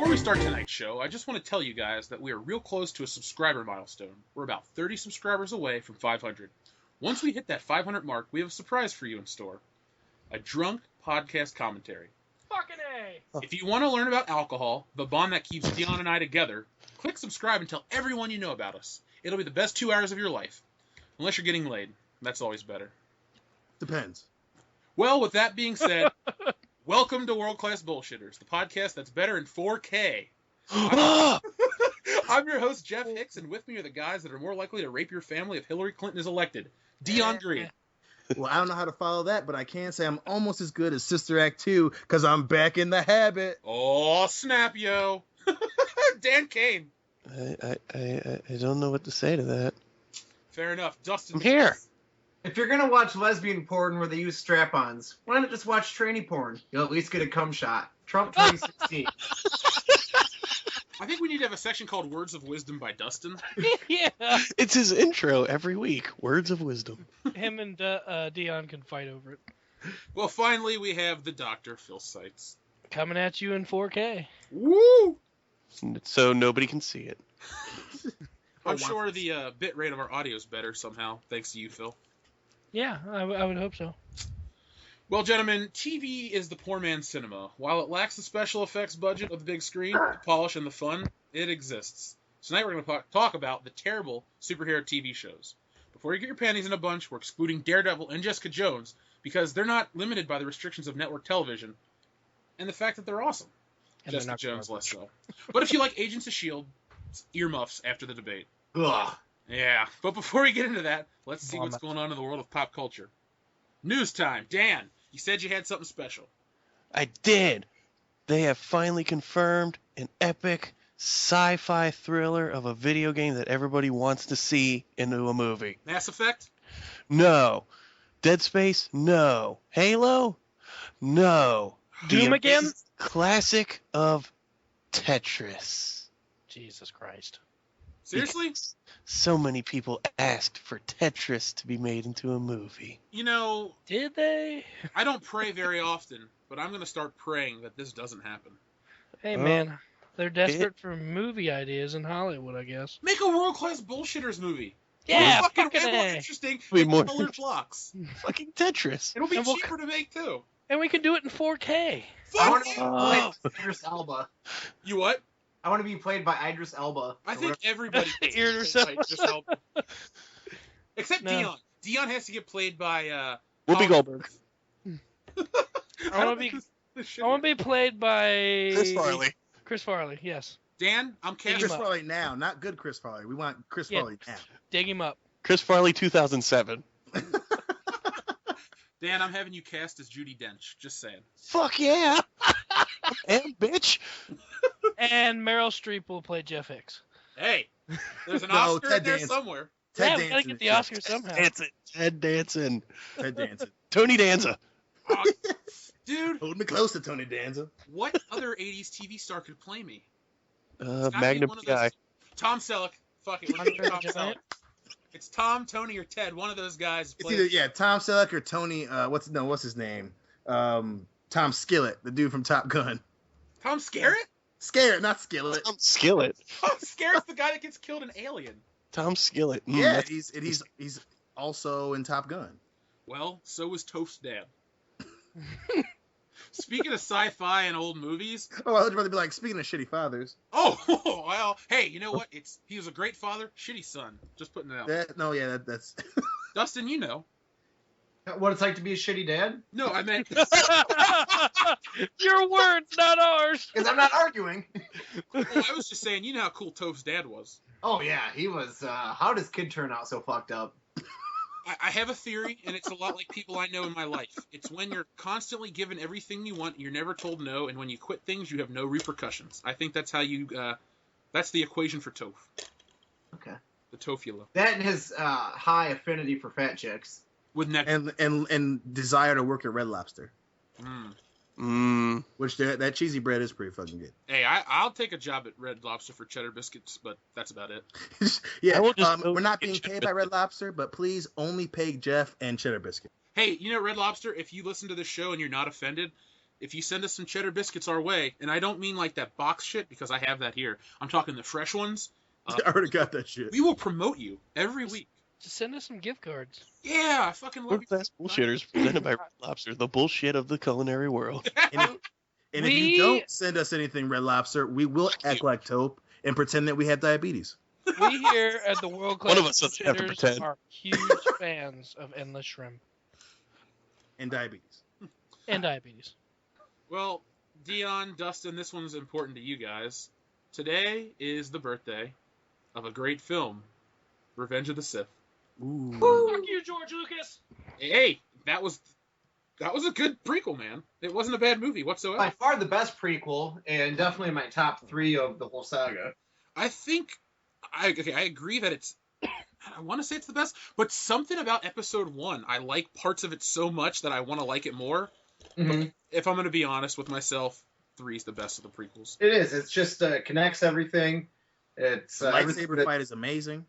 Before we start tonight's show, I just want to tell you guys that we are real close to a subscriber milestone. We're about 30 subscribers away from 500. Once we hit that 500 mark, we have a surprise for you in store. A drunk podcast commentary. Fucking A! If you want to learn about alcohol, the bond that keeps Dion and I together, click subscribe and tell everyone you know about us. It'll be the best 2 hours of your life. Unless you're getting laid. That's always better. Depends. Well, with that being said, welcome to World Class Bullshitters, the podcast that's better in 4K. I'm your host, Jeff Hicks, and with me are the guys that are more likely to rape your family if Hillary Clinton is elected. Dion Green. Well, I don't know how to follow that, but I can say I'm almost as good as Sister Act 2, because I'm back in the habit. Oh, snap, yo. Dan Kane. I don't know what to say to that. Fair enough. Dustin. I'm here. If you're gonna watch lesbian porn where they use strap-ons, why not just watch tranny porn? You'll at least get a cum shot. Trump 2016. I think we need to have a section called Words of Wisdom by Dustin. Yeah. It's his intro every week. Words of wisdom. Him and Dion can fight over it. Well, finally, we have the Dr. Phil Seitz. Coming at you in 4K. Woo! So nobody can see it. I'm sure the bit rate of our audio is better somehow, thanks to you, Phil. Yeah, I would hope so. Well, gentlemen, TV is the poor man's cinema. While it lacks the special effects budget of the big screen, the polish, and the fun, it exists. Tonight we're going to talk about the terrible superhero TV shows. Before you get your panties in a bunch, we're excluding Daredevil and Jessica Jones because they're not limited by the restrictions of network television and the fact that they're awesome. And Jessica Jones less so. But if you like Agents of S.H.I.E.L.D., earmuffs after the debate. Ugh. Yeah, but before we get into that, let's see what's going on in the world of pop culture. News time. Dan, you said you had something special. I did. They have finally confirmed an epic sci-fi thriller of a video game that everybody wants to see into a movie. Mass Effect? No. Dead Space? No. Halo? No. Doom again? Classic of Tetris. Jesus Christ. Seriously? So many people asked for Tetris to be made into a movie. You know, Did they? I don't pray very often, but I'm going to start praying that this doesn't happen. Hey, man. They're desperate for movie ideas in Hollywood, I guess. Make a world-class bullshitters movie. Yeah, fucking fucking way more A. interesting Way than more colored blocks. Fucking Tetris. It'll be And we'll- cheaper to make, too. And we can do it in 4K. I Fuck want to you! be played by Idris Elba. You what? I want to be played by Idris Elba. I think everybody gets to Idris get played by Idris Elba. Except No. Dion. Dion has to get played by, Whoopi Goldberg. I want to be played by Chris Farley. Chris Farley, yes. Dan, I'm Chris casting. Farley now, not good Chris Farley. We want Chris Yeah. Farley now. Dig him up. Chris Farley 2007. Dan, I'm having you cast as Judi Dench. Just saying. Fuck yeah. And bitch. And Meryl Streep will play Jeff Hicks. Hey, there's an No, Oscar Ted in there Danson. somewhere. Yeah, Ted we gotta Danson. get the Oscar somehow. Dancing. Ted Danson. Ted Danson. Tony Danza. Oh, dude, Hold me close to Tony Danza. what other 80s TV star could play me? It's gotta be Magnum one of those- PI. Tom Selleck. Fuck it, we're Andre doing Tom the Selleck. Giant? It's Tom, Tony, or Ted. One of those guys. It's either Tom Selleck or Tony. What's his name? Tom Skillett, the dude from Top Gun. Tom Skerritt? Scarrett, not Skillet. Tom Skillet. Tom Skerritt's the guy that gets killed in Alien. Tom Skillet. Yeah, That's- he's also in Top Gun. Well, so was Toph's dad. Speaking of sci-fi and old movies, Oh, I was about to be like, speaking of shitty fathers. oh well, hey, you know what? He was a great father, shitty son. Just putting it out. That's Dustin, you know. What it's like to be a shitty dad? No, I meant Your words, not ours. Because I'm not arguing. I was just saying, you know how cool Toph's dad was. Oh yeah, he was. How does kid turn out so fucked up? I have a theory, and it's a lot like people I know in my life. It's when you're constantly given everything you want, you're never told no, and when you quit things, you have no repercussions. I think that's how you. That's the equation for Toph. Okay. The Tophula. That and his high affinity for fat chicks. With neck. and desire to work at Red Lobster, Mm. which that cheesy bread is pretty fucking good. Hey, I'll take a job at Red Lobster for cheddar biscuits, but that's about it. Yeah, I will just we're not get being cheddar paid by Red Lobster, but please only pay Jeff and Cheddar Biscuit. Hey, you know, Red Lobster, if you listen to this show and you're not offended, if you send us some cheddar biscuits our way, and I don't mean like that box shit because I have that here. I'm talking the fresh ones. I already got that shit. We will promote you every week. Just send us some gift cards. Yeah, I fucking love We're Fast Bullshitters, presented by Red Lobster, the bullshit of the culinary world. And if you don't send us anything, Red Lobster, we will act like Taupe and pretend that we have diabetes. We here at the World Class One of us doesn't have to Bullshitters pretend. are huge fans of endless shrimp And diabetes. and diabetes. Well, Dion, Dustin, this one's important to you guys. Today is the birthday of a great film, Revenge of the Sith. Ooh. Fuck you, George Lucas. Hey, that was a good prequel, man. It wasn't a bad movie whatsoever. By far the best prequel, and definitely my top 3 of the whole saga. I think I agree that it's. I want to say it's the best, but something about Episode 1, I like parts of it so much that I want to like it more. Mm-hmm. But if I'm going to be honest with myself, 3 is the best of the prequels. It is. It's just connects everything. It's The lightsaber fight is amazing.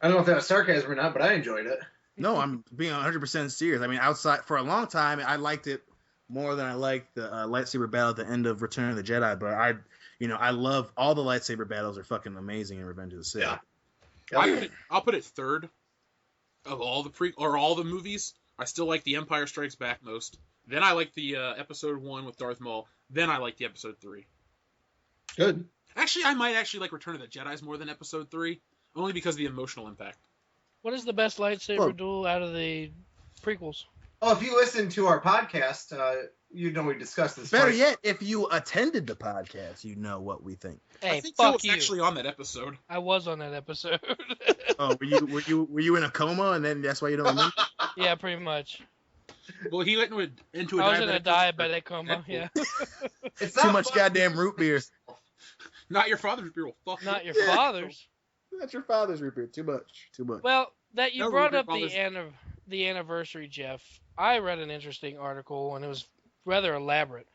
I don't know if that was sarcasm or not, but I enjoyed it. No, I'm being 100% serious. I mean, outside for a long time, I liked it more than I liked the lightsaber battle at the end of Return of the Jedi. But I love all the lightsaber battles are fucking amazing in Revenge of the Sith. Yeah. I'll put it third of all the movies. I still like the Empire Strikes Back most. Then I like the Episode 1 with Darth Maul. Then I like the Episode 3. Good. Actually, I might like Return of the Jedi's more than Episode 3, only because of the emotional impact. What is the best lightsaber duel out of the prequels? Oh, if you listen to our podcast, you know we discussed this. Better twice. yet, if you attended the podcast, you know what we think. Hey, I think Phil fuck was you. actually on that episode. I was on that episode. Oh, were you in a coma and then that's why you don't remember? Yeah, pretty much. Well, he went into a I was in a diabetic diabetic coma. Yeah. It's Too not much fun. goddamn root beer. Not your father's beer will fuck Not you. your Yeah. father's. That's your father's root beer. Too much. Well, that you No, brought Ruben up Father's- the anniversary, Jeff. I read an interesting article, and it was rather elaborate.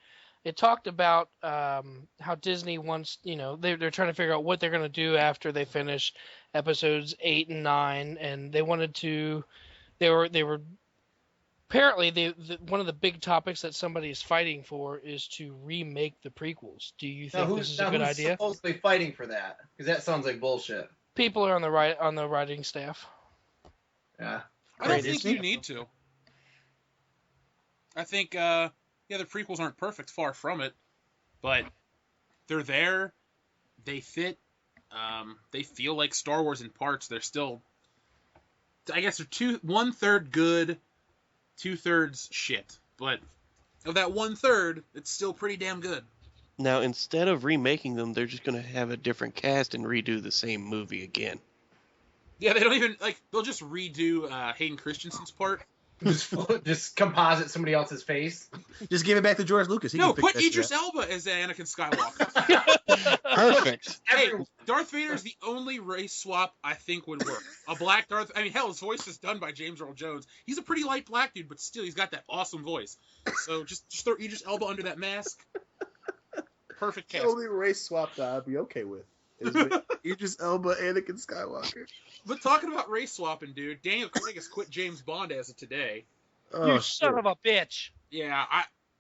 It talked about how Disney wants, they're trying to figure out what they're going to do after they finish episodes 8 and 9, and they wanted to. They were apparently one of the big topics that somebody is fighting for is to remake the prequels. Do you think this is a good who's idea? supposedly fighting for that? Because that sounds like bullshit. People are on the writing staff. Yeah. I don't Great, think isn't you it? need to. I think, the prequels aren't perfect, far from it, but they're there. They fit. They feel like Star Wars in parts. They're still, I guess, they're 1/3 good, 2/3 shit. But of that 1/3, it's still pretty damn good. Now, instead of remaking them, they're just going to have a different cast and redo the same movie again. Yeah, they don't even they'll just redo Hayden Christensen's part. Just composite somebody else's face. Just give it back to George Lucas. He No, can fix put that shit Idris up. Elba as Anakin Skywalker. Perfect. Hey, Everyone. Darth Vader's the only race swap I think would work. A black Darth. I mean, hell, his voice is done by James Earl Jones. He's a pretty light black dude, but still, he's got that awesome voice. So just throw Idris Elba under that mask. Perfect The cast. only race swap that I'd be okay with is Idris Elba, Anakin Skywalker. But talking about race swapping, dude, Daniel Craig has quit James Bond as of today. Oh, You son of a bitch. Yeah,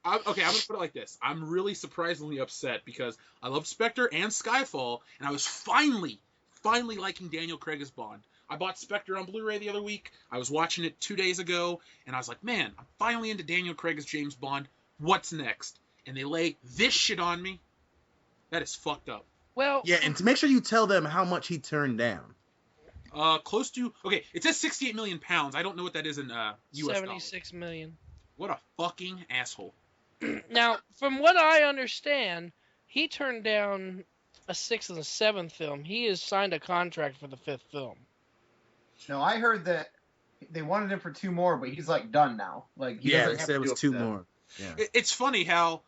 okay, I'm gonna put it like this. I'm really surprisingly upset because I loved Spectre and Skyfall, and I was finally liking Daniel Craig as Bond. I bought Spectre on Blu-ray the other week. I was watching it 2 days ago, and I was like, man, I'm finally into Daniel Craig as James Bond. What's next? And they lay this shit on me. That is fucked up. Well, Yeah, and to make sure you tell them how much he turned down. Close to, okay, it says 68 million pounds. I don't know what that is in US dollars. 76 million. What a fucking asshole. Now, from what I understand, he turned down a 6th and a 7th film. He has signed a contract for the 5th film. No, I heard that they wanted him for 2 more, but he's like done now. Like he Yeah, doesn't they have said to it was do 2 that. more. Yeah. It's funny how,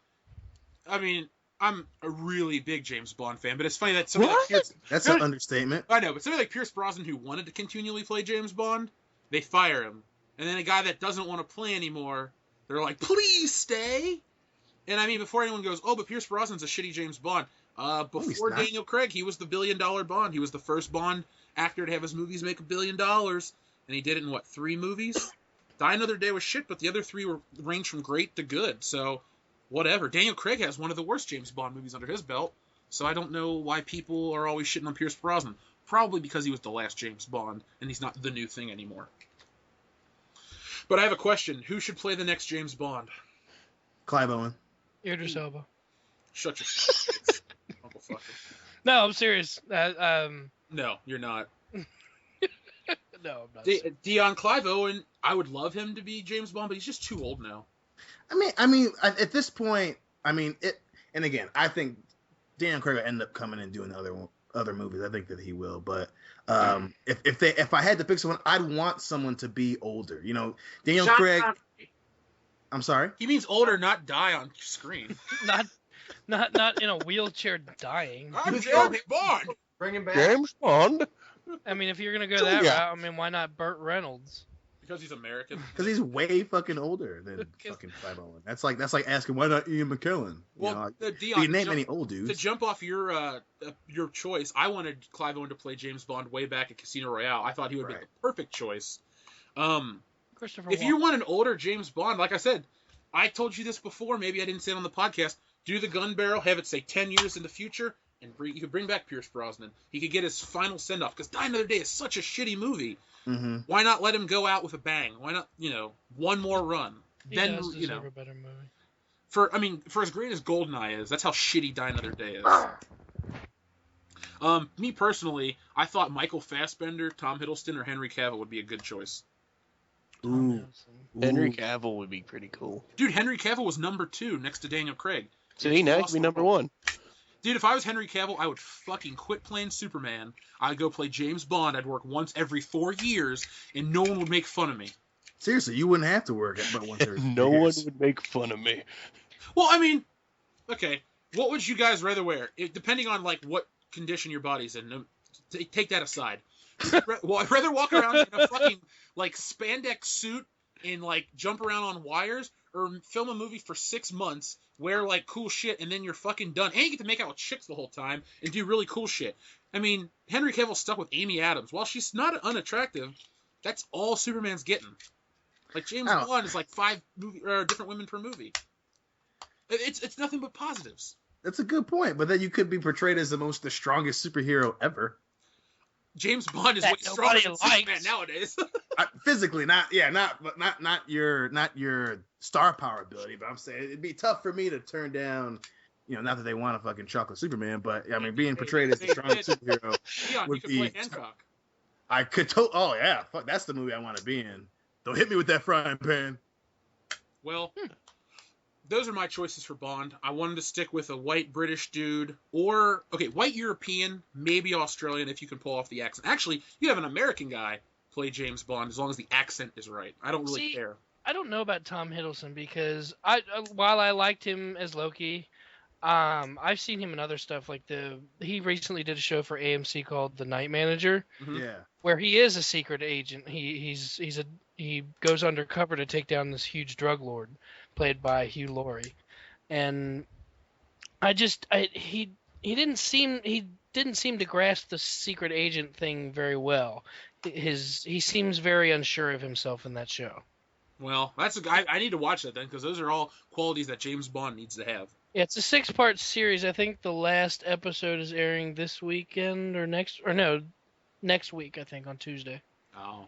I mean, I'm a really big James Bond fan, but it's funny that somebody like Pierce, That's an understatement. I know, but somebody like Pierce Brosnan who wanted to continually play James Bond, they fire him. And then a guy that doesn't want to play anymore, they're like, please stay. And I mean, before anyone goes, oh, but Pierce Brosnan's a shitty James Bond. Before not. Daniel Craig, he was the $1 billion Bond. He was the first Bond actor to have his movies make $1 billion. And he did it in, 3 movies? Die Another Day was shit, but the other three ranged from great to good. So, whatever. Daniel Craig has one of the worst James Bond movies under his belt. So I don't know why people are always shitting on Pierce Brosnan. Probably because he was the last James Bond, and he's not the new thing anymore. But I have a question. Who should play the next James Bond? Clive Owen. Idris Elba. Shut your face, Uncle Fucker. No, I'm serious. No, you're not. No, I'm not. Dion, Clive Owen, I would love him to be James Bond, but he's just too old now. I mean, at this point, and again, I think Daniel Craig will end up coming and doing other movies. I think that he will, but if I had to pick someone, I'd want someone to be older. You know, Daniel Craig. I'm sorry. He means older, not die on screen. not in a wheelchair dying. I'm James Bond. Bring him back. James Bond. I mean, if you're gonna go that route, I mean, why not Burt Reynolds? Because he's American. Because he's way fucking older than fucking Clive Owen. That's like asking why not Ian McKellen. Well, you know, Dion, you name any old dudes. To jump off your choice, I wanted Clive Owen to play James Bond way back at Casino Royale. I thought he would be the perfect choice. If you want an older James Bond, like I said, I told you this before. Maybe I didn't say it on the podcast. Do the gun barrel, have it say 10 years in the future, and you could bring back Pierce Brosnan. He could get his final send off because Die Another Day is such a shitty movie. Mm-hmm. Why not let him go out with a bang? Why not, one more run? He does deserve a better movie. For as great as GoldenEye is, that's how shitty Die Another Day is. Me personally, I thought Michael Fassbender, Tom Hiddleston, or Henry Cavill would be a good choice. Ooh. Henry Cavill would be pretty cool. Dude, Henry Cavill was number 2 next to Daniel Craig. See, now he could be number 1. Dude, if I was Henry Cavill, I would fucking quit playing Superman. I'd go play James Bond. I'd work once every 4 years, and no one would make fun of me. Seriously, you wouldn't have to work but once every 4 years. No one would make fun of me. Well, I mean, okay, what would you guys rather wear? Depending on, what condition your body's in. Take that aside. Well, I'd rather walk around in a fucking, spandex suit and, jump around on wires, or film a movie for 6 months, wear, cool shit, and then you're fucking done. And you get to make out with chicks the whole time and do really cool shit. I mean, Henry Cavill's stuck with Amy Adams. While she's not unattractive, that's all Superman's getting. James Bond is 5 different women per movie. It's nothing but positives. That's a good point, but then you could be portrayed as the strongest superhero ever. James Bond is way stronger than Superman nowadays. Physically, not your star power ability, but I'm saying it'd be tough for me to turn down. Not that they want a fucking chocolate Superman, but I mean, being portrayed as the strongest superhero would be. Play Hancock. I could. Oh yeah, fuck, that's the movie I want to be in. Don't hit me with that frying pan. Well, those are my choices for Bond. I wanted to stick with a white British dude, or white European, maybe Australian if you can pull off the accent. Actually, you have an American guy play James Bond as long as the accent is right. I don't really care. I don't know about Tom Hiddleston because while I liked him as Loki, I've seen him in other stuff he recently did a show for AMC called The Night Manager. Mm-hmm. Yeah. Where he is a secret agent. He goes undercover to take down this huge drug lord, played by Hugh Laurie, and he didn't seem to grasp the secret agent thing very well. He seems very unsure of himself in that show. Well, that's a guy I need to watch that then because those are all qualities that James Bond needs to have. Yeah, it's a 6-part series. I think the last episode is airing this weekend next week. I think on Tuesday. Oh.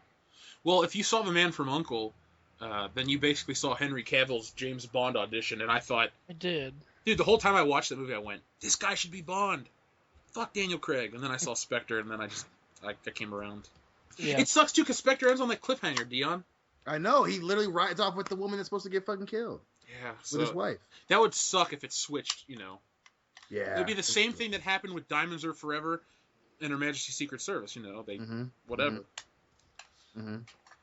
Well, if you saw The Man from U.N.C.L.E., then you basically saw Henry Cavill's James Bond audition, and I thought... I did. Dude, the whole time I watched that movie, I went, this guy should be Bond. Fuck Daniel Craig. And then I saw Spectre, and then I came around. Yeah. It sucks, too, because Spectre ends on that cliffhanger, Dion. I know. He literally rides off with the woman that's supposed to get fucking killed. Yeah. With his wife. That would suck if it switched, Yeah. It would be the same thing that happened with Diamonds Are Forever and Her Majesty's Secret Service, they... Whatever. Mm-hmm.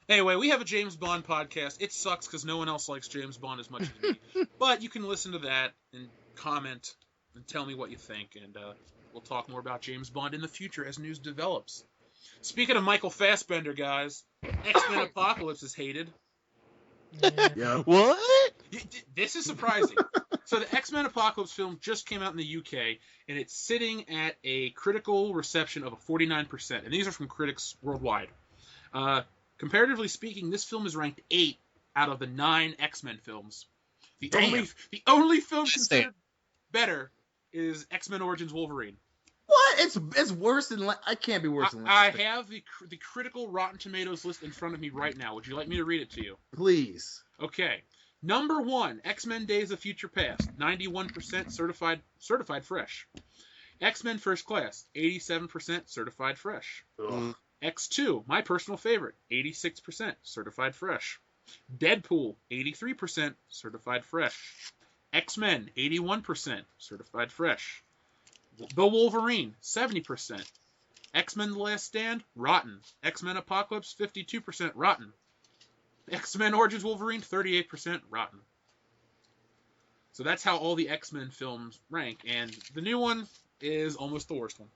Anyway, we have a James Bond podcast. It sucks because no one else likes James Bond as much as me. But you can listen to that and comment and tell me what you think. And we'll talk more about James Bond in the future as news develops. Speaking of Michael Fassbender, guys, X-Men Apocalypse is hated. Yeah. What? This is surprising. So the X-Men Apocalypse film just came out in the UK, and it's sitting at a critical reception of a 49%. And these are from critics worldwide. Comparatively speaking, this film is ranked 8 out of the 9 X-Men films. The only film considered better is X-Men Origins Wolverine. What? It's worse than it can't be worse than. I have the critical Rotten Tomatoes list in front of me right now. Would you like me to read it to you? Please. Okay. Number 1, X-Men Days of Future Past, 91% certified fresh. X-Men First Class, 87% certified fresh. Ugh. X2, my personal favorite, 86% certified fresh. Deadpool, 83% certified fresh. X-Men, 81% certified fresh. The Wolverine, 70%. X-Men The Last Stand, rotten. X-Men Apocalypse, 52% rotten. X-Men Origins Wolverine, 38% rotten. So that's how all the X-Men films rank, and the new one is almost the worst one.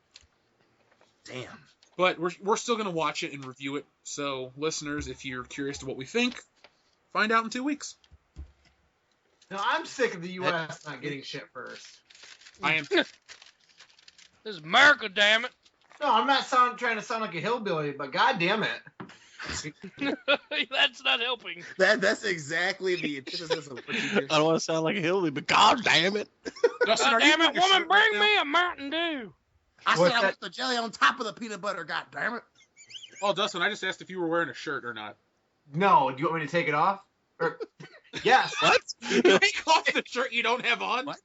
Damn. But we're still going to watch it and review it, so listeners, if you're curious to what we think, find out in 2 weeks. No, I'm sick of the U.S. not getting shit first. I am. This is America, damn it. No, I'm not trying to sound like a hillbilly, but god damn it. That's not helping. That's exactly the antithesis of what you I don't want to sound like a hillbilly, but god damn it. Dustin, God are you damn it, wearing your woman, shirt bring right me a Mountain Dew. I What's said I that? want the jelly on top of the peanut butter, god damn it. now? Oh, Dustin, I just asked if you were wearing a shirt or not. No, do you want me to take it off? Or, yes. What? You take off the shirt you don't have on? What?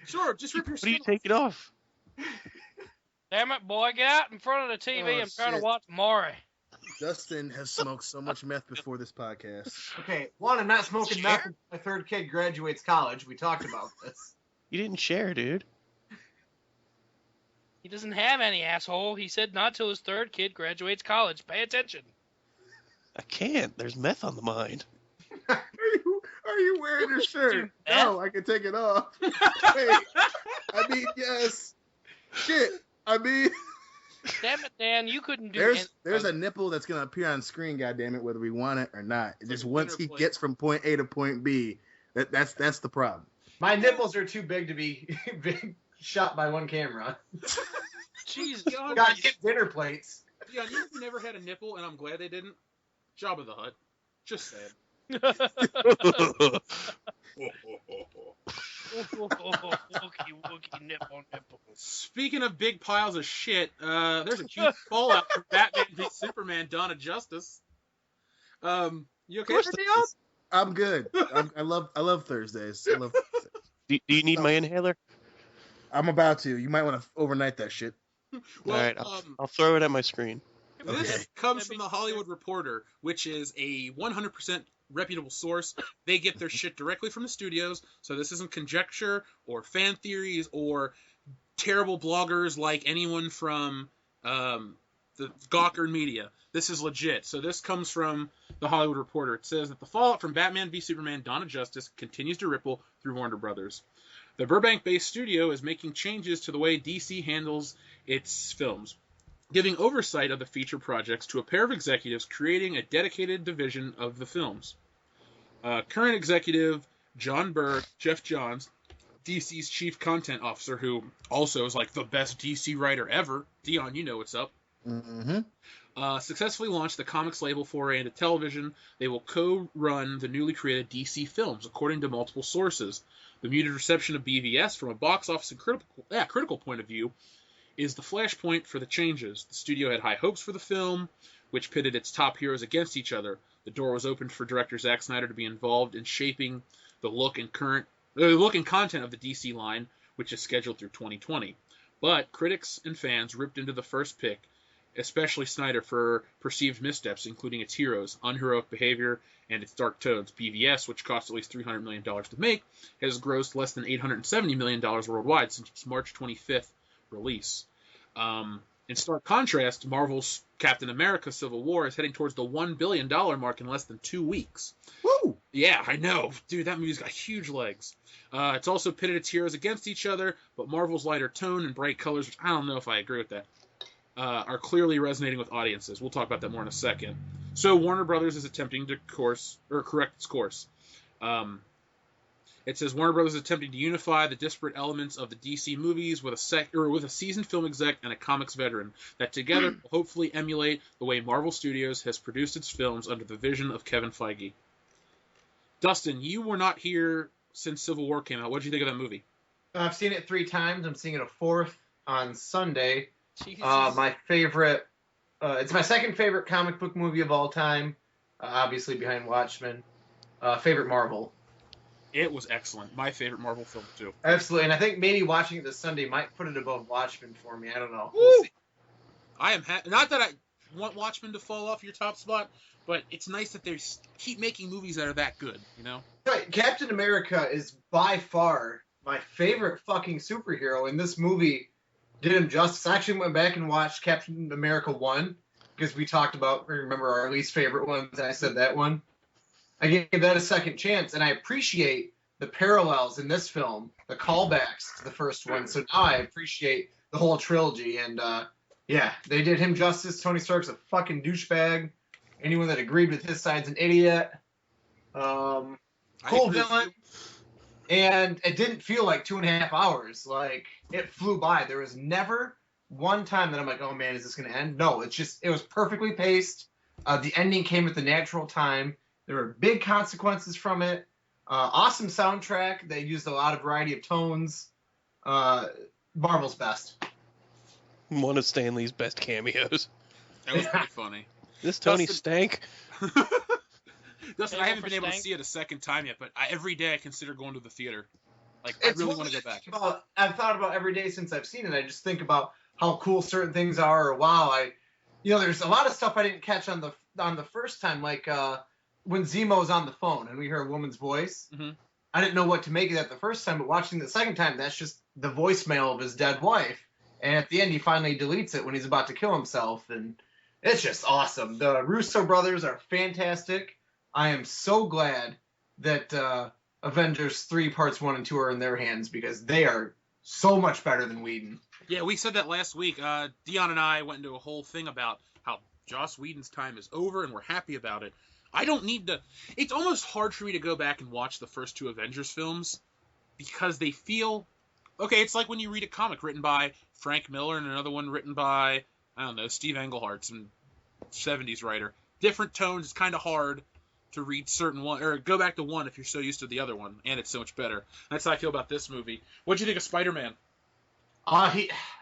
Sure, just rip your What do you skin off. take it off? Damn it, boy, get out in front of the TV. Oh, I'm trying to shit. watch Maury. Dustin has smoked so much meth before this podcast. Okay, one, I'm not smoking meth until my third kid graduates college. We talked about this. You didn't share, dude. He doesn't have any, asshole. He said not till his third kid graduates college. Pay attention. I can't. There's meth on the mind. Are you wearing a shirt? No, I can take it off. Wait, I mean, yes. Shit. I mean, Damn it, Dan, you couldn't do there's a nipple that's gonna appear on screen, goddammit, whether we want it or not. It's Just like a once dinner he plate. gets from point A to point B, that's the problem. My nipples are too big to be shot by one camera. Jesus. Gotta get dinner plates. Yeah, you never had a nipple, and I'm glad they didn't. Jabba the Hutt. Just saying. Wookie, nipple. Speaking of big piles of shit, there's a huge fallout from Batman v Superman: Dawn of Justice. You okay? I'm good. I love Thursdays. I love Thursdays. Do you need my inhaler? I'm about to. You might want to overnight that shit. Well, All right, I'll throw it at my screen. This Okay. comes from the Hollywood Reporter, which is a 100% reputable source. They get their shit directly from the studios, so this isn't conjecture or fan theories or terrible bloggers like anyone from the Gawker media. This is legit. So this comes from the Hollywood Reporter. It says that the fallout from Batman v Superman: Dawn of Justice continues to ripple through Warner Brothers. The Burbank-based studio is making changes to the way DC handles its films, giving oversight of the feature projects to a pair of executives creating a dedicated division of the films. Current executive John Burke, Jeff Johns, DC's chief content officer, who also is like the best DC writer ever. Dion, you know what's up. Mm-hmm. Successfully launched the comics label foray into television. They will co-run the newly created DC films, according to multiple sources. The muted reception of BVS from a box office and critical point of view is the flashpoint for the changes. The studio had high hopes for the film, which pitted its top heroes against each other. The door was opened for director Zack Snyder to be involved in shaping the look and content of the DC line, which is scheduled through 2020. But critics and fans ripped into the first pick, especially Snyder, for perceived missteps, including its heroes, unheroic behavior, and its dark tones. BVS, which cost at least $300 million to make, has grossed less than $870 million worldwide since its March 25th release. In stark contrast, Marvel's Captain America: Civil War is heading towards the $1 billion mark in less than 2 weeks. Woo! Yeah, I know. Dude, that movie's got huge legs. It's also pitted its heroes against each other, but Marvel's lighter tone and bright colors, which I don't know if I agree with that, are clearly resonating with audiences. We'll talk about that more in a second. So Warner Brothers is attempting to correct its course. It says Warner Brothers is attempting to unify the disparate elements of the DC movies with a seasoned film exec and a comics veteran that together will hopefully emulate the way Marvel Studios has produced its films under the vision of Kevin Feige. Dustin, you were not here since Civil War came out. What did you think of that movie? I've seen it 3 times. I'm seeing it a 4th on Sunday. Jesus. My favorite. It's my second favorite comic book movie of all time, obviously behind Watchmen. Favorite Marvel. It was excellent. My favorite Marvel film, too. Absolutely, and I think maybe watching it this Sunday might put it above Watchmen for me. I don't know. We'll see. I am not that I want Watchmen to fall off your top spot, but it's nice that they keep making movies that are that good, you know? Right, Captain America is by far my favorite fucking superhero, and this movie did him justice. I actually went back and watched Captain America 1, because we talked about, remember, our least favorite ones, and I said that one. I gave that a second chance, and I appreciate the parallels in this film, the callbacks to the first one, so now I appreciate the whole trilogy, and yeah, they did him justice. Tony Stark's a fucking douchebag. Anyone that agreed with his side's an idiot. Cool villain. And it didn't feel like 2.5 hours. Like, it flew by. There was never one time that I'm like, oh man, is this going to end? No, it was perfectly paced. The ending came at the natural time. There were big consequences from it. Awesome soundtrack. They used a lot of variety of tones. Marvel's best. One of Stan Lee's best cameos. That was pretty funny. This Tony stank. Dustin, I haven't been able to see it a second time yet, but every day I consider going to the theater. Like, I really want to go back. I've thought about every day since I've seen it. I just think about how cool certain things are, or wow, there's a lot of stuff I didn't catch on the first time, like when Zemo's on the phone and we hear a woman's voice. Mm-hmm. I didn't know what to make of that the first time, but watching the second time, that's just the voicemail of his dead wife. And at the end, he finally deletes it when he's about to kill himself, and it's just awesome. The Russo brothers are fantastic. I am so glad that Avengers 3 Parts 1 and 2 are in their hands, because they are so much better than Whedon. Yeah, we said that last week. Dion and I went into a whole thing about how Joss Whedon's time is over, and we're happy about it. I don't need to... It's almost hard for me to go back and watch the first 2 Avengers films, because they feel... Okay, it's like when you read a comic written by Frank Miller and another one written by, I don't know, Steve Englehart, some 70s writer. Different tones, it's kind of hard to read certain one, or go back to one if you're so used to the other one, and it's so much better. That's how I feel about this movie. What'd you think of Spider-Man?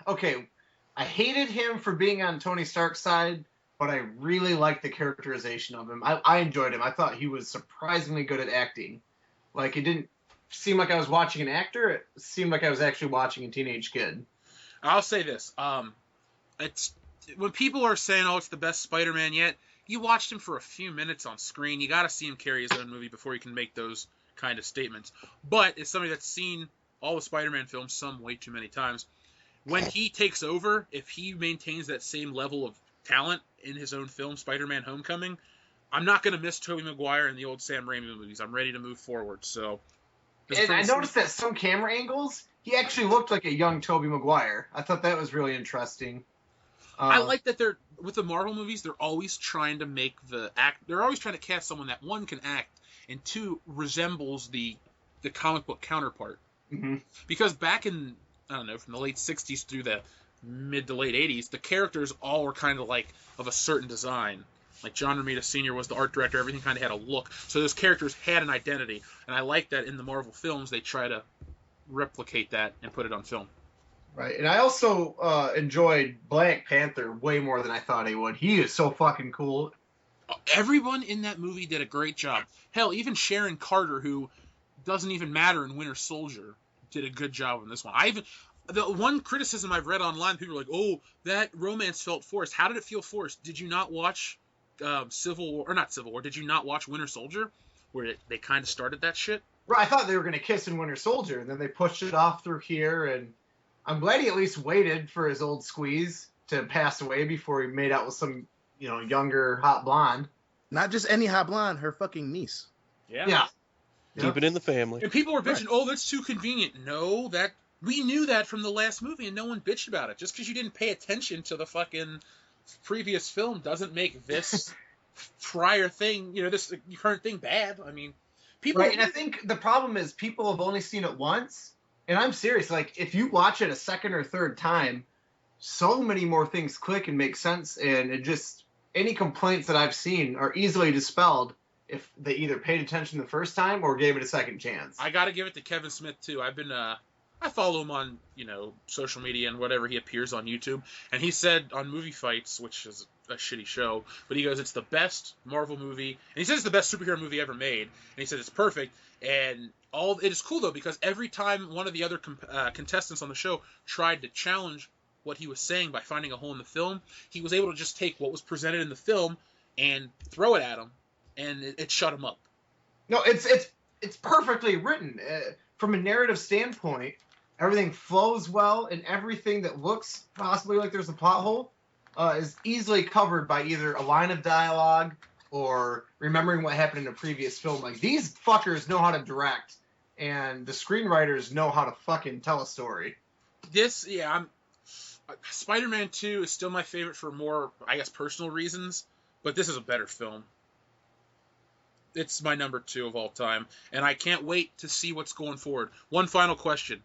Okay, I hated him for being on Tony Stark's side, but I really liked the characterization of him. I enjoyed him. I thought he was surprisingly good at acting. Like, it didn't seem like I was watching an actor. It seemed like I was actually watching a teenage kid. I'll say this. It's when people are saying, oh, it's the best Spider-Man yet, you watched him for a few minutes on screen. You got to see him carry his own movie before you can make those kind of statements. But as somebody that's seen all the Spider-Man films some way too many times, when he takes over, if he maintains that same level of talent in his own film, Spider-Man Homecoming, I'm not going to miss Tobey Maguire and the old Sam Raimi movies. I'm ready to move forward. So, and I noticed that some camera angles, he actually looked like a young Tobey Maguire. I thought that was really interesting. I like that they're, with the Marvel movies, they're always trying to make they're always trying to cast someone that, one, can act, and two, resembles the comic book counterpart. Mm-hmm. Because back in, I don't know, from the late 60s through the mid to late 80s, the characters all were kind of like of a certain design. Like John Romita Sr. was the art director, everything kind of had a look. So those characters had an identity. And I like that in the Marvel films, they try to replicate that and put it on film. Right, and I also enjoyed Black Panther way more than I thought he would. He is so fucking cool. Everyone in that movie did a great job. Hell, even Sharon Carter, who doesn't even matter in Winter Soldier, did a good job in this one. The one criticism I've read online, people are like, oh, that romance felt forced. How did it feel forced? Did you not watch Civil War, or not Civil War, did you not watch Winter Soldier, where they kind of started that shit? Right, I thought they were going to kiss in Winter Soldier, and then they pushed it off through here, and I'm glad he at least waited for his old squeeze to pass away before he made out with some, younger hot blonde. Not just any hot blonde, her fucking niece. Yeah. Keep it in the family. And people were bitching, oh, that's too convenient. No, we knew that from the last movie, and no one bitched about it. Just because you didn't pay attention to the fucking previous film doesn't make this prior thing, this current thing bad. I mean, People, Right, and I think the problem is people have only seen it once, and I'm serious. Like, if you watch it a second or third time, so many more things click and make sense, and it just any complaints that I've seen are easily dispelled if they either paid attention the first time or gave it a second chance. I got to give it to Kevin Smith too. I follow him on, social media and whatever he appears on YouTube, and he said on Movie Fights, which is a shitty show, but he goes, it's the best Marvel movie, and he says it's the best superhero movie ever made, and he said it's perfect, and it is cool though, because every time one of the other contestants on the show tried to challenge what he was saying by finding a hole in the film, he was able to just take what was presented in the film and throw it at him, and it shut him up. No, it's perfectly written. From a narrative standpoint, everything flows well, and everything that looks possibly like there's a plot hole is easily covered by either a line of dialogue or remembering what happened in a previous film. Like, these fuckers know how to direct, and the screenwriters know how to fucking tell a story. Spider-Man 2 is still my favorite for more, I guess, personal reasons, but this is a better film. It's my number 2 of all time, and I can't wait to see what's going forward. One final question.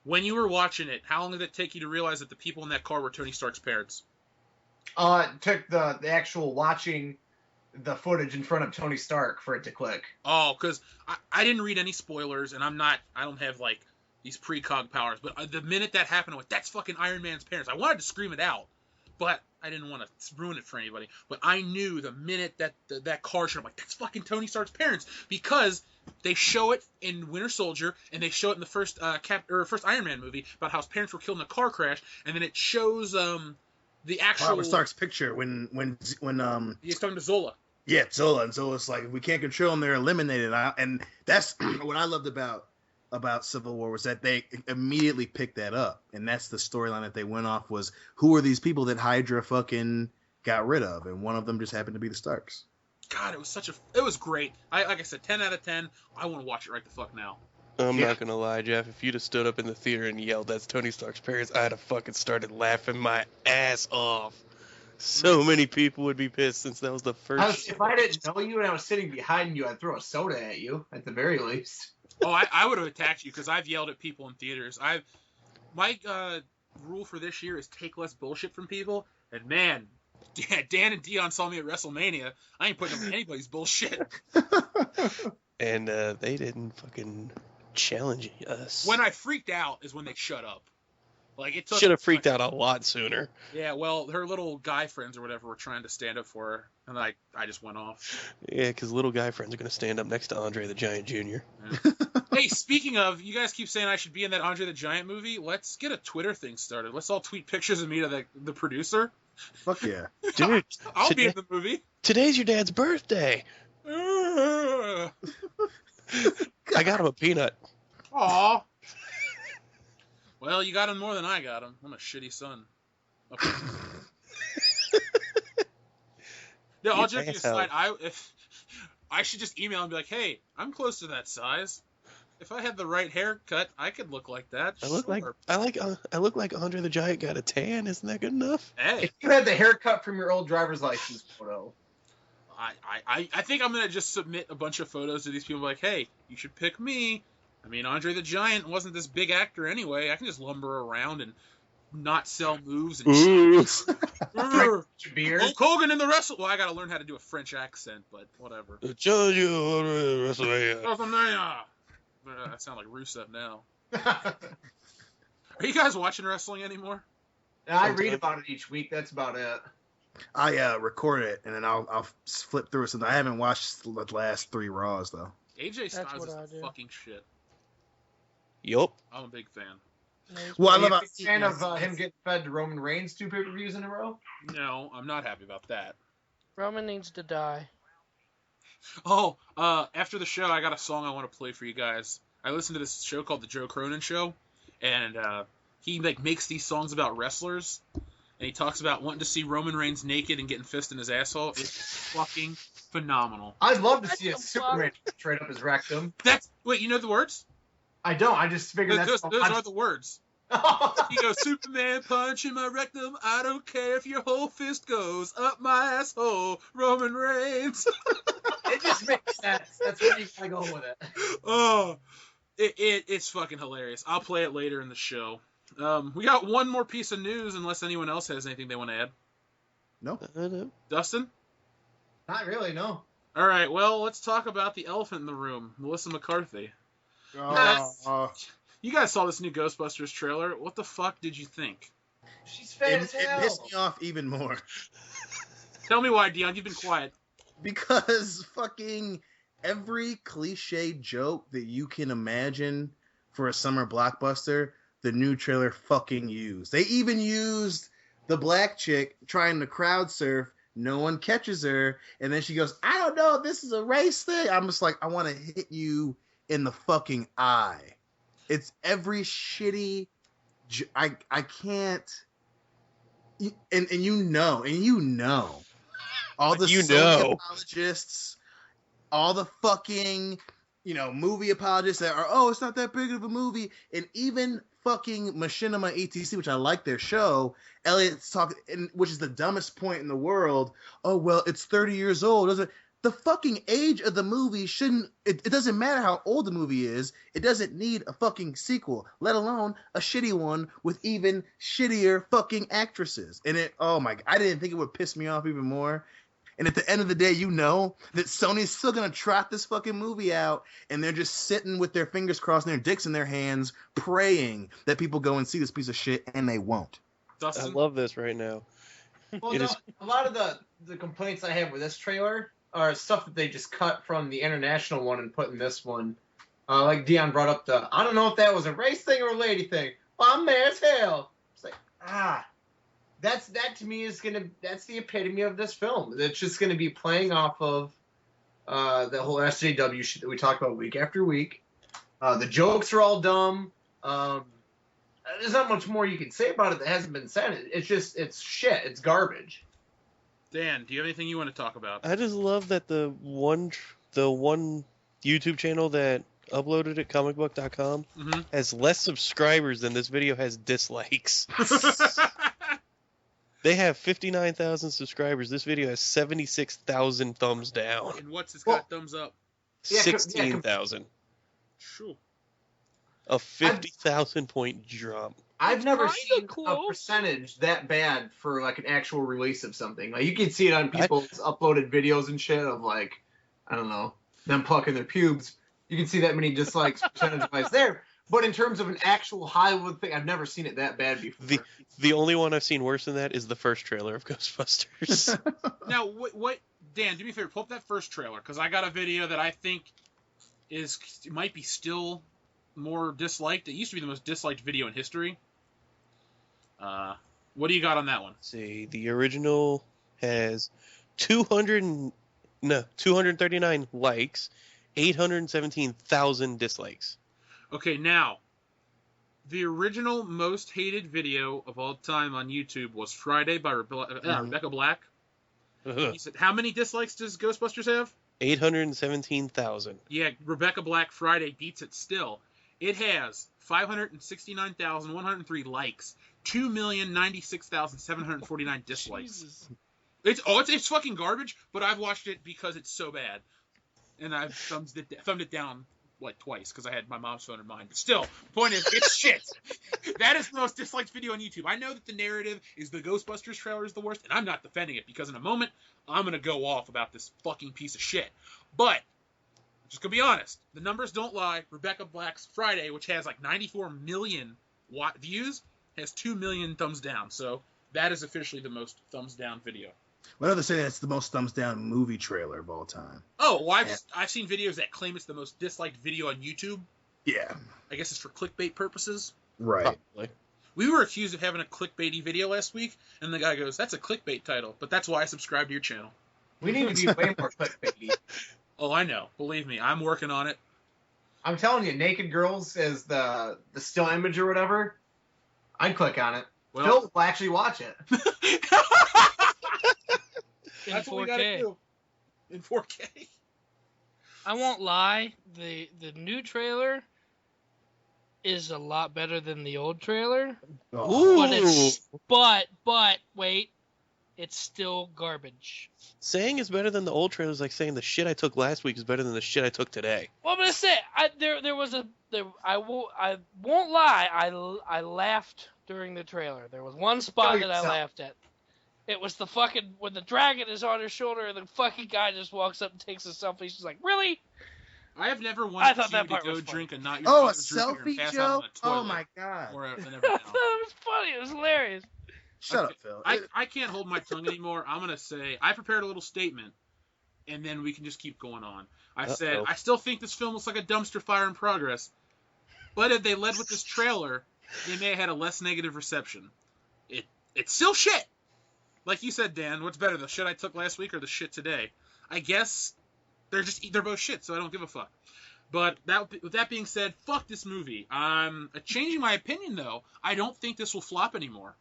When you were watching it, how long did it take you to realize that the people in that car were Tony Stark's parents? It took the actual watching the footage in front of Tony Stark for it to click. Oh, because I didn't read any spoilers, and I don't have, like, these precog powers, but the minute that happened, I went, that's fucking Iron Man's parents. I wanted to scream it out, but I didn't want to ruin it for anybody. But I knew the minute that car showed, I'm like, that's fucking Tony Stark's parents, because they show it in Winter Soldier, and they show it in the first Iron Man movie about how his parents were killed in a car crash, and then it shows the actual Robert Stark's picture when he's talking to Zola. Yeah, Zola, and Zola's like, if we can't control them, they're eliminated. And that's what I loved about Civil War, was that they immediately picked that up, and that's the storyline that they went off, was who are these people that Hydra fucking got rid of, and one of them just happened to be the Starks. God, it was great. Like I said, 10 out of 10. I want to watch it right the fuck now. I'm not gonna lie, Jeff. If you'd have stood up in the theater and yelled, "That's Tony Stark's parents," I'd have fucking started laughing my ass off. So many people would be pissed, since that was the first. If I didn't know you and I was sitting behind you, I'd throw a soda at you, at the very least. Oh, I would have attacked you, because I've yelled at people in theaters. My rule for this year is take less bullshit from people. And man, Dan and Dion saw me at WrestleMania. I ain't putting up with anybody's bullshit. And they didn't fucking challenge us. When I freaked out is when they shut up. Like, it took. Should have freaked out a lot sooner. Yeah, well, her little guy friends or whatever were trying to stand up for her, and I just went off. Yeah, because little guy friends are going to stand up next to Andre the Giant Jr. Yeah. Hey, speaking of, you guys keep saying I should be in that Andre the Giant movie. Let's get a Twitter thing started. Let's all tweet pictures of me to the producer. Fuck yeah. Dude, I'll be in the movie. Today's your dad's birthday. I got him a peanut. Aw. Well, you got him more than I got him. I'm a shitty son. Okay. Yeah, all joking aside, I should just email and be like, hey, I'm close to that size. If I had the right haircut, I could look like that. I look like Andre the Giant got a tan. Isn't that good enough? Hey. If you had the haircut from your old driver's license photo. I think I'm going to just submit a bunch of photos to these people like, hey, you should pick me. I mean, Andre the Giant wasn't this big actor anyway. I can just lumber around and not sell moves and Beer. Hulk Hogan in the wrestle. Well, I got to learn how to do a French accent, but whatever. WrestleMania. I sound like Rusev now. Are you guys watching wrestling anymore? I read about it each week. That's about it. I record it, and then I'll flip through it. So I haven't watched the last 3 Raws, though. AJ Styles is the fucking shit. Yup. I'm a big fan. Well, I Are you love a big fan of him getting fed to Roman Reigns 2 pay-per-views in a row? No, I'm not happy about that. Roman needs to die. Oh, after the show, I got a song I want to play for you guys. I listened to this show called The Joe Cronin Show, and he makes these songs about wrestlers, and he talks about wanting to see Roman Reigns naked and getting fist in his asshole. It's fucking phenomenal. I'd love to see a Superman straight up his rectum. Wait, you know the words? I don't. I just figured Those that's are the words. He goes, Superman punch in my rectum. I don't care if your whole fist goes up my asshole. Roman Reigns. It just makes sense. That's where you gotta go with it. Oh, it's fucking hilarious. I'll play it later in the show. We got one more piece of news, unless anyone else has anything they want to add. No. Dustin? Not really, no. All right, well, let's talk about the elephant in the room, Melissa McCarthy. You guys saw this new Ghostbusters trailer. What the fuck did you think? She's fat It as hell. pissed me off even more. Tell me why, Dion. You've been quiet. Because fucking every cliche joke that you can imagine for a summer blockbuster, the new trailer fucking used. They even used the black chick trying to crowd surf. No one catches her. And then she goes, I don't know, this is a race thing. I'm just like, I want to hit you in the fucking eye. It's every shitty... I can't... And you know. All the Sony apologists, all the fucking, movie apologists that are, it's not that big of a movie, and even fucking Machinima ETC, which I like their show, Elliot's talking, which is the dumbest point in the world. Oh, well, it's 30 years old. The fucking age of the movie shouldn't, it doesn't matter how old the movie is, it doesn't need a fucking sequel, let alone a shitty one with even shittier fucking actresses. And oh my God, I didn't think it would piss me off even more. And at the end of the day, that Sony's still going to trot this fucking movie out, and they're just sitting with their fingers crossed and their dicks in their hands, praying that people go and see this piece of shit, and they won't. Dustin? I love this right now. Well, a lot of the complaints I have with this trailer are stuff that they just cut from the international one and put in this one. Like Dion brought up I don't know if that was a race thing or a lady thing. Well, I'm mad as hell. It's like, that to me that's the epitome of this film. It's just gonna be playing off of the whole SJW shit that we talk about week after week. The jokes are all dumb. There's not much more you can say about it that hasn't been said. It's shit. It's garbage. Dan, do you have anything you want to talk about? I just love that the one YouTube channel that uploaded it, comicbook.com, has less subscribers than this video has dislikes. They have 59,000 subscribers. This video has 76,000 thumbs down. And what's it's got thumbs up? 16,000. Sure. A 50,000 point drop. I've never seen a percentage that bad for like an actual release of something. Like you can see it on people's uploaded videos and shit of like, I don't know, them plucking their pubes. You can see that many dislikes percentage-wise there. But in terms of an actual Hollywood thing, I've never seen it that bad before. The only one I've seen worse than that is the first trailer of Ghostbusters. Now, what Dan, do me a favor, pull up that first trailer, because I got a video that I think might be still more disliked. It used to be the most disliked video in history. What do you got on that one? Let's see, the original has 239 likes, 817,000 dislikes. Okay, now, the original most hated video of all time on YouTube was Friday by Rebecca Black. He said, how many dislikes does Ghostbusters have? 817,000. Yeah, Rebecca Black Friday beats it still. It has 569,103 likes, 2,096,749 dislikes. Jesus. It's fucking garbage, but I've watched it because it's so bad. And I've thumbed it down like twice because I had my mom's phone in mine. But still, the point is, it's shit. That is the most disliked video on YouTube. I know that the narrative is the Ghostbusters trailer is the worst, and I'm not defending it because in a moment, I'm going to go off about this fucking piece of shit. But, just going to be honest, the numbers don't lie. Rebecca Black's Friday, which has like 94 million views, has 2 million thumbs down. So, that is officially the most thumbs down video. Well, others say that's the most thumbs down movie trailer of all time. Oh, well, I've seen videos that claim it's the most disliked video on YouTube. Yeah. I guess it's for clickbait purposes. Right. Probably. We were accused of having a clickbaity video last week, and the guy goes, that's a clickbait title, but that's why I subscribe to your channel. We need to be way more clickbaity. Oh, I know. Believe me, I'm working on it. I'm telling you, naked girls as the still image or whatever, I'd click on it. Well, Phil will actually watch it. That's 4K. what we gotta do. In 4K. I won't lie, the new trailer is a lot better than the old trailer. Ooh. But wait, it's still garbage. Saying it's better than the old trailer is like saying the shit I took last week is better than the shit I took today. Well, I'm gonna say I won't lie, I laughed during the trailer. There was one spot that I laughed at. It was the fucking when the dragon is on her shoulder and the fucking guy just walks up and takes a selfie. She's like, "Really?" I have never wanted thought that to part go was drink funny. a not your Oh, a father's drink or selfie pass out on joke? the toilet. Oh my god! Or an I every thought now. it was funny. It was hilarious. Shut up, Phil. I can't hold my tongue anymore. I'm gonna say I prepared a little statement, and then we can just keep going on. I said I still think this film looks like a dumpster fire in progress, but if they led with this trailer, they may have had a less negative reception. It's still shit. Like you said, Dan, what's better, the shit I took last week or the shit today? I guess they're both shit, so I don't give a fuck. But with that being said, fuck this movie. I'm changing my opinion, though. I don't think this will flop anymore.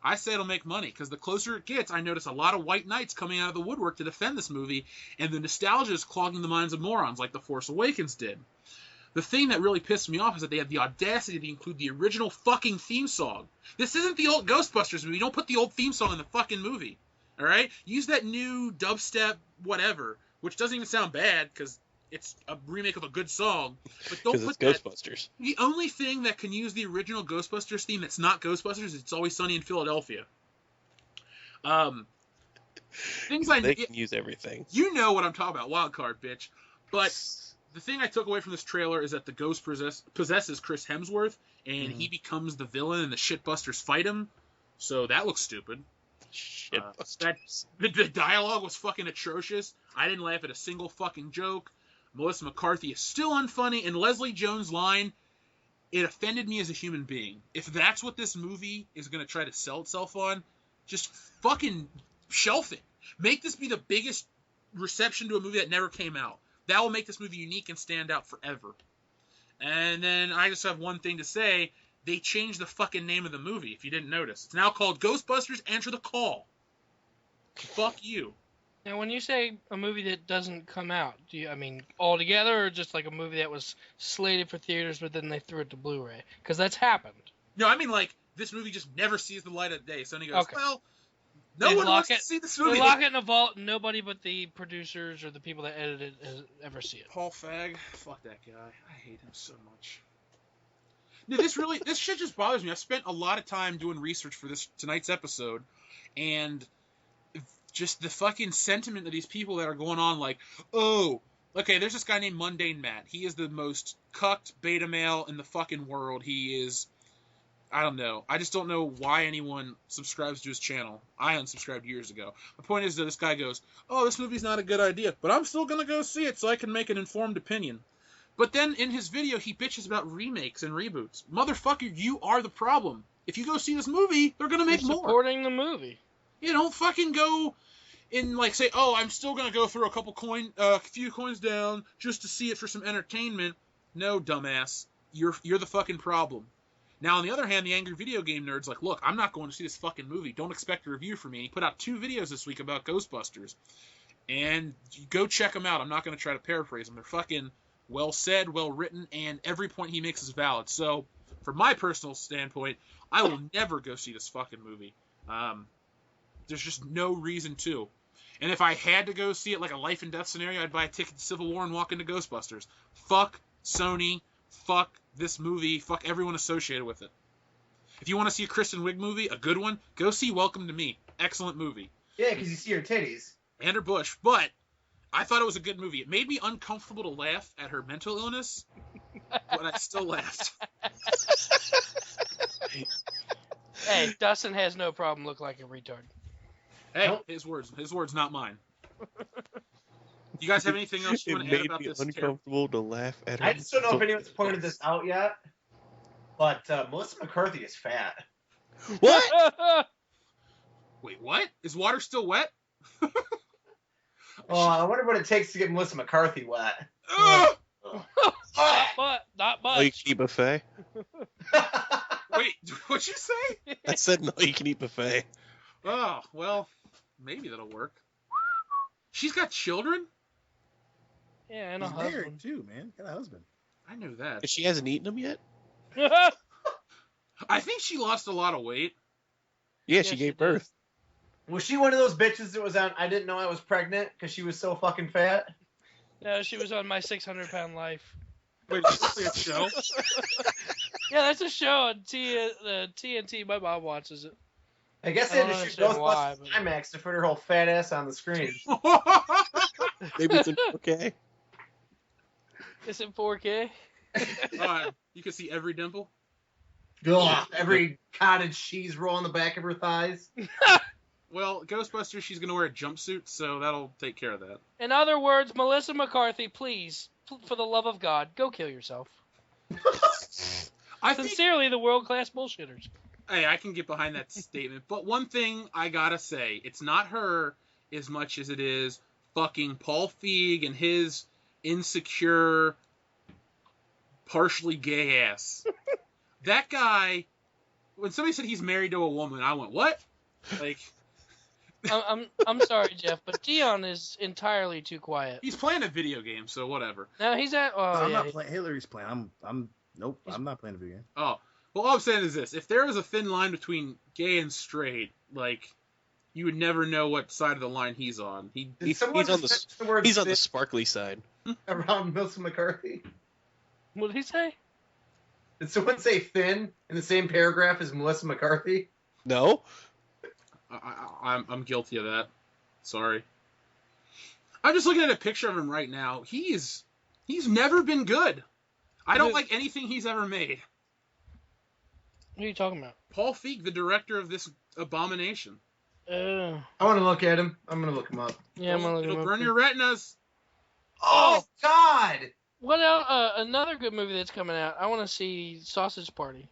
I say it'll make money, because the closer it gets, I notice a lot of white knights coming out of the woodwork to defend this movie, and the nostalgia is clogging the minds of morons like The Force Awakens did. The thing that really pissed me off is that they have the audacity to include the original fucking theme song. This isn't the old Ghostbusters movie. Don't put the old theme song in the fucking movie. Alright? Use that new dubstep whatever, which doesn't even sound bad, because it's a remake of a good song. But don't put it's Ghostbusters. The only thing that can use the original Ghostbusters theme that's not Ghostbusters is It's Always Sunny in Philadelphia. They can use everything. You know what I'm talking about. Wild card, bitch. But the thing I took away from this trailer is that the ghost possesses Chris Hemsworth, and he becomes the villain, and the shitbusters fight him. So that looks stupid. Shitbusters. The dialogue was fucking atrocious. I didn't laugh at a single fucking joke. Melissa McCarthy is still unfunny, and Leslie Jones' line, it offended me as a human being. If that's what this movie is going to try to sell itself on, just fucking shelf it. Make this be the biggest reception to a movie that never came out. That will make this movie unique and stand out forever. And then I just have one thing to say. They changed the fucking name of the movie, if you didn't notice. It's now called Ghostbusters Answer the Call. Fuck you. Now, when you say a movie that doesn't come out, do you, I mean, altogether, or just like a movie that was slated for theaters, but then they threw it to Blu-ray? Because that's happened. No, I mean, like, this movie just never sees the light of day. Sony goes, Okay. well, no one wants to see this movie. They lock it in a vault, and nobody but the producers or the people that edited it has ever see it. Paul Fagg, fuck that guy. I hate him so much. No, this shit just bothers me. I spent a lot of time doing research for tonight's episode, and just the fucking sentiment of these people that are going on like, oh, okay, there's this guy named Mundane Matt. He is the most cucked beta male in the fucking world. He is, I don't know. I just don't know why anyone subscribes to his channel. I unsubscribed years ago. The point is that this guy goes, oh, this movie's not a good idea, but I'm still going to go see it so I can make an informed opinion. But then in his video, he bitches about remakes and reboots. Motherfucker, you are the problem. If you go see this movie, they're going to make more. Supporting the movie. You don't fucking go and like say, oh, I'm still going to go through a few coins down just to see it for some entertainment. No, dumbass. You're the fucking problem. Now, on the other hand, the angry video game nerd's like, look, I'm not going to see this fucking movie. Don't expect a review from me. And he put out 2 videos this week about Ghostbusters. And go check them out. I'm not going to try to paraphrase them. They're fucking well said, well written, and every point he makes is valid. So, from my personal standpoint, I will never go see this fucking movie. There's just no reason to. And if I had to go see it like a life and death scenario, I'd buy a ticket to Civil War and walk into Ghostbusters. Fuck Sony. Fuck this movie. Fuck everyone associated with it. If you want to see a Kristen Wiig movie, a good one, go see Welcome to Me. Excellent movie. Yeah, because you see her titties. And her bush. But I thought it was a good movie. It made me uncomfortable to laugh at her mental illness, but I still laughed. Hey, Dustin has no problem looking like a retard. Hey, Nope. his words, not mine. You guys have anything else you It want to add made about me this? uncomfortable to laugh at her. I just don't know if anyone's pointed this out yet, but Melissa McCarthy is fat. What? Wait, what? Is water still wet? Oh, I wonder what it takes to get Melissa McCarthy wet. Ugh! Not All you much. can eat buffet? Wait, what'd you say? I said no, you can eat buffet. Oh, well, maybe that'll work. She's got children? Yeah, and a He's married husband. too, man. Got a husband. I knew that. And she hasn't eaten them yet? I think she lost a lot of weight. Yeah, Yeah, she she gave did. birth. Was she one of those bitches that was on I Didn't Know I Was Pregnant because she was so fucking fat? No, she was on My 600-Pound Life. Wait, is this a show? Yeah, that's a show on TNT. My mom watches it. I guess I they had don't to shoot understand why, Ghostbusters but- IMAX to put her whole fat ass on the screen. Maybe it's in 4K. It's in 4K. You can see every dimple. Ugh, every cottage cheese roll on the back of her thighs. Well, Ghostbusters, she's gonna wear a jumpsuit, so that'll take care of that. In other words, Melissa McCarthy, please, for the love of God, go kill yourself. I think, Sincerely, the world-class bullshitters. hey, I can get behind that statement. But one thing I gotta say, it's not her as much as it is fucking Paul Feig and his insecure, partially gay ass. That guy, when somebody said he's married to a woman, I went, what? Like, I'm sorry, Jeff, but Dion is entirely too quiet. he's playing a video game, so whatever. No, he's at. Oh, I'm yeah, not playing. Hillary's playing. Nope. I'm not playing a video game. Oh, well, all I'm saying is this: if there was a thin line between gay and straight, like, you would never know what side of the line he's on. Did someone he's on just mention the word He's on the fit sparkly side. around Melissa McCarthy? What did he say? Did someone say thin in the same paragraph as Melissa McCarthy? No? I'm guilty of that. Sorry. I'm just looking at a picture of him right now. He's never been good. I don't like anything he's ever made. What are you talking about? Paul Feig, the director of this abomination. Uh, I want to look at him. I'm going to look him up. yeah, I'm gonna look It'll him burn up. your retinas. Oh, God! What else? Another good movie that's coming out. I want to see Sausage Party.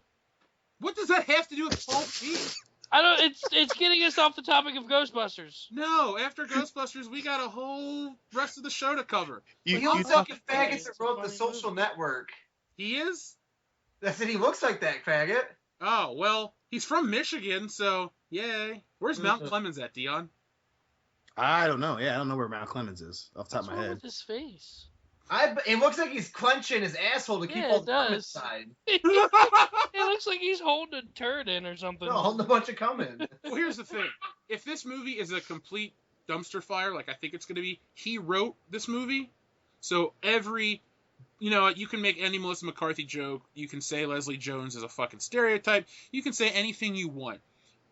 What does that have to do with Paul Feig? I don't. It's getting us off the topic of Ghostbusters. No, after Ghostbusters, we got a whole rest of the show to cover. He You looks thought- like a faggot that wrote The Social Network. He is? I said he looks like that faggot. Oh, well, he's from Michigan, so yay. Where's Mount Clemens at, Dion? I don't know. Yeah, I don't know where Mount Clemens is off the top What's of my wrong head. with his face? It looks like he's clenching his asshole to keep Yeah, all it the cum does. inside. It looks like he's holding a turd in or something. No, holding a bunch of cum in. Well, here's the thing. If this movie is a complete dumpster fire, like I think it's going to be, he wrote this movie. So you can make any Melissa McCarthy joke. You can say Leslie Jones is a fucking stereotype. You can say anything you want.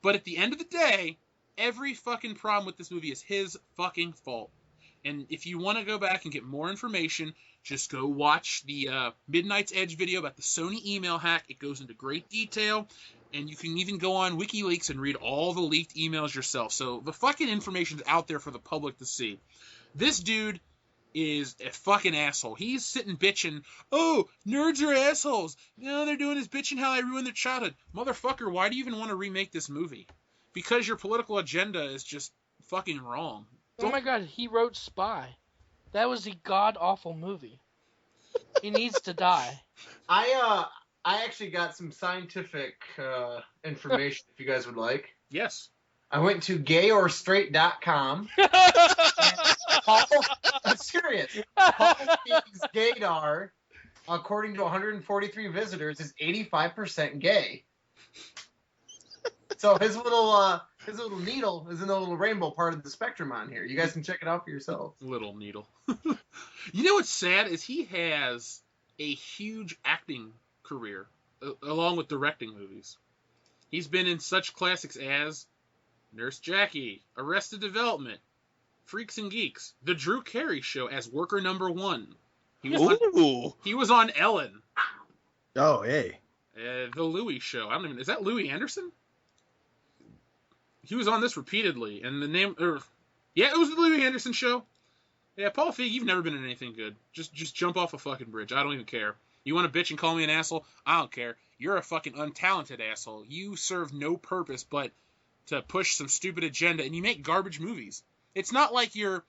But at the end of the day, every fucking problem with this movie is his fucking fault. And if you want to go back and get more information, just go watch the Midnight's Edge video about the Sony email hack. It goes into great detail. And you can even go on WikiLeaks and read all the leaked emails yourself. So the fucking information's out there for the public to see. This dude is a fucking asshole. He's sitting bitching, oh, nerds are assholes. No, they're doing is bitching how I ruined their childhood. Motherfucker, why do you even want to remake this movie? Because your political agenda is just fucking wrong. Oh my God, he wrote Spy. That was a god-awful movie. He needs to die. I actually got some scientific information if you guys would like. Yes. I went to gayorstraight.com. I'm serious. Paul Feig's gaydar, according to 143 visitors, is 85% gay. So his little needle is in the little rainbow part of the spectrum on here. You guys can check it out for yourselves. Little needle. You know what's sad is he has a huge acting career along with directing movies. He's been in such classics as Nurse Jackie, Arrested Development, Freaks and Geeks, The Drew Carey Show as worker number 1. He was on Ellen. Oh, hey. The Louis Show. Is that Louis Anderson? He was on this repeatedly, and it was the Louis Anderson Show. Yeah, Paul Feig, you've never been in anything good. Just jump off a fucking bridge. I don't even care. You want to bitch and call me an asshole? I don't care. You're a fucking untalented asshole. You serve no purpose but to push some stupid agenda, and you make garbage movies. It's not like it's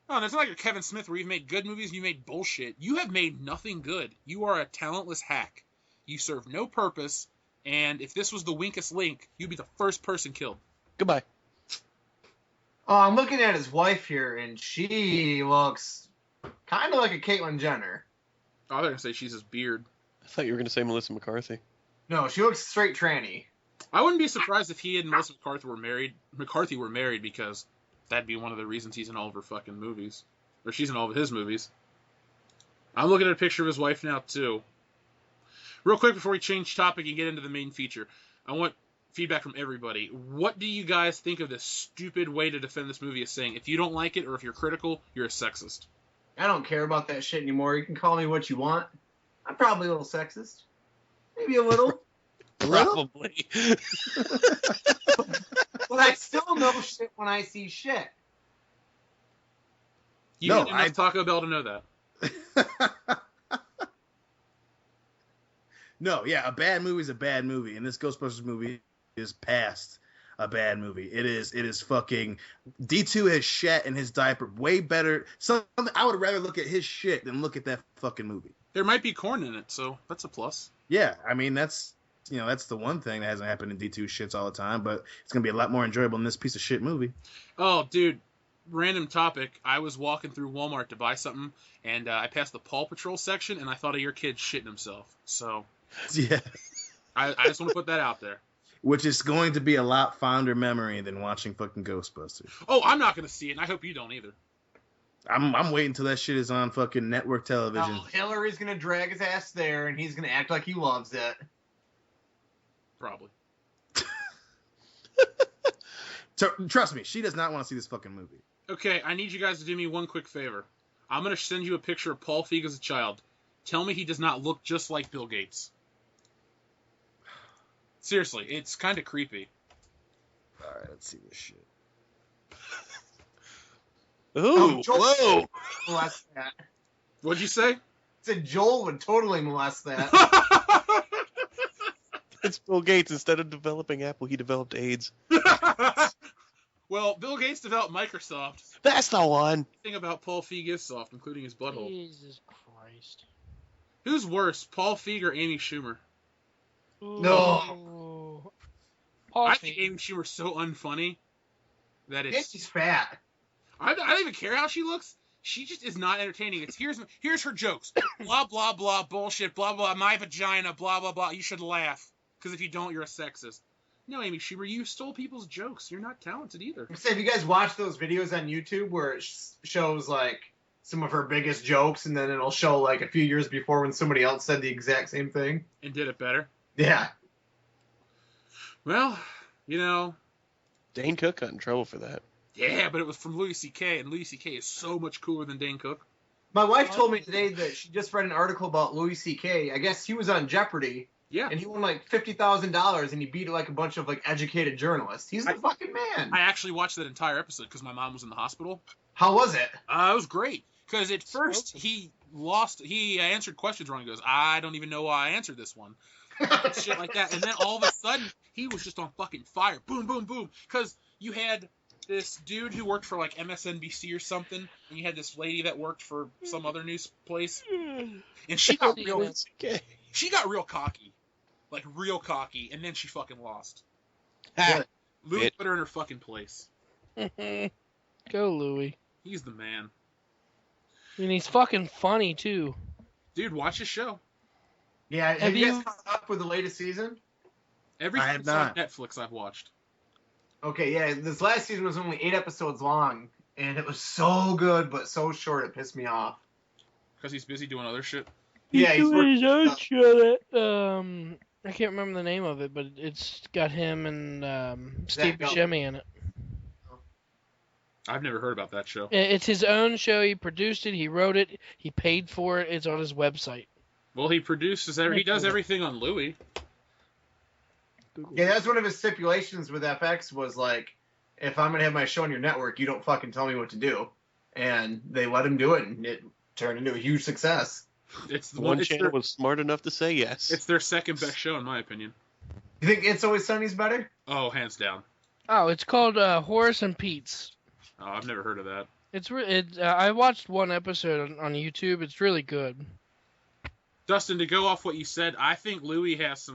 not like you're Kevin Smith where you've made good movies and you made bullshit. You have made nothing good. You are a talentless hack. You serve no purpose, and if this was the Winkest Link, you'd be the first person killed. Goodbye. Oh, I'm looking at his wife here, and she looks kind of like a Caitlyn Jenner. Oh, they're going to say she's his beard. thought you were going to say Melissa McCarthy. No, she looks straight tranny. I wouldn't be surprised if he and Melissa McCarthy were married because that'd be one of the reasons he's in all of her fucking movies. Or she's in all of his movies. I'm looking at a picture of his wife now, too. Real quick before we change topic and get into the main feature, I want feedback from everybody. What do you guys think of this stupid way to defend this movie as saying, if you don't like it or if you're critical, you're a sexist? I don't care about that shit anymore. You can call me what you want. I'm probably a little sexist. Maybe a little. Probably. But I still know shit when I see shit. You didn't enough Taco Bell to know that. No, yeah, a bad movie is a bad movie, and this Ghostbusters movie is past a bad movie. It is fucking D2 has shat in his diaper way better. I would rather look at his shit than look at that fucking movie. There might be corn in it, so that's a plus. Yeah, I mean that's the one thing that hasn't happened in D2 shits all the time, but it's gonna be a lot more enjoyable in this piece of shit movie. Oh, dude, random topic. I was walking through Walmart to buy something, and I passed the Paw Patrol section, and I thought of your kid shitting himself. So yeah, I just want to put that out there. Which is going to be a lot fonder memory than watching fucking Ghostbusters. Oh, I'm not gonna see it, and I hope you don't either. I'm waiting until that shit is on fucking network television. No, Hillary's gonna drag his ass there, and he's gonna act like he loves it. Probably. So, trust me, she does not want to see this fucking movie. Okay, I need you guys to do me one quick favor. I'm gonna send you a picture of Paul Feig as a child. Tell me he does not look just like Bill Gates. Seriously, it's kind of creepy. All right, let's see this shit. Ooh, whoa! Molest that. What'd you say? Said Joel would totally molest that. It's Bill Gates. Instead of developing Apple, he developed AIDS. Well, Bill Gates developed Microsoft. That's the one. Thing about Paul Feig is soft, including his butthole. Jesus Christ. Who's worse, Paul Feig or Amy Schumer? No. Paul I Feig. think Amy Schumer's so unfunny that Yeah, it's. she's fat. I don't even care how she looks. She just is not entertaining. It's here's her jokes. Blah blah blah bullshit. Blah blah my vagina. Blah blah blah. You should laugh because if you don't, you're a sexist. No, Amy Schumer, you stole people's jokes. You're not talented either. Have you guys watched those videos on YouTube where it shows like some of her biggest jokes, and then it'll show like a few years before when somebody else said the exact same thing? And did it better. Yeah. Well, you know. Dane Cook got in trouble for that. Yeah, but it was from Louis C.K., and Louis C.K. is so much cooler than Dane Cook. My wife told me today that she just read an article about Louis C.K. I guess he was on Jeopardy. Yeah. And he won like $50,000, and he beat like a bunch of like educated journalists. He's the fucking man. I actually watched that entire episode because my mom was in the hospital. How was it? It was great. Because at first he answered questions wrong. He goes, I don't even know why I answered this one. Shit like that. And then all of a sudden, he was just on fucking fire. Boom, boom, boom. Because you had this dude who worked for like MSNBC or something, and you had this lady that worked for some other news place, and she got real cocky. Like real cocky, and then she fucking lost. Louis put her in her fucking place. Go, Louis. He's the man. And he's fucking funny, too. Dude, watch his show. Yeah, have you guys caught up with the latest season? Everything's on Netflix I've watched. Okay, yeah, this last season was only 8 episodes long, and it was so good, but so short it pissed me off. Because he's busy doing other shit? Yeah, he's doing his own show. I can't remember the name of it, but it's got him and Steve Buscemi in it. I've never heard about that show. It's his own show. He produced it. He wrote it. He paid for it. It's on his website. Well, he does everything on Louis. Yeah, that's one of his stipulations with FX was like, if I'm gonna have my show on your network, you don't fucking tell me what to do. And they let him do it, and it turned into a huge success. It's the one channel was smart enough to say yes. It's their second best show, in my opinion. You think It's Always Sunny's better? Oh, hands down. Oh, it's called Horace and Pete's. Oh, I've never heard of that. I watched one episode on YouTube. It's really good. Dustin, to go off what you said, I think Louis has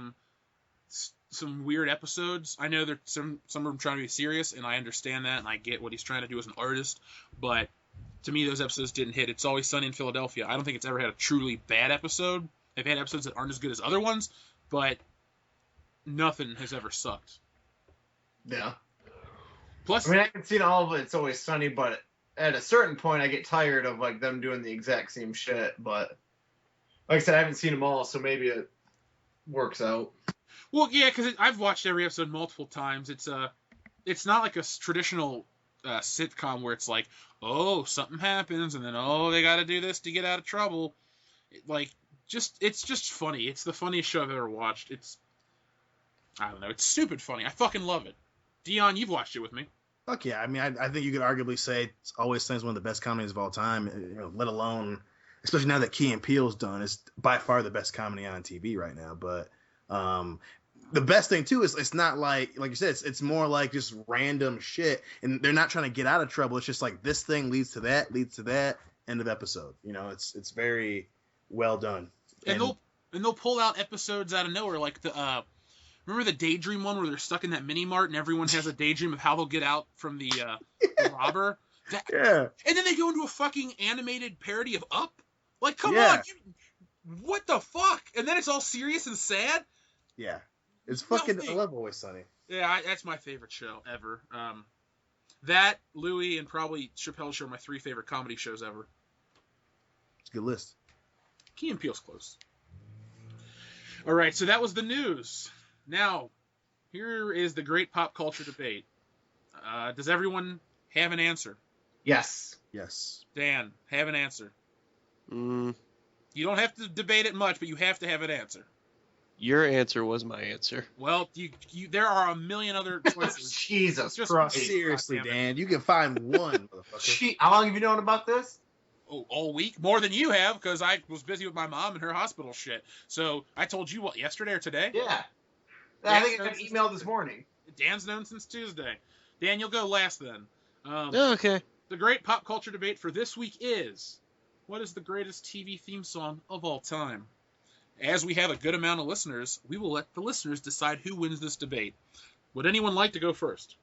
some weird episodes. I know that some of them trying to be serious, and I understand that, and I get what he's trying to do as an artist, but to me those episodes didn't hit. It's Always Sunny in Philadelphia. I don't think it's ever had a truly bad episode, They've had episodes that aren't as good as other ones, but nothing has ever sucked. Yeah. Plus, I mean, I haven't seen all of it. It's Always Sunny, but at a certain point, I get tired of like them doing the exact same shit. But like I said, I haven't seen them all, so maybe it works out. well, yeah, because I've watched every episode multiple times. It's not like a traditional sitcom where it's like, oh, something happens, and then oh, they got to do this to get out of trouble. It's just funny. It's the funniest show I've ever watched. I don't know. It's stupid funny. I fucking love it. Dion, you've watched it with me. Fuck yeah. I mean, I think you could arguably say it's Always Sunny is one of the best comedies of all time, let alone, especially now that Key and Peele's done, it's by far the best comedy on TV right now. But the best thing, too, is it's not like you said, it's more like just random shit, and they're not trying to get out of trouble. It's just like this thing leads to that, end of episode. It's very well done. And they'll pull out episodes out of nowhere, like remember the daydream one where they're stuck in that mini mart and everyone has a daydream of how they'll get out from the robber? Yeah. And then they go into a fucking animated parody of Up? Like, come Yeah. on, what the fuck? And then it's all serious and sad? Yeah. It's fucking, I love Always Sunny. Yeah, that's my favorite show ever. That, Louie, and probably Chappelle's Show are my 3 favorite comedy shows ever. It's a good list. Key and Peele's close. All right, so that was the news. Now, here is the great pop culture debate. Does everyone have an answer? Yes. Yes. Dan, have an answer. Mm, You don't have to debate it much, but you have to have an answer. your answer was my answer. Well, there are a million other choices. Jesus Just Christ. Seriously, God damn it. Dan, you can find one, motherfucker. How long have you known about this? Oh, all week? More than you have, because I was busy with my mom and her hospital shit. So I told you, what, yesterday or today? Yeah. I think I got an email this morning. Dan's known since Tuesday. Dan, you'll go last then. Okay. The great pop culture debate for this week is, what is the greatest TV theme song of all time? As we have a good amount of listeners, we will let the listeners decide who wins this debate. Would anyone like to go first?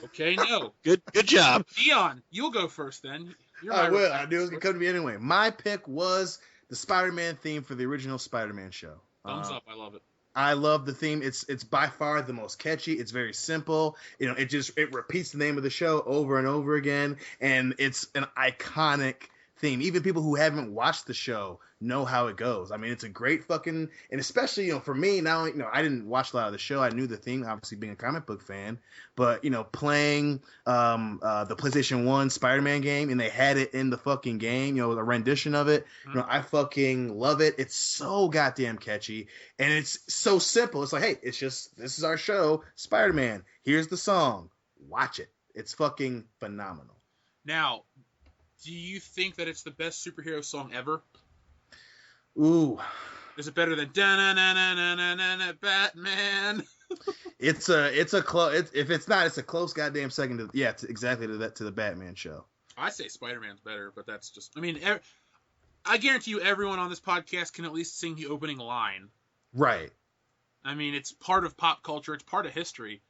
Okay, no. Good job. Dion, you'll go first then. I will. I knew it was going to come to me anyway. My pick was the Spider-Man theme for the original Spider-Man show. Thumbs up. I love it. I love the theme. It's by far the most catchy. It's very simple. It repeats the name of the show over and over again, and it's an iconic theme. Even people who haven't watched the show know how it goes. I mean, it's a great fucking, and especially, for me now, I didn't watch a lot of the show. I knew the theme, obviously being a comic book fan, but, playing the PlayStation 1 Spider-Man game, and they had it in the fucking game, a rendition of it. I fucking love it. It's so goddamn catchy, and it's so simple. It's like, hey, this is our show, Spider-Man. Here's the song. Watch it. It's fucking phenomenal. Now, do you think that it's the best superhero song ever? Ooh. Is it better than da-na-na-na-na-na-na Batman? It's a close. If it's not, it's a close goddamn second to exactly to the Batman show. I say Spider-Man's better, but that's just. I mean, I guarantee you, everyone on this podcast can at least sing the opening line. Right. I mean, it's part of pop culture. It's part of history.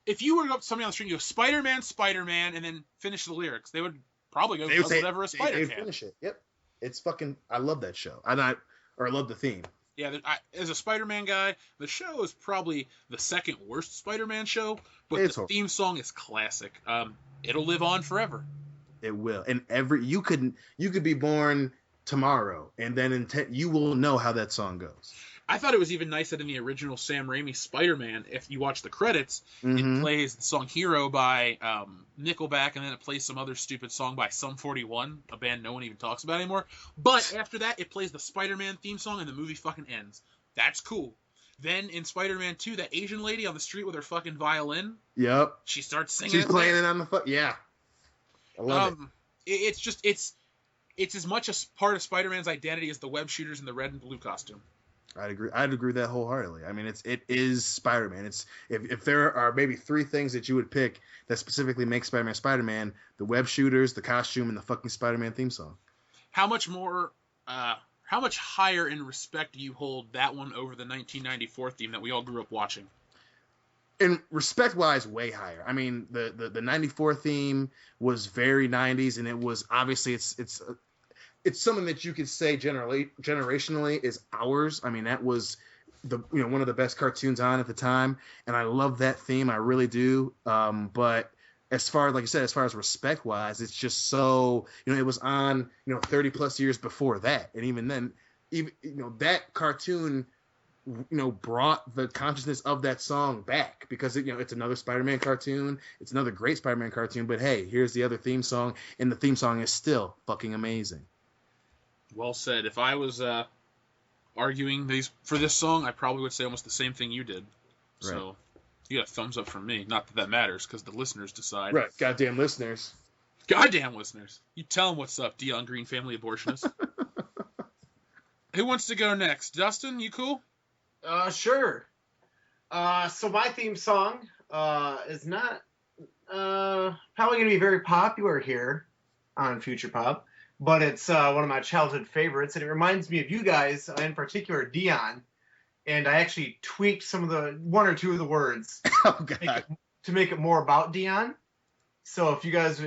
If you were to go up to somebody on the street and go Spider-Man, Spider-Man, and then finish the lyrics, they would probably go whatever a spider can. Finish it. Yep. It's fucking. I love that show. I love the theme. Yeah, as a Spider-Man guy, the show is probably the second worst Spider-Man show, but the theme song is classic. It'll live on forever. It will. And you could be born tomorrow, and then you will know how that song goes. I thought it was even nice that in the original Sam Raimi Spider-Man, if you watch the credits, it plays the song Hero by Nickelback, and then it plays some other stupid song by Sum 41, a band no one even talks about anymore. But after that, it plays the Spider-Man theme song, and the movie fucking ends. That's cool. Then in Spider-Man 2, that Asian lady on the street with her fucking violin. Yep. She starts singing. She's playing it on the yeah. I love it. It's as much a part of Spider-Man's identity as the web shooters in the red and blue costume. I'd agree with that wholeheartedly. I mean, it is Spider-Man. It's if there are maybe 3 things that you would pick that specifically make Spider-Man Spider-Man, the web shooters, the costume, and the fucking Spider-Man theme song. How much higher in respect do you hold that one over the 1994 theme that we all grew up watching? In respect-wise, way higher. I mean, the 94 theme was very 90s, and it was obviously it's it's something that you could say generationally is ours. I mean, that was one of the best cartoons on at the time, and I love that theme. I really do. But as far, like I said, as far as respect wise, it's just so, it was on, 30 plus years before that, and even then, that cartoon, brought the consciousness of that song back, because it's another Spider-Man cartoon, it's another great Spider-Man cartoon, but hey, here's the other theme song, and the theme song is still fucking amazing. Well said. If I was arguing for this song, I probably would say almost the same thing you did. Right. So you got a thumbs up from me. Not that matters, because the listeners decide. Right, goddamn listeners. Goddamn listeners. You tell them what's up, Dion Green family abortionists. Who wants to go next? Dustin, you cool? Sure. So my theme song is not probably going to be very popular here on Future Pop, but it's one of my childhood favorites, and it reminds me of you guys, in particular Dion, and I actually tweaked one or two of the words to make it more about Dion. So if you guys,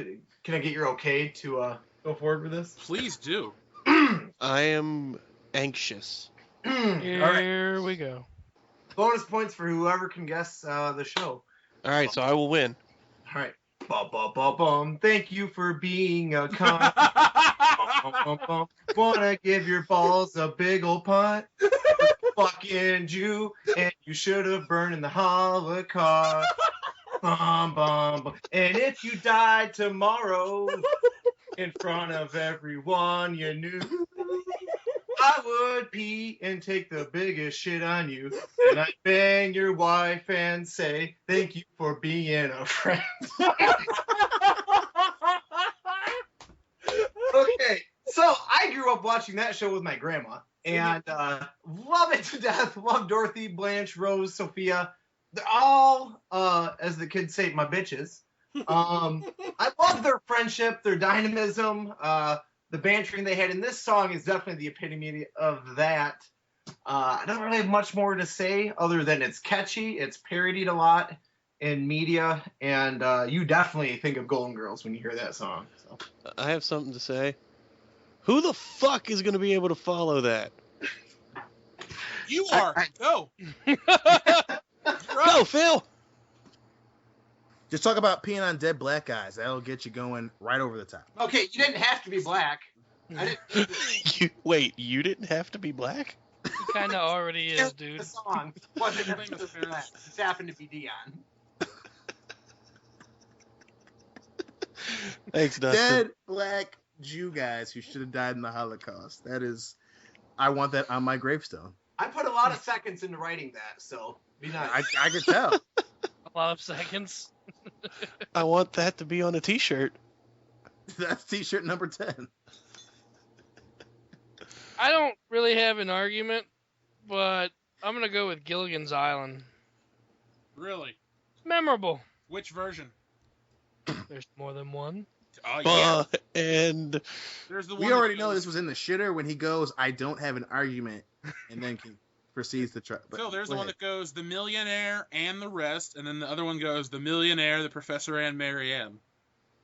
can I get your okay to go forward with this? Please do. I am anxious. Here we go. Bonus points for whoever can guess the show. All right, so I will win. All right. Bum, bum, bum, bum. Thank you for being a cunt. Bum, bum, bum. Wanna give your balls a big ol' punt? Fucking Jew, and you should have burned in the Holocaust. Bum, bum, bum. And if you died tomorrow in front of everyone you knew, I would pee and take the biggest shit on you, and I'd bang your wife and say, thank you for being a friend. Okay, so I grew up watching that show with my grandma, and love it to death. Love Dorothy, Blanche, Rose, Sophia. They're all, as the kids say, my bitches. I love their friendship, their dynamism, the bantering they had, and this song is definitely the epitome of that. I don't really have much more to say other than it's catchy, it's parodied a lot in media, and you definitely think of Golden Girls when you hear that song. So. I have something to say. Who the fuck is going to be able to follow that? You are. Go. Go, Phil. Just talk about peeing on dead black guys. That'll get you going right over the top. Okay, you didn't have to be black. I didn't. Wait, you didn't have to be black? He kind of already is, dude. The song wasn't famous for that. It happened to be Dion. Thanks, Dustin. Dead black Jew guys who should have died in the Holocaust. I want that on my gravestone. I put a lot of seconds into writing that, so be nice. I could tell. A lot of seconds. I want that to be on a t-shirt. That's t-shirt number 10. I don't really have an argument, but I'm going to go with Gilligan's Island. Really? It's memorable. Which version? There's more than one. Oh, yeah. And There's the one We already that know goes- this was in the shitter when he goes, I don't have an argument, and then proceeds to try. Phil, there's the one that goes the millionaire and the rest, and then the other one goes the millionaire, the professor, and Mary Ann.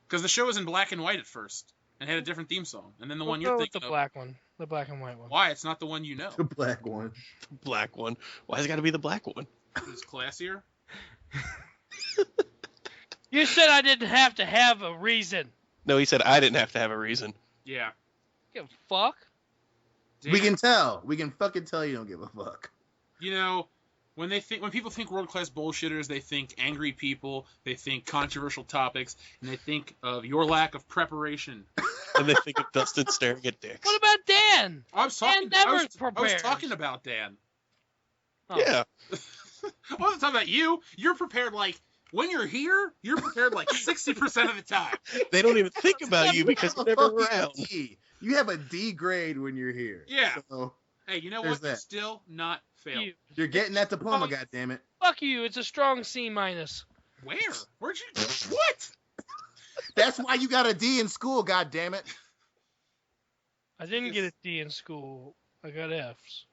Because the show was in black and white at first and had a different theme song, and then the one We'll you're go with thinking the of. black one, the black and white one. Why? It's not the one you know. The black one. black one. Why's it got to be the black one? It's classier. You said I didn't have to have a reason. No, he said I didn't have to have a reason. Yeah. Give a fuck. Damn. We can tell. We can fucking tell you don't give a fuck. You know, when people think world class bullshitters, they think angry people, they think controversial topics, and they think of your lack of preparation. And they think of Dustin staring at dicks. What about Dan? I was talking. Dan never I was prepares. talking about Dan. Oh. Yeah. I wasn't talking about you. You're prepared like when you're here. You're prepared like 60% of the time. They don't even think about you because you're never around. D. You have a D grade when you're here. Yeah. So Hey, you know There's what? You're that. still not failed. You. you're getting that diploma, goddammit. Fuck you. It's a strong C minus. Where? Where'd you? What? That's why you got a D in school, goddammit. I didn't get a D in school. I got Fs.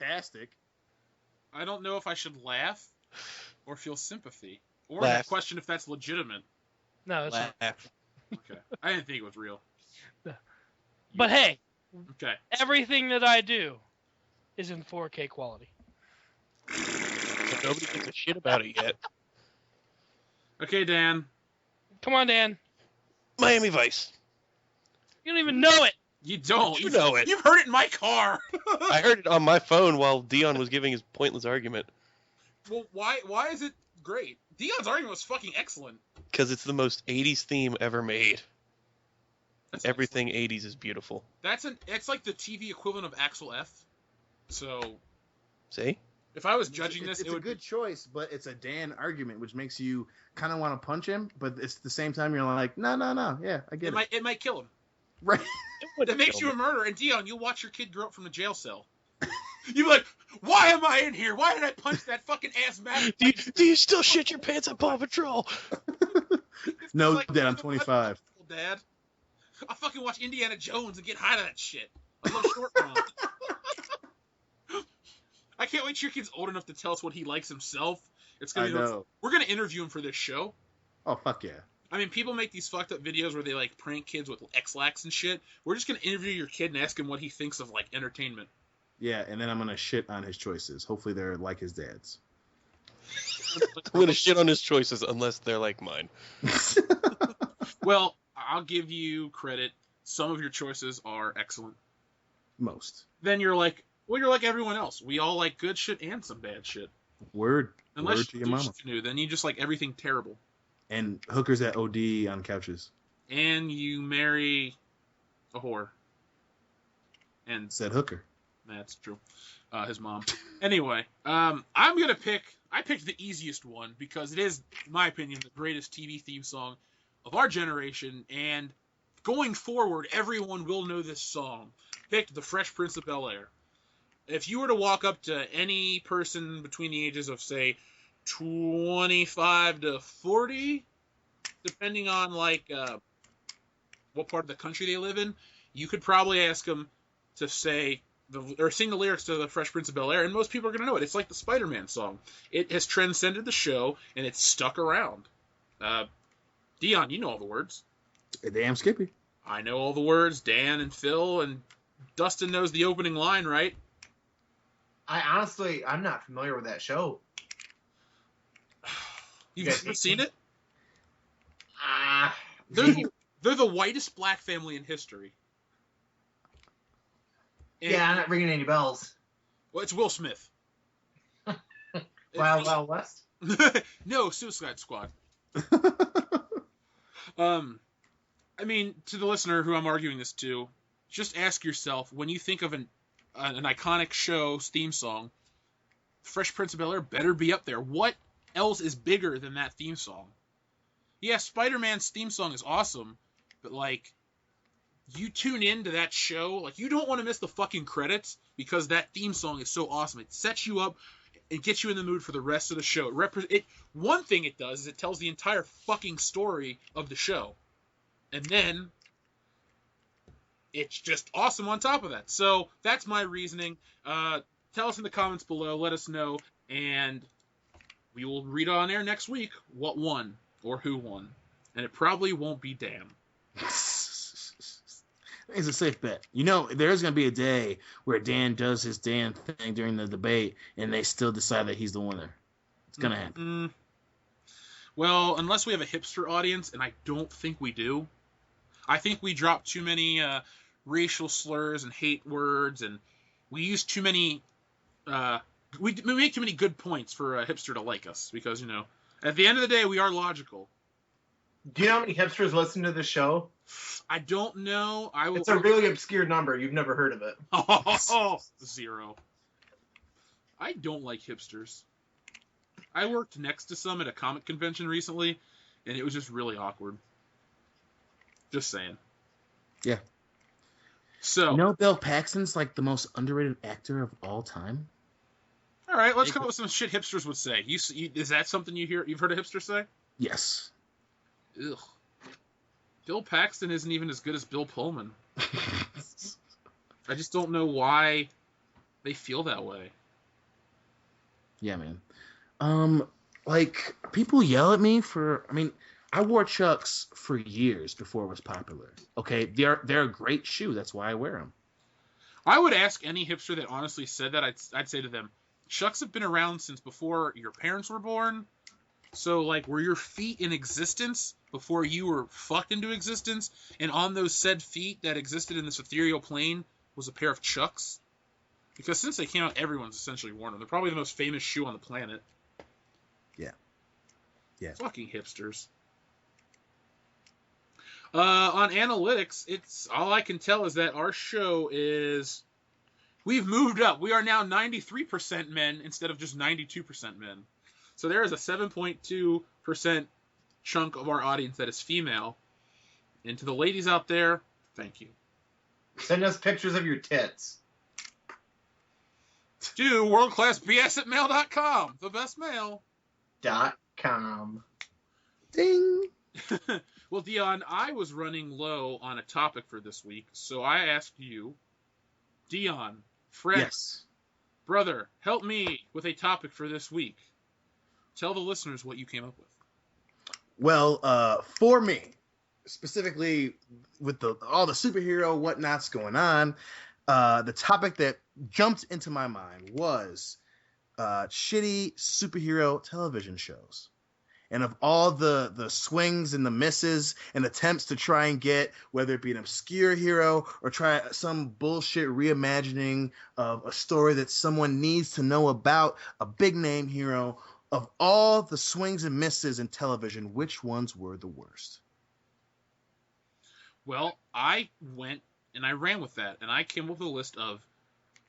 Fantastic. I don't know if I should laugh or feel sympathy or Laugh. question if that's legitimate. No, it's not. Laugh. Okay. I didn't think it was real. But hey, Okay. everything that I do is in 4K quality. But nobody gives a shit about it yet. Okay, Dan. Come on, Dan. Miami Vice. You don't even know it. You don't. You know it. You've heard it in my car. I heard it on my phone while Dion was giving his pointless argument. Well, why is it great? Dion's argument was fucking excellent. Because it's the most 80s theme ever made. That's Everything 80s is beautiful. It's like the TV equivalent of Axel F. So, See? if I was judging this, it's it would a good choice, but it's a Dan argument, which makes you kind of want to punch him, but it's at the same time you're like, no, yeah, I get it. It might kill him. Right. It makes you a murderer. And Dion, you'll watch your kid grow up from a jail cell. You'll be like, why am I in here? Why did I punch that fucking asthmatic? Do you still shit your pants at Paw Patrol? No, like, Dad, I'm 25. Dad, I fucking watch Indiana Jones and get high to that shit. I love short round. I can't wait till your kid's old enough to tell us what he likes himself. It's gonna I be know. We're gonna interview him for this show. Oh, fuck yeah. I mean, people make these fucked up videos where they like prank kids with X-Lax and shit. We're just gonna interview your kid and ask him what he thinks of like entertainment. Yeah, and then I'm going to shit on his choices. Hopefully they're like his dad's. I'm gonna shit on his choices unless they're like mine. Well, I'll give you credit. Some of your choices are excellent. Most. Then you're like everyone else. We all like good shit and some bad shit. Word Unless to you your do mama. canoe, then you just like everything terrible. And hookers that OD on couches. And you marry a whore. And Said hooker. that's true. His mom. Anyway, I picked the easiest one because it is, in my opinion, the greatest TV theme song of our generation, and going forward, everyone will know this song. Picked The Fresh Prince of Bel-Air. If you were to walk up to any person between the ages of, say, 25 to 40, depending on, like, what part of the country they live in, you could probably ask them to say, or sing the lyrics to The Fresh Prince of Bel-Air, and most people are going to know it. It's like the Spider-Man song. It has transcended the show, and it's stuck around. Dion, you know all the words. Damn Skippy. I know all the words. Dan and Phil and Dustin knows the opening line, right? I'm not familiar with that show. You've never seen it? Ah, They're the whitest black family in history. And, yeah, I'm not ringing any bells. Well, it's Will Smith. Wild West? No, Suicide Squad. I mean, to the listener who I'm arguing this to, just ask yourself, when you think of an iconic show's theme song, Fresh Prince of Bel-Air better be up there. What else is bigger than that theme song? Yeah, Spider-Man's theme song is awesome, but, like, you tune into that show, like, you don't want to miss the fucking credits because that theme song is so awesome. It sets you up and gets you in the mood for the rest of the show. One thing it does is it tells the entire fucking story of the show. And then it's just awesome on top of that. So that's my reasoning. Tell us in the comments below. Let us know. And we will read on air next week what won or who won. And it probably won't be Dan. It's a safe bet. You know, there's going to be a day where Dan does his Dan thing during the debate, and they still decide that he's the winner. It's going to happen. Well, unless we have a hipster audience, and I don't think we do. I think we drop too many racial slurs and hate words, and we use too many... we make too many good points for a hipster to like us, because, you know, at the end of the day, we are logical. Do you know how many hipsters listen to this show? I don't know. It's a really obscure number. You've never heard of it. Oh, 0. I don't like hipsters. I worked next to some at a comic convention recently, and it was just really awkward. Just saying. Yeah. So, You know, Bill Paxton's like the most underrated actor of all time. All right, let's come up with some shit hipsters would say. Is that something you've heard a hipster say? Yes. Ugh. Bill Paxton isn't even as good as Bill Pullman. I just don't know why they feel that way. Yeah, man. Like, people yell at me for... I mean, I wore Chucks for years before it was popular. Okay, they're a great shoe. That's why I wear them. I would ask any hipster that honestly said that. I'd say to them, Chucks have been around since before your parents were born. So, like, were your feet in existence before you were fucked into existence? And on those said feet that existed in this ethereal plane was a pair of Chucks? Because since they came out, everyone's essentially worn them. They're probably the most famous shoe on the planet. Yeah. Yeah. Fucking hipsters. On analytics, it's all I can tell is that our show is... We've moved up. We are now 93% men instead of just 92% men. So there is a 7.2% chunk of our audience that is female. And to the ladies out there, thank you. Send us pictures of your tits. Do worldclassbs@mail.com. The best mail. .com. Ding. Well, Dion, I was running low on a topic for this week, so I asked you, Dion, friend, Yes. brother, help me with a topic for this week. Tell the listeners what you came up with. Well, for me, specifically with all the superhero whatnots going on, the topic that jumped into my mind was shitty superhero television shows. And of all the swings and the misses and attempts to try and get, whether it be an obscure hero or try some bullshit reimagining of a story that someone needs to know about, a big name hero, of all the swings and misses in television, which ones were the worst? Well, I went and I ran with that, and I came up with a list of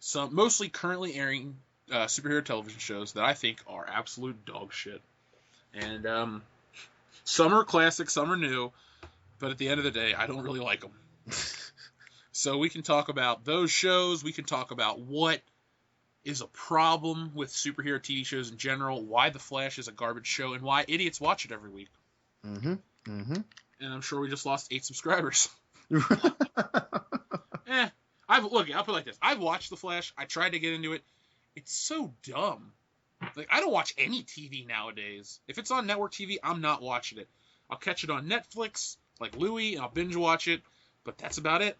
some mostly currently airing superhero television shows that I think are absolute dog shit. And some are classic, some are new, but at the end of the day, I don't really like them. So we can talk about those shows. We can talk about what is a problem with superhero TV shows in general, why The Flash is a garbage show, and why idiots watch it every week. Mm-hmm. Mm-hmm. And I'm sure we just lost 8 subscribers. I'll put it like this. I've watched The Flash. I tried to get into it. It's so dumb. Like, I don't watch any TV nowadays. If it's on network TV, I'm not watching it. I'll catch it on Netflix, like Louie, and I'll binge watch it, but that's about it.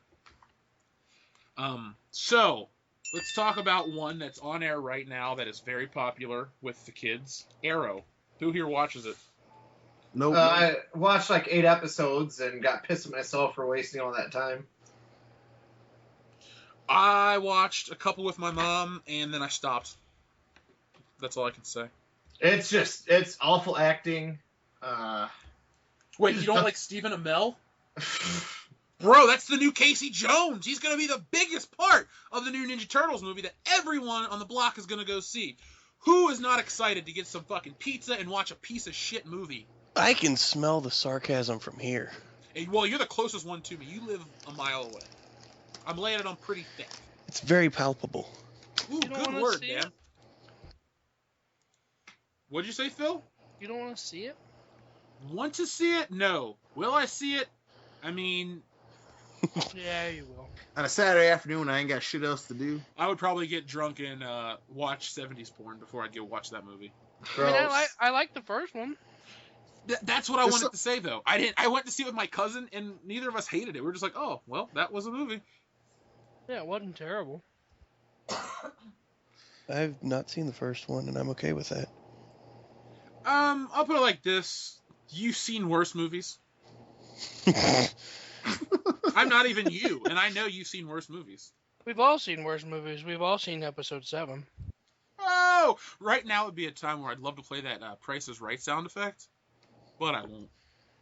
So, let's talk about one that's on air right now that is very popular with the kids. Arrow. Who here watches it? Nope. I watched like 8 episodes and got pissed at myself for wasting all that time. I watched a couple with my mom, and then I stopped. That's all I can say. It's awful acting. Wait, you don't like Stephen Amell? Bro, that's the new Casey Jones. He's going to be the biggest part of the new Ninja Turtles movie that everyone on the block is going to go see. Who is not excited to get some fucking pizza and watch a piece of shit movie? I can smell the sarcasm from here. And, well, you're the closest one to me. You live a mile away. I'm laying it on pretty thick. It's very palpable. Ooh, good word, man. It? What'd you say, Phil? You don't want to see it? Want to see it? No. Will I see it? I mean... Yeah, you will. On a Saturday afternoon when I ain't got shit else to do. I would probably get drunk and watch 70s porn before I'd go watch that movie. I mean, I like the first one. That's what I wanted to say, though. I went to see it with my cousin, and neither of us hated it. We were just like, oh, well, that was a movie. Yeah, it wasn't terrible. I've not seen the first one, and I'm okay with that. I'll put it like this. You've seen worse movies. I'm not even you, and I know you've seen worse movies. We've all seen worse movies. We've all seen episode 7. Oh! Right now would be a time where I'd love to play that Price is Right sound effect, but I won't.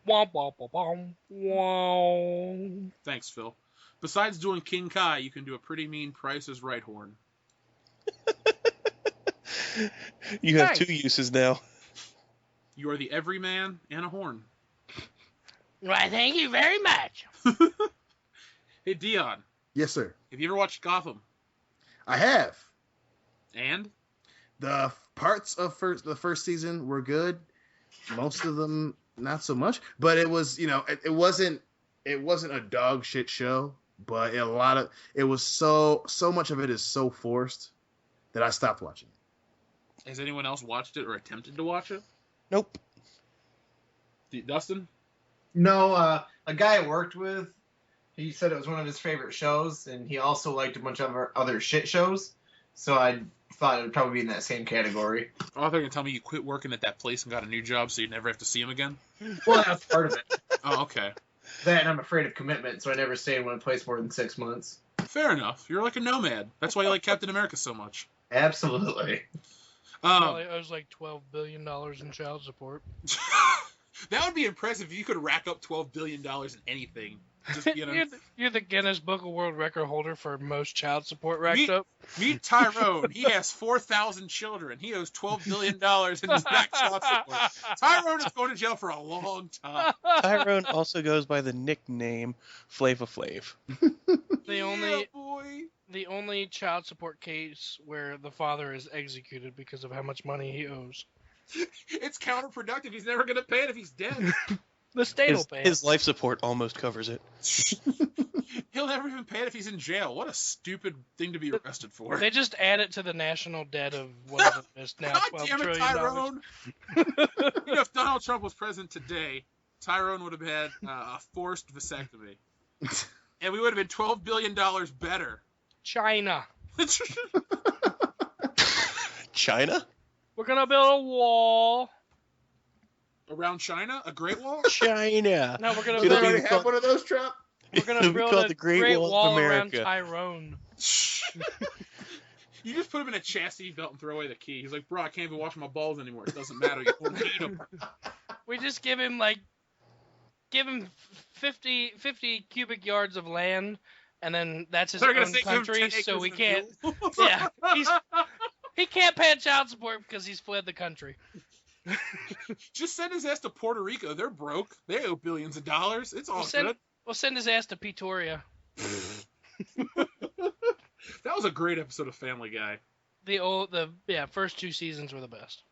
Womp, womp, womp, womp, womp. Thanks, Phil. Besides doing King Kai, you can do a pretty mean Price is Right horn. You have Nice. 2 uses now. You are the everyman and a horn. Why, thank you very much. Hey, Dion, Yes, sir. have you ever watched Gotham? I have. And? The parts of the first season were good. Most of them not so much. But it was, it wasn't a dog shit show. But it was so much of it is so forced that I stopped watching it. Has anyone else watched it or attempted to watch it? Nope. Dustin? No, a guy I worked with, he said it was one of his favorite shows, and he also liked a bunch of other shit shows. So I thought it would probably be in that same category. Oh, I thought you were going to tell me you quit working at that place and got a new job so you'd never have to see him again. Well, that's part of it. Oh, okay. That, and I'm afraid of commitment, so I never stay in one place more than 6 months. Fair enough. You're like a nomad. That's why you like Captain America so much. Absolutely. Probably owes like $12 billion in child support. That would be impressive if you could rack up $12 billion in anything. Just, you know. You're the Guinness Book of World Record holder for most child support racked up. Meet Tyrone. He has 4,000 children. He owes $12 billion in his back child support. Tyrone is going to jail for a long time. Tyrone also goes by the nickname Flava Flav. The only child support case where the father is executed because of how much money he owes. It's counterproductive. He's never going to pay it if he's dead. The state will pay it. His life support almost covers it. He'll never even pay it if he's in jail. What a stupid thing to be arrested for. They just add it to the national debt of what is now $12 damn it, trillion. Tyrone. You know, if Donald Trump was president today, Tyrone would have had a forced vasectomy. And we would have been $12 billion better. China. China? We're going to build a wall. Around China? A Great Wall? China. No, we're going You to already build have one of those, Trump? We're going to build a the great wall around America. Tyrone. You just put him in a chastity belt and throw away the key. He's like, bro, I can't even wash my balls anymore. It doesn't matter. You don't need them. We just give him 50 cubic yards of land, and then that's his They're gonna own say, give him country, 10 so acres we in a can't. field. Yeah, he can't pay child support because he's fled the country. Just send his ass to Puerto Rico. They're broke. They owe billions of dollars. It's all good. We'll send his ass to Pretoria. That was a great episode of Family Guy. First 2 seasons were the best.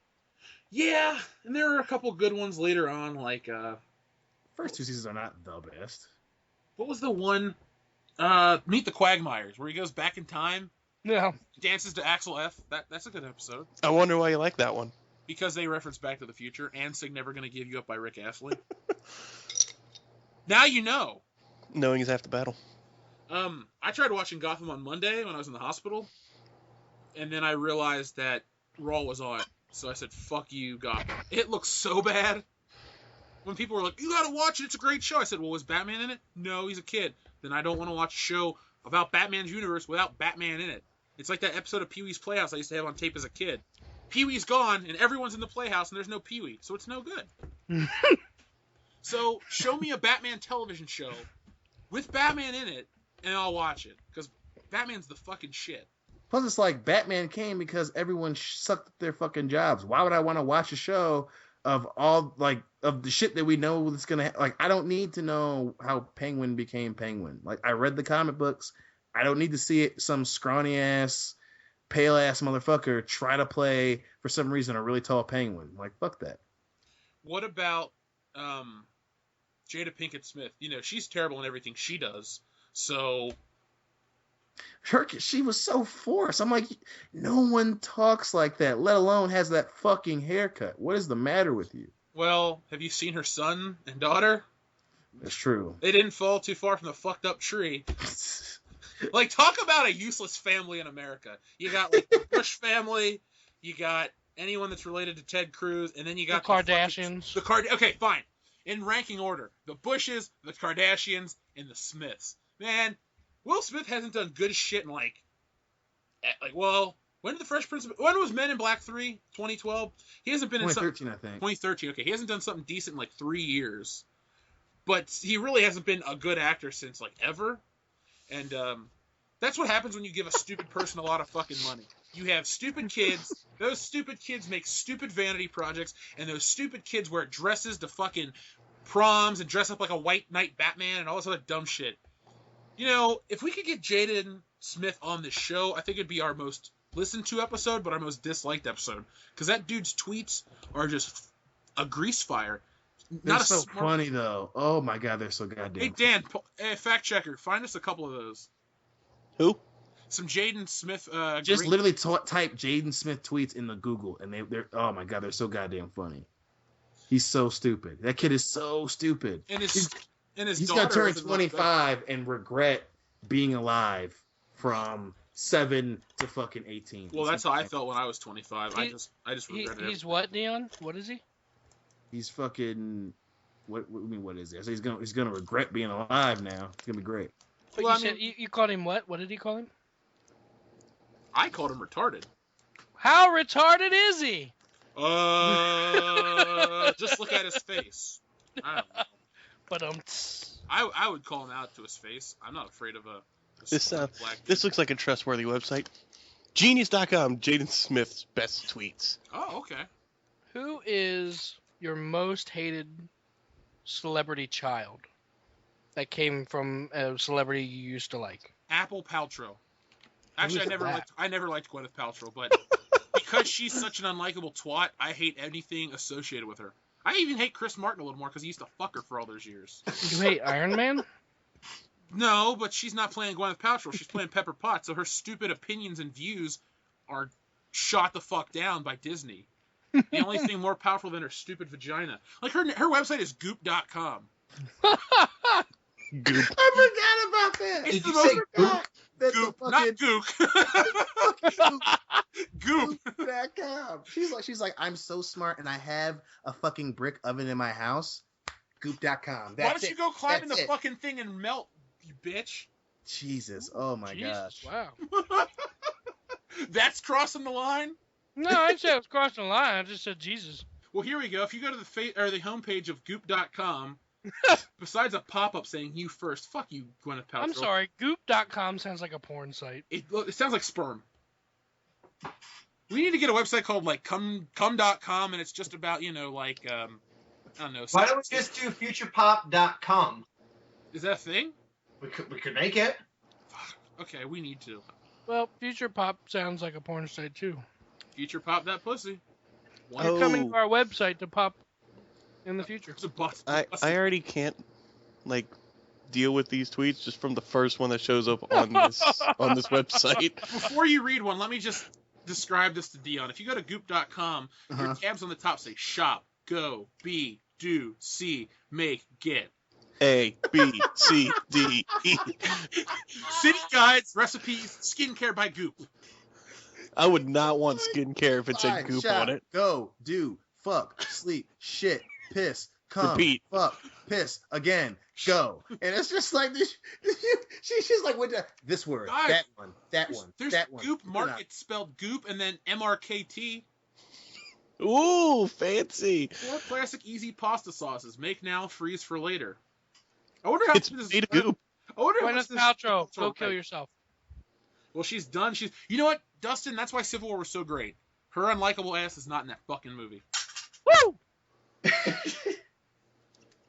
Yeah, and there are a couple good ones later on, like First 2 seasons are not the best. what was the one? Meet the Quagmires, where he goes back in time, Yeah. dances to Axel F. That's a good episode. I wonder why you like that one. Because they reference Back to the Future and Sig Never Gonna Give You Up by Rick Astley. Now you know. Knowing is half the battle. I tried watching Gotham on Monday when I was in the hospital, and then I realized that Raw was on, so I said, fuck you, Gotham. It looks so bad. When people were like, you gotta watch it, it's a great show. I said, well, was Batman in it? No, he's a kid. Then I don't want to watch a show about Batman's universe without Batman in it. It's like that episode of Pee-wee's Playhouse I used to have on tape as a kid. Pee-wee's gone, and everyone's in the Playhouse, and there's no Pee-wee, so it's no good. So, show me a Batman television show with Batman in it, and I'll watch it. Because Batman's the fucking shit. Plus, it's like Batman came because everyone sucked at their fucking jobs. Why would I want to watch a show of all, of the shit that we know that's going to... I don't need to know how Penguin became Penguin. I read the comic books. I don't need to see it, some scrawny-ass, pale-ass motherfucker try to play, for some reason, a really tall penguin. Fuck that. What about Jada Pinkett Smith? You know, she's terrible in everything she does. So... She was so forced. I'm like, no one talks like that, let alone has that fucking haircut. What is the matter with you? Well, have you seen her son and daughter? That's true. They didn't fall too far from the fucked up tree. Talk about a useless family in America. You got, the Bush family, you got anyone that's related to Ted Cruz, and then you got the Kardashians. Okay, fine. In ranking order, the Bushes, the Kardashians, and the Smiths. Man, Will Smith hasn't done good shit in when did the Fresh Prince when was Men in Black 3? 2012? He hasn't been in 2013, I think. 2013, okay. He hasn't done something decent in 3 years. But he really hasn't been a good actor since ever. And that's what happens when you give a stupid person a lot of fucking money. You have stupid kids. Those stupid kids make stupid vanity projects, and those stupid kids wear dresses to fucking proms and dress up like a white knight Batman and all this other dumb shit. You know, if we could get Jaden Smith on this show, I think it'd be our most listened to episode, but our most disliked episode. Because that dude's tweets are just a grease fire. They're so funny, though. Oh, my God, they're so goddamn Hey, Dan, fact checker, find us a couple of those. Who? Some Jaden Smith. Just literally type Jaden Smith tweets in the Google, and they're oh, my God, they're so goddamn funny. He's so stupid. That kid is so stupid. And his He's daughter gonna turn isn't much better. 25 and regret being alive from 7 to fucking 18. Well, that's how I felt when I was 25. I just regretted it. He's what, Neon? What is he? He's fucking. What do you mean? What is it? So he's gonna regret being alive now. It's gonna be great. But Well, you said you called him what? What did he call him? I called him retarded. How retarded is he? Just look at his face. I don't know. But I would call him out to his face. I'm not afraid of a This black this looks like a trustworthy website. Genius.com, Jaden Smith's best tweets. Oh, okay. who is your most hated celebrity child that came from a celebrity you used to like? Apple Paltrow. Actually, Who's that? I never liked Gwyneth Paltrow, but because she's such an unlikable twat, I hate anything associated with her. I even hate Chris Martin a little more because he used to fuck her for all those years. You hate Iron Man? No, but she's not playing Gwyneth Paltrow. She's playing Pepper Potts, so her stupid opinions and views are shot the fuck down by Disney. The only thing more powerful than her stupid vagina. Like, her website is goop.com. Goop. I forgot about that. It's Did the you most say goop? That's Goop, the not fucking gook. Goop. Goop.com. She's like, I'm so smart and I have a fucking brick oven in my house. Goop.com. Why don't you go climb in the fucking thing and melt, you bitch? Jesus. Oh my Jesus, gosh. wow. That's crossing the line? No, I didn't say I was crossing the line. I just said Jesus. Well, here we go. If you go to the homepage of goop.com, besides a pop-up saying you first, fuck you, Gwyneth Paltrow. I'm sorry. Goop.com sounds like a porn site. It sounds like sperm. We need to get a website called, like, cum.com, and it's just about, I don't know. Why don't we just do futurepop.com? Is that a thing? We could make it. Okay, we need to. Well, Future Pop sounds like a porn site, too. Future pop that pussy. You're coming to our website to pop in the future. It's a bust. I already can't deal with these tweets just from the first one that shows up on this website. Before you read one, let me just describe this to Dion. If you go to goop.com, your tabs on the top say shop, go, be, do, see, make, get. A, B, C, D, E. City guides, recipes, skincare by Goop. I would not want skincare if it said Fine, goop shop, on it. Go, do, fuck, sleep, shit, piss, come, Repeat. fuck, piss, again, go. And it's just like this. She's like, what this word, Guys, that one. There's Goop Market spelled Goop and then MRKT. Ooh, fancy. 4 classic easy pasta sauces. Make now, freeze for later. I wonder how It's made of goop. I wonder how much Gwyneth this. Paltrow, go kill yourself. Well, she's done. You know what, Dustin? That's why Civil War was so great. Her unlikable ass is not in that fucking movie. Woo!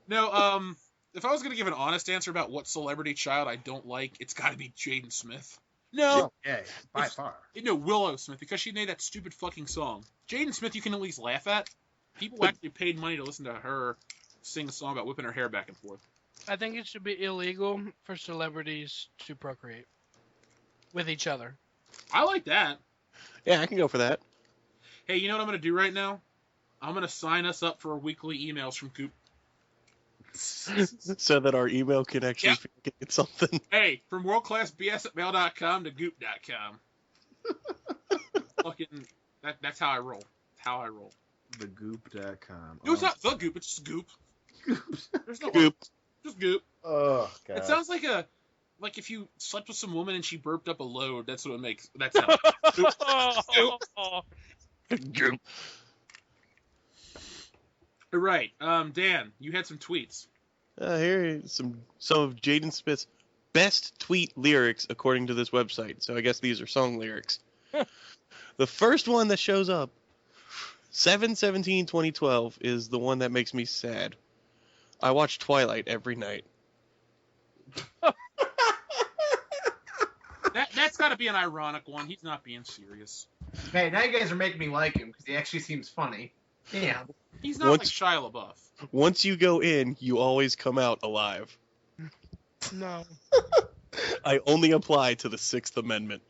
No, if I was gonna give an honest answer about what celebrity child I don't like, it's got to be Jaden Smith. No, Yeah, by far. no, Willow Smith, because she made that stupid fucking song. Jaden Smith, you can at least laugh at. People actually paid money to listen to her sing a song about whipping her hair back and forth. I think it should be illegal for celebrities to procreate with each other. I like that. Yeah, I can go for that. Hey, you know what I'm gonna do right now? I'm gonna sign us up for weekly emails from Goop. So that our email can actually get something. Hey, from worldclassbs@mail.com to goop.com. Fucking, that's how I roll. How I roll. Thegoop.com. No, it's not the Goop. It's just Goop. There's no Goop. Just Goop. Oh, God. It sounds like if you slept with some woman and she burped up a load. That's what it makes. That's how. Goop. Goop. All right, Dan, you had some tweets. Here is some of Jaden Smith's best tweet lyrics according to this website. So I guess these are song lyrics. The first one that shows up, 7/17/2012, is the one that makes me sad. I watch Twilight every night. That's got to be an ironic one. He's not being serious. Man, now you guys are making me like him because he actually seems funny. Yeah. He's not like Shia LaBeouf. Once you go in, you always come out alive. No. I only apply to the 6th Amendment.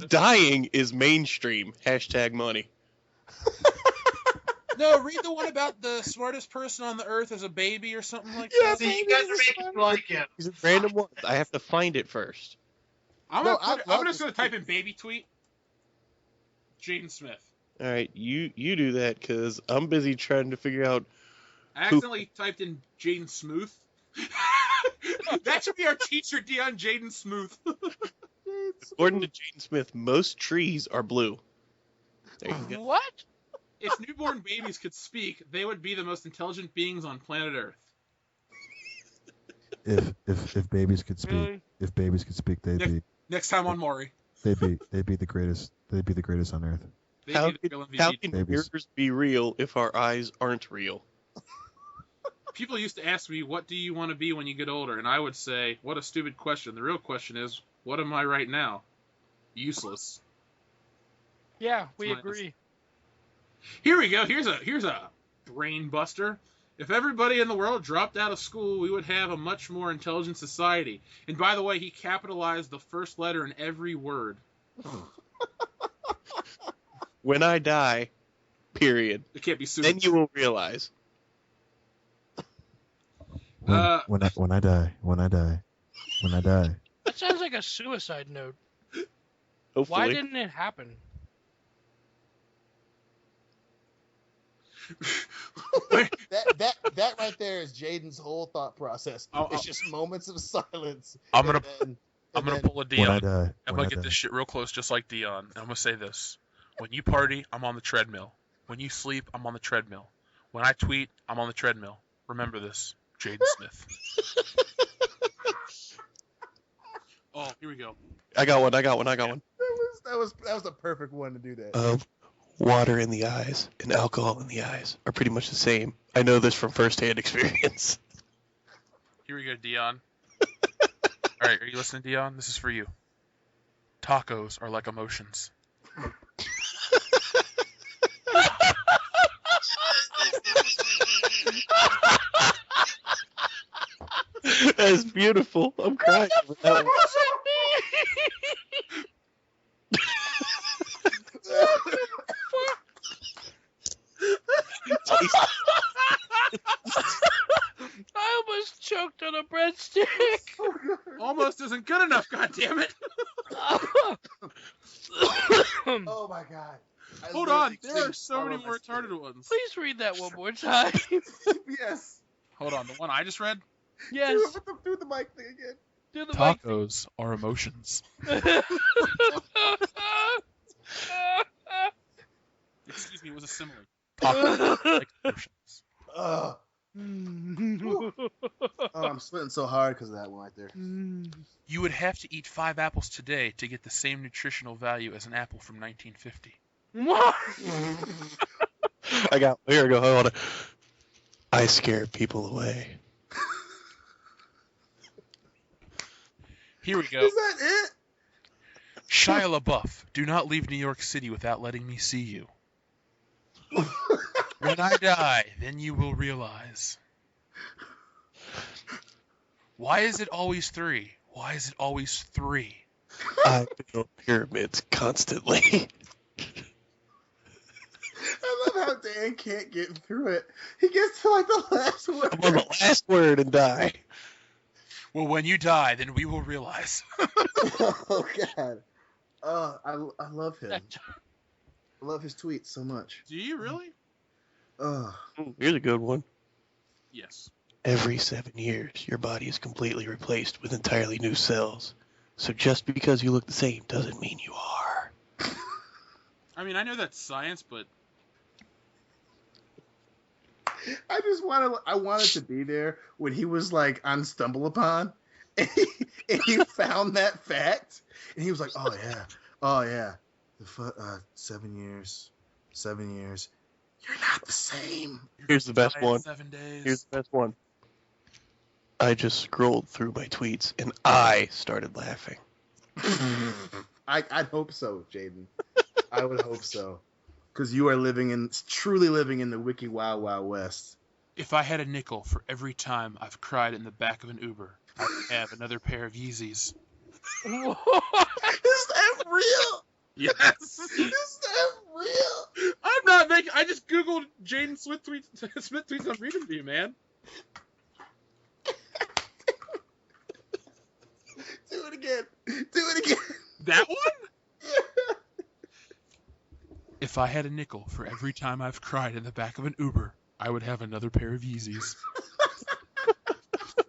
Dying is mainstream. #money. No, read the one about the smartest person on the earth as a baby or something like Yeah, that. See, you guys are making me like him. These are random ones. I have to find it first. I'm No, gonna I love just this gonna type in baby tweet. Jaden Smith. All right, you do that because I'm busy trying to figure out. I accidentally typed in Jaden Smooth. That should be our teacher, Dion Jaden Smooth. According to Jaden Smith, most trees are blue. There you go. What? If newborn babies could speak, they would be the most intelligent beings on planet Earth. If babies could speak, Really? if babies could speak, Next time on Maury. they'd be the greatest. They'd be the greatest on earth. They'd How be the real How MVP. can Babies. mirrors be real if our eyes aren't real? People used to ask me, what do you want to be when you get older? And I would say, what a stupid question. The real question is, what am I right now? Useless. Yeah, we Nice. agree. Here we go. Here's a brain buster. If everybody in the world dropped out of school, we would have a much more intelligent society. And by the way, he capitalized the first letter in every word. When I die, period. It can't be sued. Then you will realize. When I die. That sounds like a suicide note. Hopefully. Why didn't it happen? That right there is Jaden's whole thought process. It's just moments of silence. I'm gonna pull a When I Dion. die. I'm gonna get this shit real close, just like Dion. And I'm gonna say this: when you party, I'm on the treadmill. When you sleep, I'm on the treadmill. When I tweet, I'm on the treadmill. Remember this, Jaden Smith. Oh, here we go. I got one. That was the perfect one to do that. Water in the eyes and alcohol in the eyes are pretty much the same. I know this from firsthand experience. Here we go, Dion. All right, are you listening, Dion? This is for you. Tacos are like emotions. That's beautiful. I'm crying over that one. I almost choked on a breadstick. Almost isn't good enough, goddammit. Oh my god. Hold on, there are so many more retarded ones. Please read that one more time. Yes. Hold on, the one I just read? Yes. Do the mic thing again. Do the mic. Tacos are emotions. Excuse me, it was a simile. Tacos are like emotions. Oh, I'm sweating so hard because of that one right there. You would have to eat 5 apples today to get the same nutritional value as an apple from 1950. What? Here we go. Hold on. I scare people away. Here we go. Is that it? Shia LaBeouf, do not leave New York City without letting me see you. When I die, then you will realize. Why is it always 3? Why is it always 3? I build pyramids constantly. I love how Dan can't get through it. He gets to like the last word. I'm on the last word and die. Well, when you die, then we will realize. Oh god. I love him. I love his tweets so much. Do you really? Here's a good one. Yes. Every 7 years, your body is completely replaced with entirely new cells. So just because you look the same doesn't mean you are. I mean, I know that's science, but I wanted to be there when he was like on Stumble Upon and he found that fact and he was like, oh yeah. 7 years. You're not the same. Here's the best one. 7 days. Here's the best one. I just scrolled through my tweets and I started laughing. I'd hope so, Jaden. I would hope so. Because you are truly living in the wiki wild wild west. If I had a nickel for every time I've cried in the back of an Uber, I would have another pair of Yeezys. Is that real? Yes. Is that real? I'm not making. I just googled Jaden Smith tweets. I'm reading to you, man. Do it again. Do it again. That one? If I had a nickel for every time I've cried in the back of an Uber, I would have another pair of Yeezys.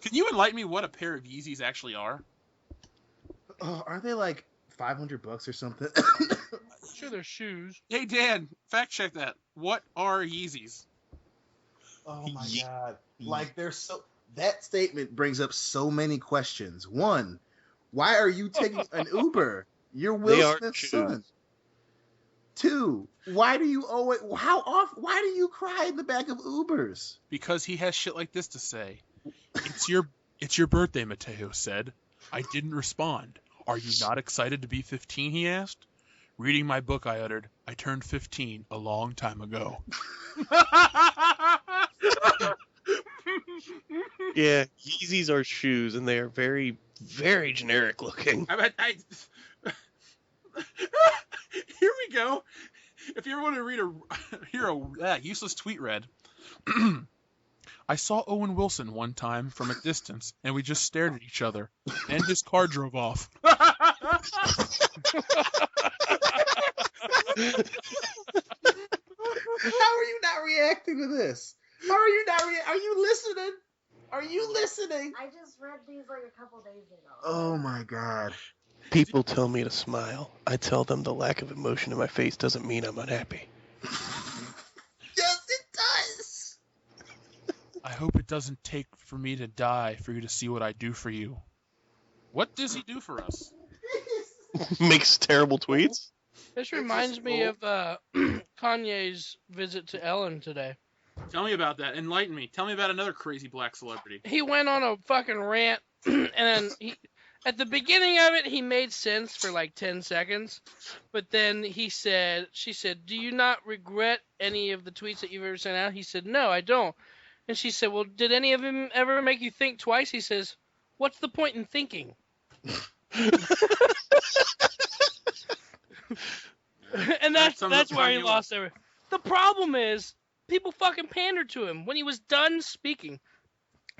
Can you enlighten me what a pair of Yeezys actually are? Oh, aren't they like $500 or something? Sure, they're shoes. Hey, Dan, fact check that. What are Yeezys? Oh my god! Like they're so. That statement brings up so many questions. One, why are you taking an Uber? You're Will Smith's son. Two, why do you owe it? How often? Why do you cry in the back of Ubers? Because he has shit like this to say. It's your birthday, Mateo said. I didn't respond. Are you not excited to be 15? He asked. Reading my book, I uttered. I turned 15 a long time ago. Yeah, Yeezys are shoes, and they are very, very generic looking. Here we go. If you ever want to hear a useless tweet read. I saw Owen Wilson one time from a distance, and we just stared at each other, and his car drove off. How are you not reacting to this? How are you not Are you listening? Are you listening? I just read these like a couple days ago. Oh my god. People tell me to smile. I tell them the lack of emotion in my face doesn't mean I'm unhappy. Yes, it does. I hope it doesn't take for me to die for you to see what I do for you. What does he do for us? Makes terrible tweets. This reminds me of Kanye's visit to Ellen today. Tell me about that. Enlighten me. Tell me about another crazy black celebrity. He went on a fucking rant, and then at the beginning of it, he made sense for like 10 seconds, but then she said, do you not regret any of the tweets that you've ever sent out? He said, no, I don't. And she said, well, did any of them ever make you think twice? He says, what's the point in thinking? And that's where he lost everything. The problem is, people fucking pandered to him. When he was done speaking,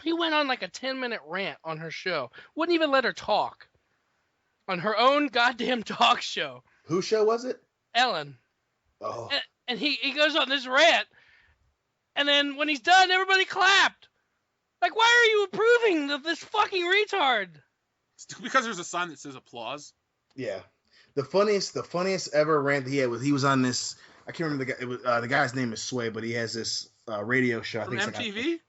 he went on like a 10-minute rant on her show. Wouldn't even let her talk. On her own goddamn talk show. Whose show was it? Ellen. Oh. And he goes on this rant, and then when he's done, everybody clapped. Like, why are you approving of this fucking retard? Because there's a sign that says applause. Yeah. The funniest ever rant he had was he was on this. I can't remember the guy. It was the guy's name is Sway, but he has this radio show. From MTV?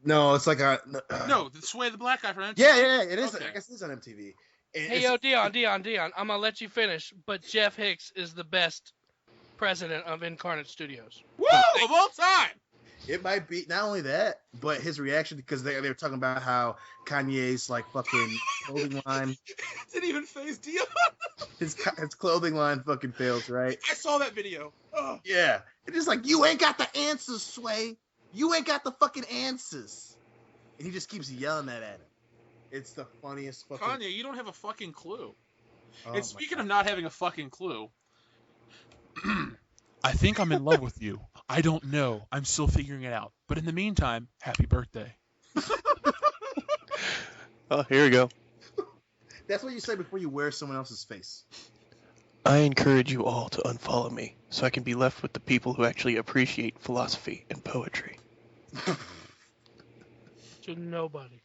No, it's like a. No, the Sway, the black guy from MTV. Yeah, it is. Okay. I guess it is on MTV. Hey, yo, Dion, I'm gonna let you finish, but Jeff Hicks is the best president of Incarnate Studios. Woo! Of all time! It might be not only that, but his reaction, because they were talking about how Kanye's like fucking clothing line. Didn't even phase Dion. His clothing line fucking fails, right? I saw that video. Oh. Yeah. It's just like, you ain't got the answers, Sway. You ain't got the fucking answers. And he just keeps yelling that at him. It's the funniest fucking... Kanye, you don't have a fucking clue. Oh, and speaking of not having a fucking clue, I think I'm in love with you. I don't know. I'm still figuring it out. But in the meantime, happy birthday. Oh, here we go. That's what you say before you wear someone else's face. I encourage you all to unfollow me so I can be left with the people who actually appreciate philosophy and poetry. To nobody.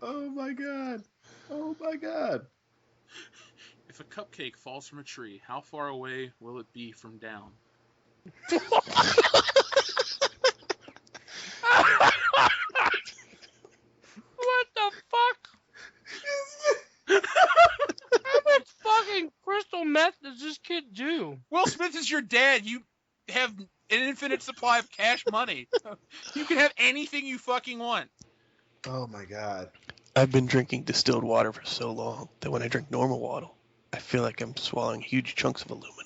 Oh my god. Oh my god. If a cupcake falls from a tree, how far away will it be from down? What the fuck? How much fucking crystal meth does this kid do? Will Smith is your dad. You have an infinite supply of cash money. You can have anything you fucking want. Oh my god. I've been drinking distilled water for so long that when I drink normal water, I feel like I'm swallowing huge chunks of aluminum.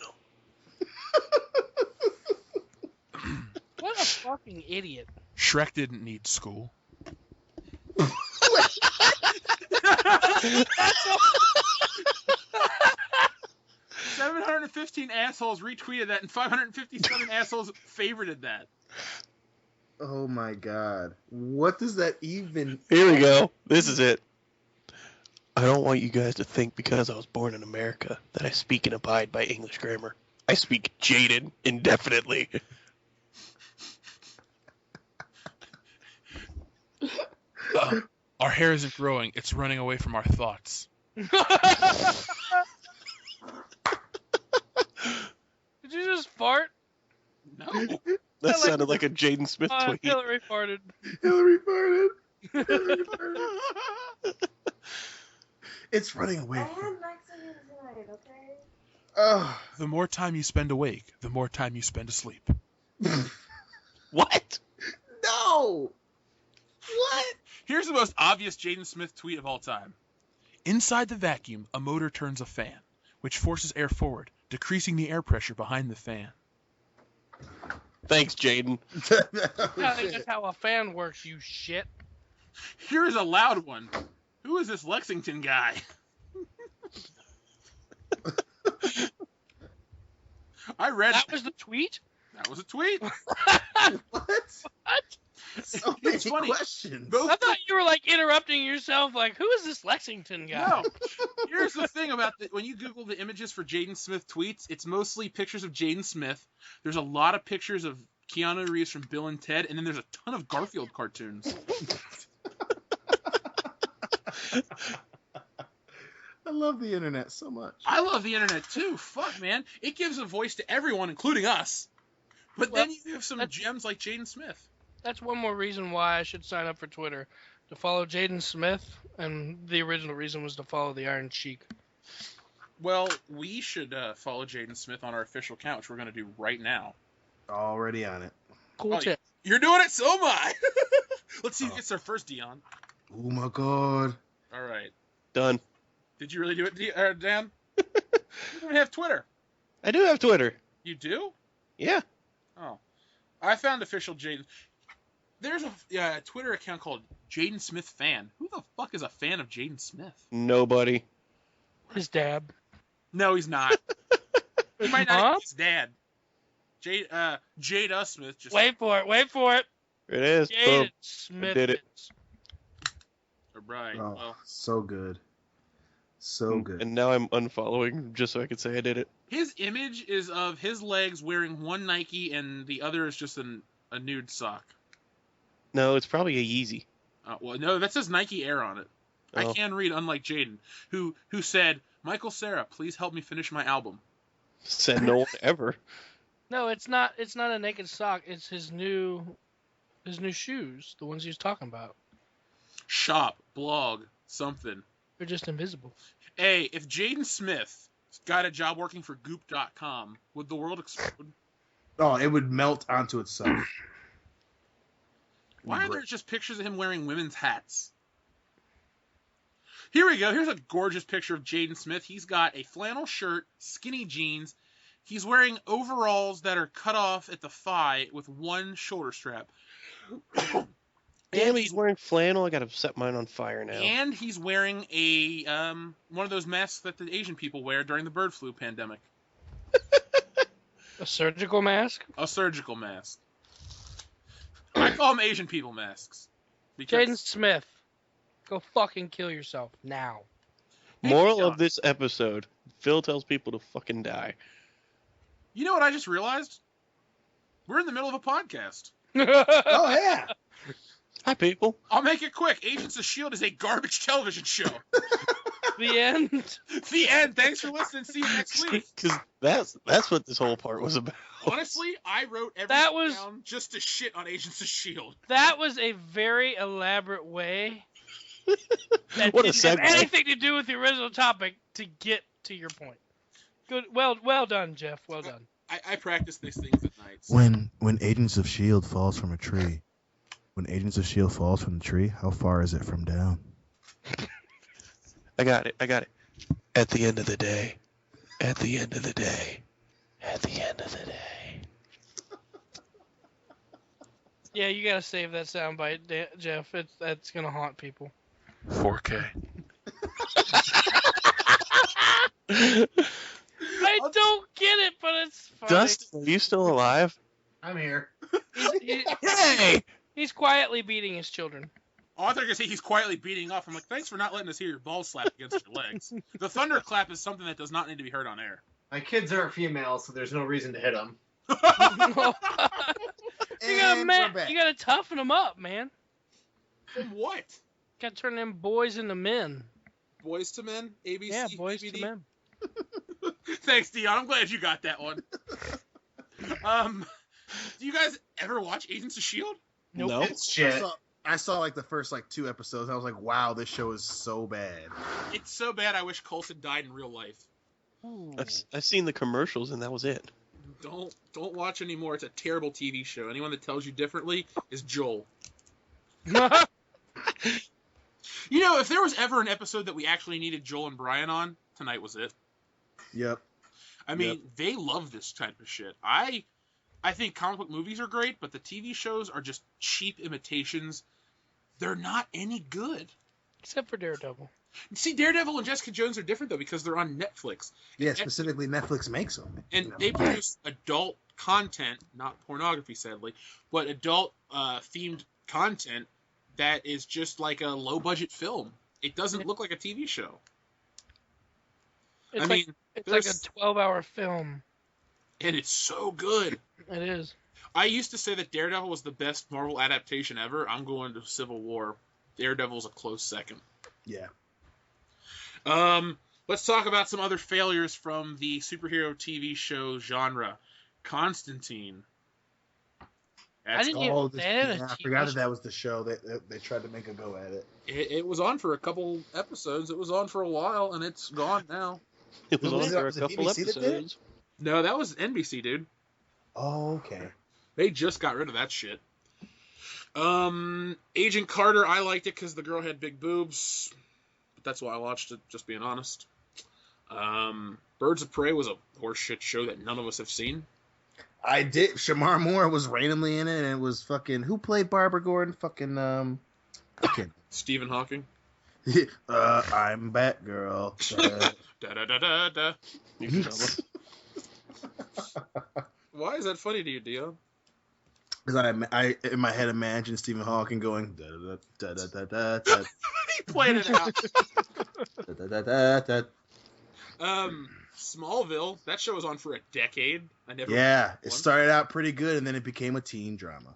What a fucking idiot. Shrek didn't need school. 515 assholes retweeted that, and 557 assholes favorited that. Oh my god. What does that even... Here we go. This is it. I don't want you guys to think because I was born in America that I speak and abide by English grammar. I speak Jaden indefinitely. Our hair isn't growing. It's running away from our thoughts. Did you just fart? No. That sounded like a Jaden Smith tweet. Hillary farted. Hillary farted. Hillary farted. It's running away. I had Mexican tonight, okay? Oh. The more time you spend awake, the more time you spend asleep. What? No! What? Here's the most obvious Jaden Smith tweet of all time. Inside the vacuum, a motor turns a fan, which forces air forward, decreasing the air pressure behind the fan. Thanks, Jaden. I think that's how a fan works, you shit. Here's a loud one. Who is this Lexington guy? I read That was the tweet? That was a tweet. What? What? So It's many funny. questions. Both I thought you were like interrupting yourself, like, who is this Lexington guy? No. Here's the thing about when you Google the images for Jaden Smith tweets, it's mostly pictures of Jaden Smith. There's a lot of pictures of Keanu Reeves from Bill and Ted, and then there's a ton of Garfield cartoons. I love the internet so much. I love the internet too. Fuck, man. It gives a voice to everyone, including us. But Well, then you have some gems like Jaden Smith. That's one more reason why I should sign up for Twitter. To follow Jaden Smith, and the original reason was to follow the Iron Sheik. Well, we should follow Jaden Smith on our official account, which we're going to do right now. Already on it. Cool Oh, tip. You're doing it, so am I. Let's see who gets our first Dion. Oh my god. All right. Done. Did you really do it, Dan? You don't have Twitter. I do have Twitter. You do? Yeah. Oh. I found official Jaden. There's a Twitter account called Jaden Smith Fan. Who the fuck is a fan of Jaden Smith? Nobody. His dad. No, he's not. He might not Huh? be his dad. Jada Smith just... Wait for it. It is. Jaden Boom. Smith. did it. Right. Oh, Well, so good. So good. And now I'm unfollowing just so I can say I did it. his image is of his legs wearing one Nike and the other is just a nude sock. No, it's probably a Yeezy. Well, no, that says Nike Air on it. I Oh. can read, unlike Jaden, who said, "Michael Cera, please help me finish my album." Said no one ever. No, it's not a naked sock. It's his new shoes, the ones he was talking about. Shop, blog, something. They're just invisible. Hey, if Jaden Smith got a job working for Goop.com, would the world explode? Oh, it would melt onto itself. Why are there just pictures of him wearing women's hats? Here we go. Here's a gorgeous picture of Jaden Smith. He's got a flannel shirt, skinny jeans. He's wearing overalls that are cut off at the thigh with one shoulder strap. Damn, he's wearing flannel. I gotta set mine on fire now. And he's wearing a one of those masks that the Asian people wear during the bird flu pandemic. A surgical mask? A surgical mask. I call them Asian people masks. Because Jaden Smith, go fucking kill yourself now. Moral John. of this episode: Phil tells people to fucking die. You know what I just realized? We're in the middle of a podcast. Oh, yeah. Hi, people. I'll make it quick. Agents of S.H.I.E.L.D. is a garbage television show. The end. The end. Thanks for listening. See you next week. Because that's what this whole part was about. Honestly, I wrote everything That was- down just to shit on Agents of S.H.I.E.L.D. That was a very elaborate way. That What a didn't have segue. anything to do with the original topic to get to your point. Good. Well done, Jeff. Well done. I practice these things at night. So. When Agents of S.H.I.E.L.D. falls from a tree, when Agents of S.H.I.E.L.D. falls from the tree, how far is it from down? I got it. At the end of the day. At the end of the day. At the end of the day. Yeah, you gotta save that soundbite, Jeff. That's gonna haunt people. 4K. I don't get funny. Dustin, are you still alive? I'm here. Yay! He's quietly beating his children. Oh, I thought you were going to say he's quietly beating off. I'm like, thanks for not letting us hear your balls slap against your legs. The thunderclap is something that does not need to be heard on air. My kids aren't female, so there's no reason to hit them. You gotta toughen them up, man. From what? Gotta turn them boys into men. Boys to Men? ABC? Yeah, boys DVD? to men. Thanks, Dion. I'm glad you got that one. Do you guys ever watch Agents of S.H.I.E.L.D.? Nope. No. It's shit. I saw like the first like 2 episodes. I was like, wow, this show is so bad. It's so bad I wish Coulson died in real life. I've seen the commercials and that was it. Don't watch anymore. It's a terrible TV show. Anyone that tells you differently is Joel. You know, if there was ever an episode that we actually needed Joel and Brian on, tonight was it. Yep. I mean, they love this type of shit. I think comic book movies are great, but the TV shows are just cheap imitations. They're not any good. Except for Daredevil. See, Daredevil and Jessica Jones are different, though, because they're on Netflix. Yeah, specifically Netflix makes them. And they produce adult content, not pornography, sadly, but adult-themed content that is just like a low-budget film. It doesn't look like a TV show. It's like a 12-hour film. And it's so good. It is. I used to say that Daredevil was the best Marvel adaptation ever. I'm going to Civil War. Daredevil's a close second. Yeah. Let's talk about some other failures from the superhero TV show genre. Constantine. I didn't even I forgot that was the show that they tried to make a go at it. It was on for a couple episodes. It was on for a while, and it's gone now. It was on Was it- for a was it couple BBC that did it? episodes. No, that was NBC, dude. Oh, okay. They just got rid of that shit. Agent Carter, I liked it because the girl had big boobs. But that's why I watched it, just being honest. Birds of Prey was a horseshit show that none of us have seen. I did. Shamar Moore was randomly in it, and it was fucking. Who played Barbara Gordon? Fucking Stephen Hawking. I'm Batgirl. Da da da da da. You can tell them. Why is that funny to you, Dio? Because I in my head imagine Stephen Hawking going da da da da da da He played it out. da da da da. Smallville. That show was on for a decade. Yeah, it started out pretty good, and then it became a teen drama.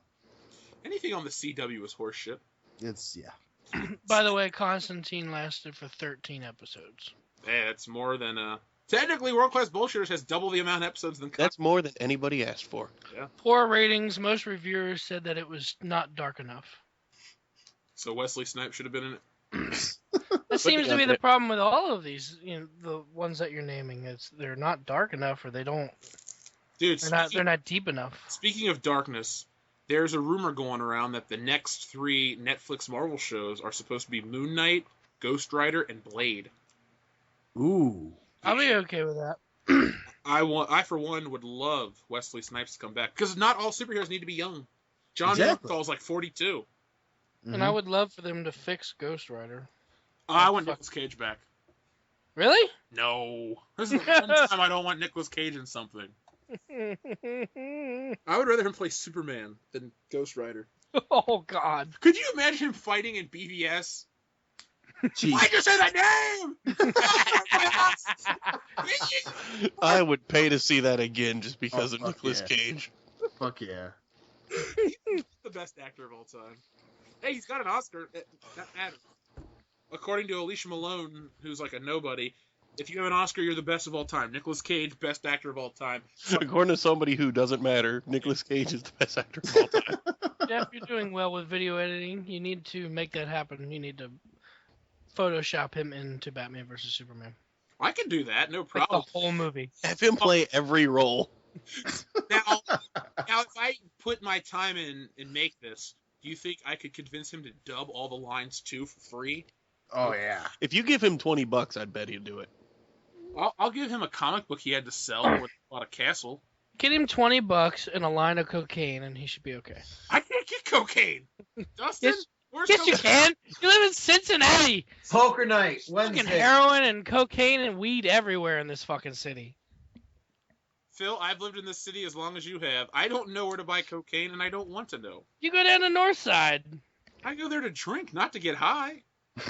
Anything on the CW was horseshit. It's By the way, Constantine lasted for 13 episodes. Yeah, it's more than technically World Class Bullshitters has double the amount of episodes than That's more than anybody asked for. Yeah. Poor ratings. Most reviewers said that it was not dark enough. So Wesley Snipes should have been in it. That seems to be the problem with all of these. You know, the ones that you're naming. They're not dark enough, or they don't. Dude, They're not deep enough. Speaking of darkness, there's a rumor going around that the next 3 Netflix Marvel shows are supposed to be Moon Knight, Ghost Rider, and Blade. ooh. I'll be okay with that. I for one would love Wesley Snipes to come back because not all superheroes need to be young. John Exactly. Morthal's like 42. And I would love for them to fix Ghost Rider. I want Nicolas Cage back. Really? No, this is the one time I don't want Nicolas Cage in something. I would rather him play Superman than Ghost Rider. Oh God. Could you imagine him fighting in BVS? Jeez. Why'd you say that name? I would pay to see that again just because of fuck Nicolas yeah. Cage. Fuck yeah. The best actor of all time. Hey, he's got an Oscar. That matters. According to Alicia Malone, who's like a nobody, if you have an Oscar, you're the best of all time. Nicolas Cage, best actor of all time. According to somebody who doesn't matter, Nicolas Cage is the best actor of all time. Jeff, you're doing well with video editing. You need to make that happen. You need to Photoshop him into Batman vs Superman. I can do that, no Like problem. the whole movie. Have him play every role. Now, if I put my time in and make this, do you think I could convince him to dub all the lines too for free? Oh yeah. If you give him $20, I'd bet he'd do it. I'll give him a comic book he had to sell with a castle. Get him $20 and a line of cocaine, and he should be okay. I can't get cocaine. Dustin, where's Yes, you cocaine? can. You live in Cincinnati. Poker night, Fucking Wednesday. heroin and cocaine and weed everywhere in this fucking city. Phil, I've lived in this city as long as you have. I don't know where to buy cocaine, and I don't want to know. You go down the north side. I go there to drink, not to get high. You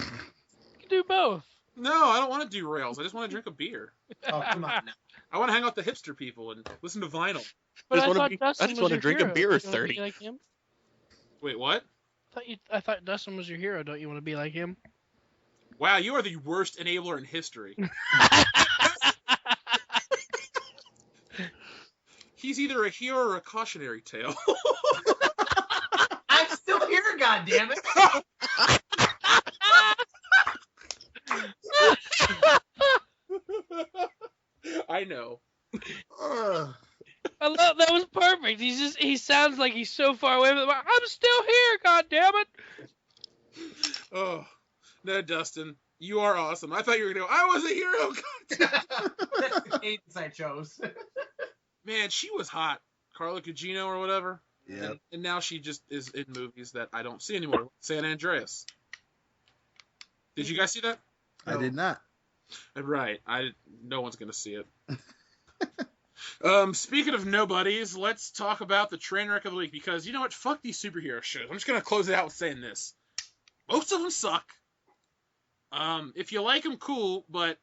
can do both. No, I don't want to do rails. I just want to drink a beer. Oh, come on now. I want to hang out with the hipster people and listen to vinyl. But I I just wanna thought be- Dustin I just was wanna your drink a hero. beer Don't at you wanna 30. be like him? Wait, what? I thought Dustin was your hero. Don't you want to be like him? Wow, you are the worst enabler in history. He's either a hero or a cautionary tale. I'm still here, goddammit. I know. I love that was perfect. He sounds like he's so far away from the mic. I'm still here, god damn it. Oh, no, Dustin, you are awesome. I thought you were gonna go, I was a hero. That's the cadence I chose. Man, she was hot. Carla Gugino or whatever. Yeah. And now she just is in movies that I don't see anymore. San Andreas. Did you guys see that? I did not. Right. No one's gonna see it. Speaking of nobodies, let's talk about the train wreck of the week, because you know what? Fuck these superhero shows. I'm just gonna close it out with saying this. Most of them suck. If you like them, cool, but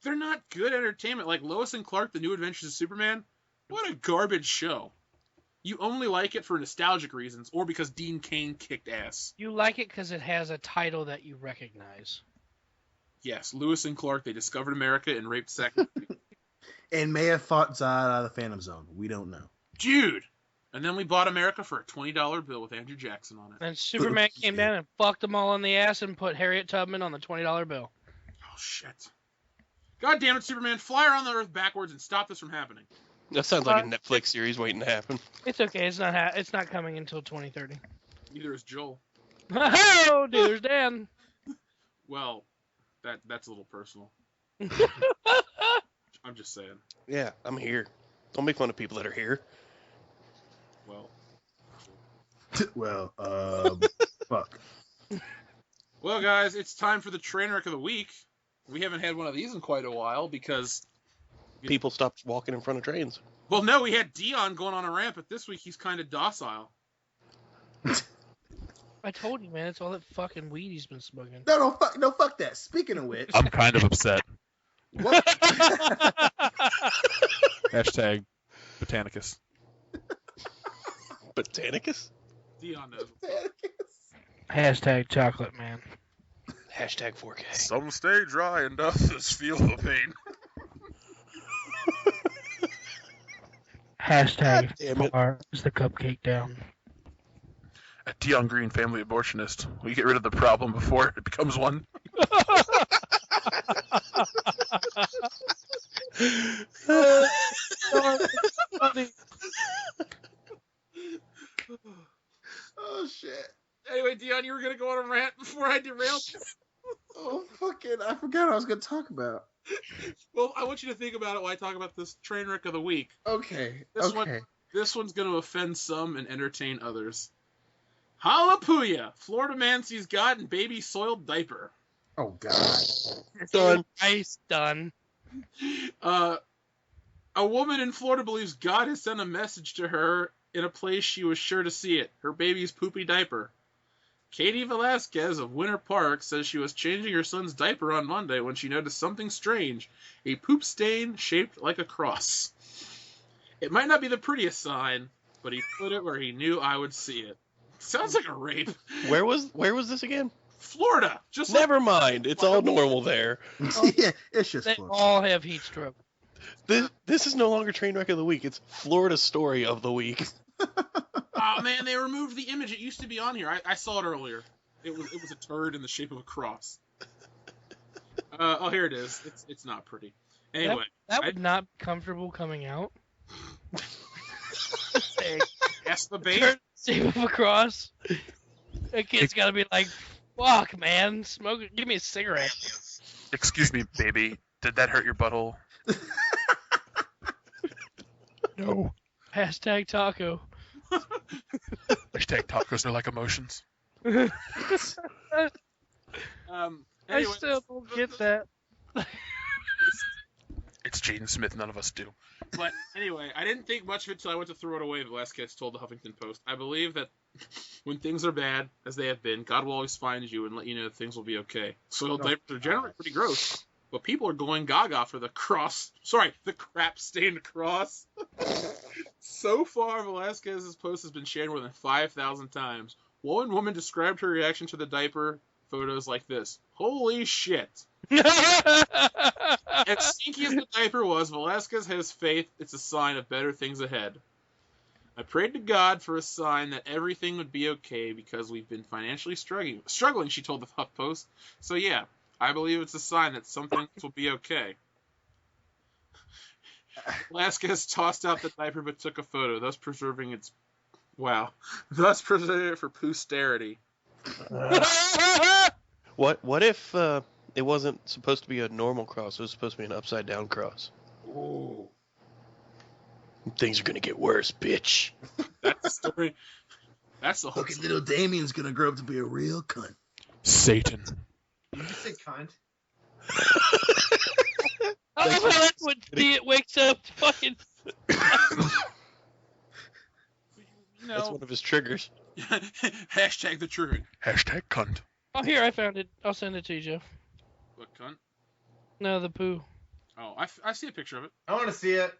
they're not good entertainment. Like Lois and Clark, The New Adventures of Superman. What a garbage show. You only like it for nostalgic reasons, or because Dean Cain kicked ass. You like it because it has a title that you recognize. Yes, Lewis and Clark, they discovered America and raped second. And may have fought Zod out of the Phantom Zone. We don't know. Dude! And then we bought America for a $20 bill with Andrew Jackson on it. And Superman came down and fucked them all on the ass and put Harriet Tubman on the $20 bill. Oh, shit. God damn it, Superman. Fly around the Earth backwards and stop this from happening. That sounds like a Netflix series waiting to happen. It's okay. It's not coming until 2030. Neither is Joel. Oh, dude, there's Dan. Well, that's a little personal. I'm just saying. Yeah, I'm here. Don't make fun of people that are here. Well. Well, fuck. Well, guys, it's time for the train wreck of the week. We haven't had one of these in quite a while because... People stopped walking in front of trains. Well, no, we had Dion going on a rant, but this week he's kind of docile. I told you, man. It's all that fucking weed he's been smoking. No, fuck that. Speaking of which, I'm kind of upset. what? Hashtag Botanicus. Botanicus? Dion knows. Hashtag chocolate man. Hashtag 4K. Some stay dry and others feel the pain. Hashtag damn it. far is the cupcake down. A Dion Green family abortionist. We get rid of the problem before it becomes one. Funny. Oh shit. Anyway, Dion, you were going to go on a rant before I derailed you. Oh fucking! I forgot what I was gonna talk about. Well, I want you to think about it while I talk about this train wreck of the week. Okay. This one's going to offend some and entertain others. Hallelujah! Florida man sees God in baby soiled diaper. Oh god. Done. Nice, done. A woman in Florida believes God has sent a message to her in a place she was sure to see it, her baby's poopy diaper. Katie Velasquez of Winter Park says she was changing her son's diaper on Monday when she noticed something strange, a poop stain shaped like a cross. It might not be the prettiest sign, but he put it where he knew I would see it. Sounds like a rape. Where was this again? Florida! Just Never mind. It's all normal there. Yeah, it's just They fun. all have heat stroke. This is no longer train wreck of the week. It's Florida story of the week. Oh man, they removed the image. It used to be on here. I saw it earlier. It was a turd in the shape of a cross. Oh, here it is. It's not pretty. Anyway, That would not be comfortable coming out. ask the baby. Turn shape of a cross. That kid's gotta be like, fuck, man, smoke. Give me a cigarette. Excuse me, baby. Did that hurt your butthole? No. Hashtag taco. Hashtag tacos are like emotions. Anyway, I still don't get that. It's Jaden Smith. None of us do. But anyway, I didn't think much of it until I went to throw it away. Velasquez told the Huffington Post, "I believe that when things are bad, as they have been, God will always find you and let you know that things will be okay. Soiled diapers are generally pretty gross, but people are going gaga for the crap-stained cross." So far, Velasquez's post has been shared more than 5,000 times. One woman described her reaction to the diaper photos like this: "Holy shit." As stinky as the diaper was, Velasquez has faith it's a sign of better things ahead. "I prayed to God for a sign that everything would be okay because we've been financially struggling," she told the HuffPost. "So yeah, I believe it's a sign that some things will be okay." Velasquez tossed out the diaper but took a photo, thus preserving it for posterity. What if it wasn't supposed to be a normal cross? It was supposed to be an upside down cross. Ooh. Things are gonna get worse, bitch. That's the story. That's the whole Fucking little Damien's gonna grow up to be a real cunt. Satan. Did you say cunt? I love how that's when it wakes up fucking. That's one of his triggers. Hashtag the truth. Hashtag cunt. Oh, here, I found it. I'll send it to you, Jeff. What, cunt? No, the poo. Oh, I see a picture of it. I want to see it.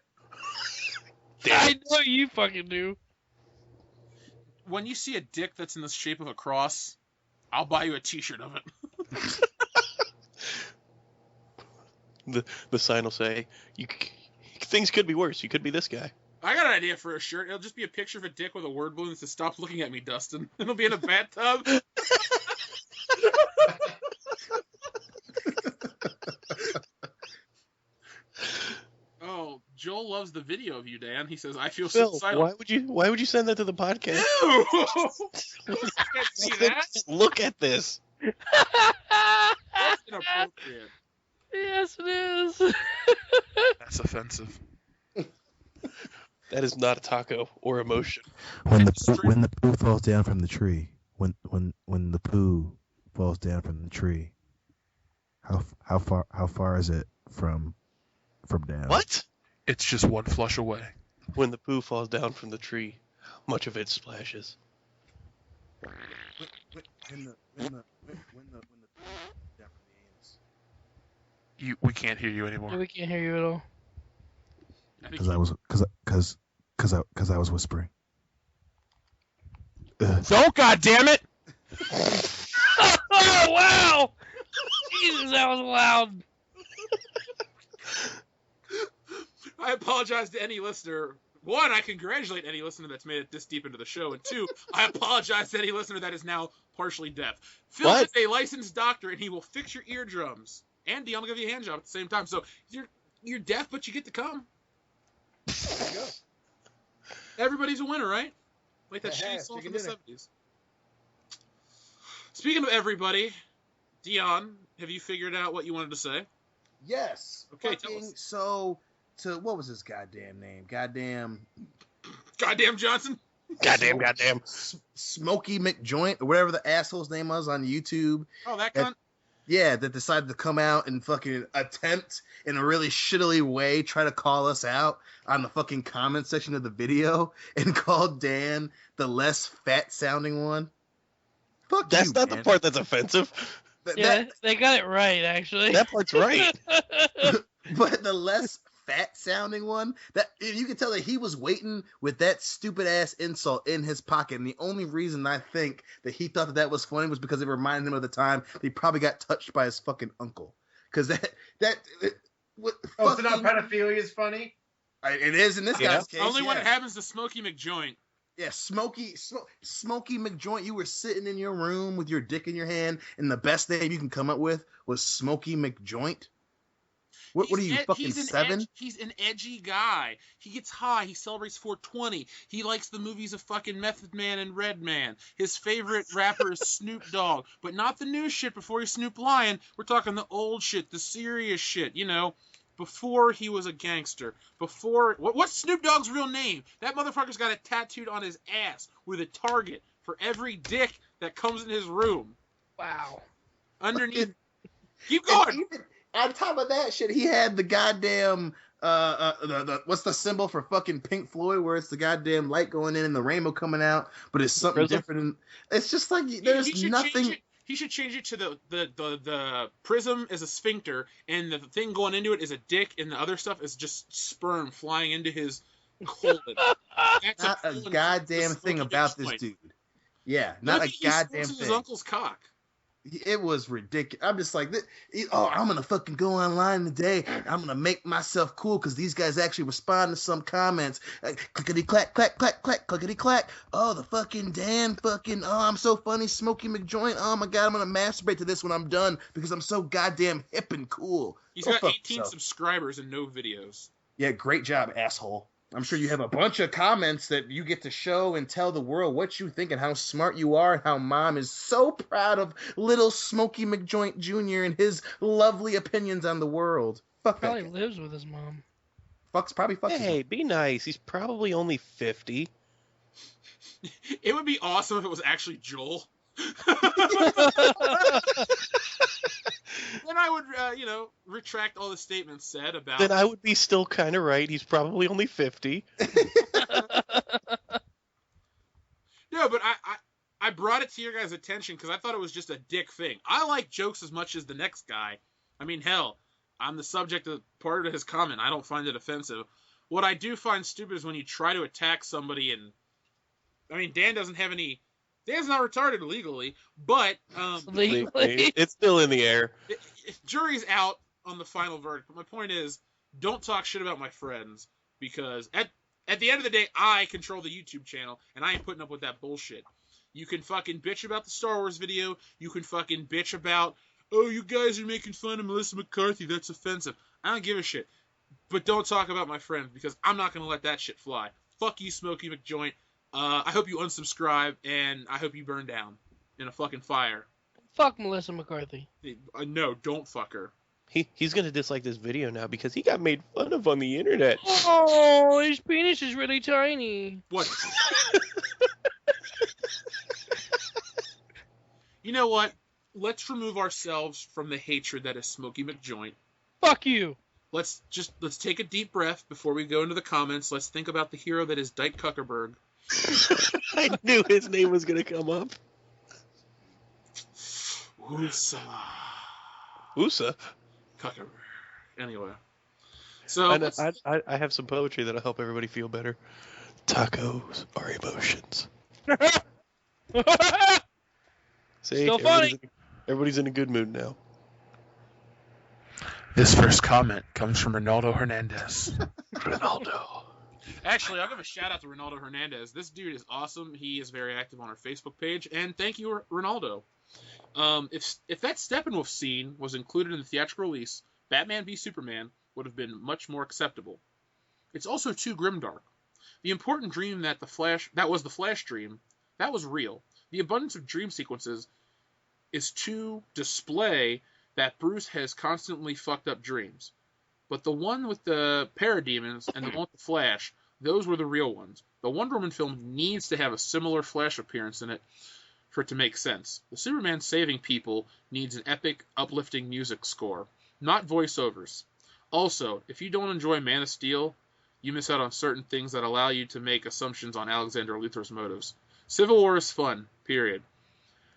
I know you fucking do. When you see a dick that's in the shape of a cross, I'll buy you a t-shirt of it. The sign will say, things could be worse. You could be this guy. I got an idea for a shirt. It'll just be a picture of a dick with a word balloon that says, "Stop looking at me, Dustin." It'll be in a bathtub. Oh, Joel loves the video of you, Dan. He says, "I feel suicidal." Why would you send that to the podcast? Ew! You can't see that? Look at this. That's inappropriate. Yes, it is. That's offensive. That is not a taco or emotion. When the poo falls down from the tree, when the poo falls down from the tree, how far is it from down? What? It's just one flush away. When the poo falls down from the tree, much of it splashes. When the poo down from the anus. We can't hear you Yeah, anymore. we can't hear you at all. Because I was whispering. Don't, goddammit! Oh, wow! Jesus, that was loud. I apologize to any listener. One, I congratulate any listener that's made it this deep into the show. And two, I apologize to any listener that is now partially deaf. Phil is a licensed doctor, and he will fix your eardrums. And Dion will give you a hand job at the same time. So you're deaf, but you get to come. There you go. Everybody's a winner, right? Like that shitty song from the 70s. Speaking of everybody, Dion, have you figured out what you wanted to say? Yes. Okay, tell us. So, what was his goddamn name? Goddamn Johnson? Goddamn. Smokey McJoint, or whatever the asshole's name was on YouTube. Oh, that cunt? Yeah, that decided to come out and fucking attempt in a really shittily way, try to call us out on the fucking comment section of the video and called Dan the less fat sounding one. Fuck That's you, not man. the part that's offensive. Yeah, they got it right, actually. That part's right. But the less fat sounding one, that you can tell that he was waiting with that stupid ass insult in his pocket, and the only reason I think that he thought that was funny was because it reminded him of the time he probably got touched by his fucking uncle. Because So now pedophilia is funny? it is in this guy's case. Only when it happens to Smokey McJoint. Yeah, Smokey McJoint, you were sitting in your room with your dick in your hand, and the best name you can come up with was Smokey McJoint. What are you, fucking 7? He's an edgy guy. He gets high. He celebrates 420. He likes the movies of fucking Method Man and Redman. His favorite rapper is Snoop Dogg. But not the new shit before he Snoop Lion. We're talking the old shit, the serious shit, you know, before he was a gangster. What's Snoop Dogg's real name? That motherfucker's got it tattooed on his ass with a target for every dick that comes in his room. Wow. Underneath. Keep going. On top of that shit, he had the goddamn what's the symbol for fucking Pink Floyd, where it's the goddamn light going in and the rainbow coming out, but it's something Prism? different. And it's just like there's He should nothing. change it. He should change it to the prism is a sphincter, and the thing going into it is a dick, and the other stuff is just sperm flying into his colon. That's Not a colon goddamn for thing Smokey about this McJoint. dude. Yeah, not a He goddamn smokes his thing. uncle's cock. It was ridiculous. I'm just like, I'm gonna fucking go online today. I'm gonna make myself cool because these guys actually respond to some comments. Clickety clack, clack, clack, clack, clickety clack. Oh, the fucking Dan, fucking. Oh, I'm so funny, Smokey McJoint. Oh my god, I'm gonna masturbate to this when I'm done because I'm so goddamn hip and cool. He's Go got fuck 18 yourself. subscribers and no videos. Yeah, great job, asshole. I'm sure you have a bunch of comments that you get to show and tell the world what you think and how smart you are and how Mom is so proud of little Smokey McJoint Jr. and his lovely opinions on the world. Fuck that Probably guy. lives with his mom. Probably fucks his Hey, be nice. He's probably only 50. It would be awesome if it was actually Joel. Then I would, retract all the statements said about. Then I would be still kind of right. He's probably only 50. No, but I brought it to your guys' attention because I thought it was just a dick thing. I like jokes as much as the next guy. I mean, hell, I'm the subject of part of his comment. I don't find it offensive. What I do find stupid is when you try to attack somebody and, I mean, Dan's not retarded legally, but Legally. It's still in the air. Jury's out on the final verdict. But my point is, don't talk shit about my friends because at the end of the day, I control the YouTube channel and I ain't putting up with that bullshit. You can fucking bitch about the Star Wars video. You can fucking bitch about, oh, you guys are making fun of Melissa McCarthy. That's offensive. I don't give a shit. But don't talk about my friends because I'm not going to let that shit fly. Fuck you, Smokey McJoint. I hope you unsubscribe, and I hope you burn down in a fucking fire. Fuck Melissa McCarthy. No, don't fuck her. He's going to dislike this video now because he got made fun of on the internet. Oh, his penis is really tiny. What? You know what? Let's remove ourselves from the hatred that is Smokey McJoint. Fuck you. Let's take a deep breath before we go into the comments. Let's think about the hero that is Dyke Kuckerberg. I knew his name was going to come up. Woosa. Usa. Kuckerberg. Anyway. So I have some poetry that'll help everybody feel better. Tacos are emotions. See, Still funny. Everybody's in a good mood now. This first comment comes from Ronaldo Hernandez. Ronaldo. Actually, I'll give a shout out to Ronaldo Hernandez. This dude is awesome. He is very active on our Facebook page, and thank you, Ronaldo. If that Steppenwolf scene was included in the theatrical release, Batman v Superman would have been much more acceptable. It's also too grimdark. The important dream that was the Flash dream, that was real. The abundance of dream sequences is to display that Bruce has constantly fucked up dreams. But the one with the parademons and the one with the Flash, those were the real ones. The Wonder Woman film needs to have a similar Flash appearance in it for it to make sense. The Superman saving people needs an epic, uplifting music score, not voiceovers. Also, if you don't enjoy Man of Steel, you miss out on certain things that allow you to make assumptions on Alexander Luthor's motives. Civil War is fun, period.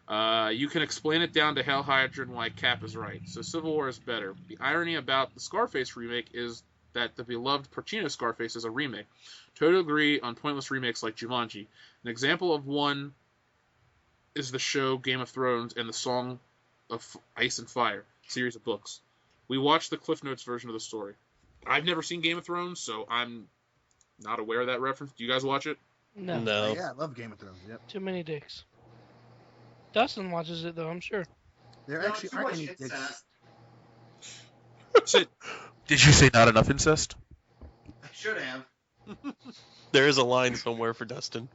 You can explain it down to Hal Hydra and why Cap is right. So Civil War is better. The irony about the Scarface remake is that the beloved Pacino Scarface is a remake. Totally agree on pointless remakes like Jumanji. An example of one is the show Game of Thrones and the Song of Ice and Fire series of books. We watched the Cliff Notes version of the story. I've never seen Game of Thrones, so I'm not aware of that reference. Do you guys watch it? No. No. Yeah, I love Game of Thrones. Yep. Too many dicks. Dustin watches it, though, I'm sure. There No, actually too aren't much any incest. dicks. Did you say not enough incest? I should have. There is a line somewhere for Dustin.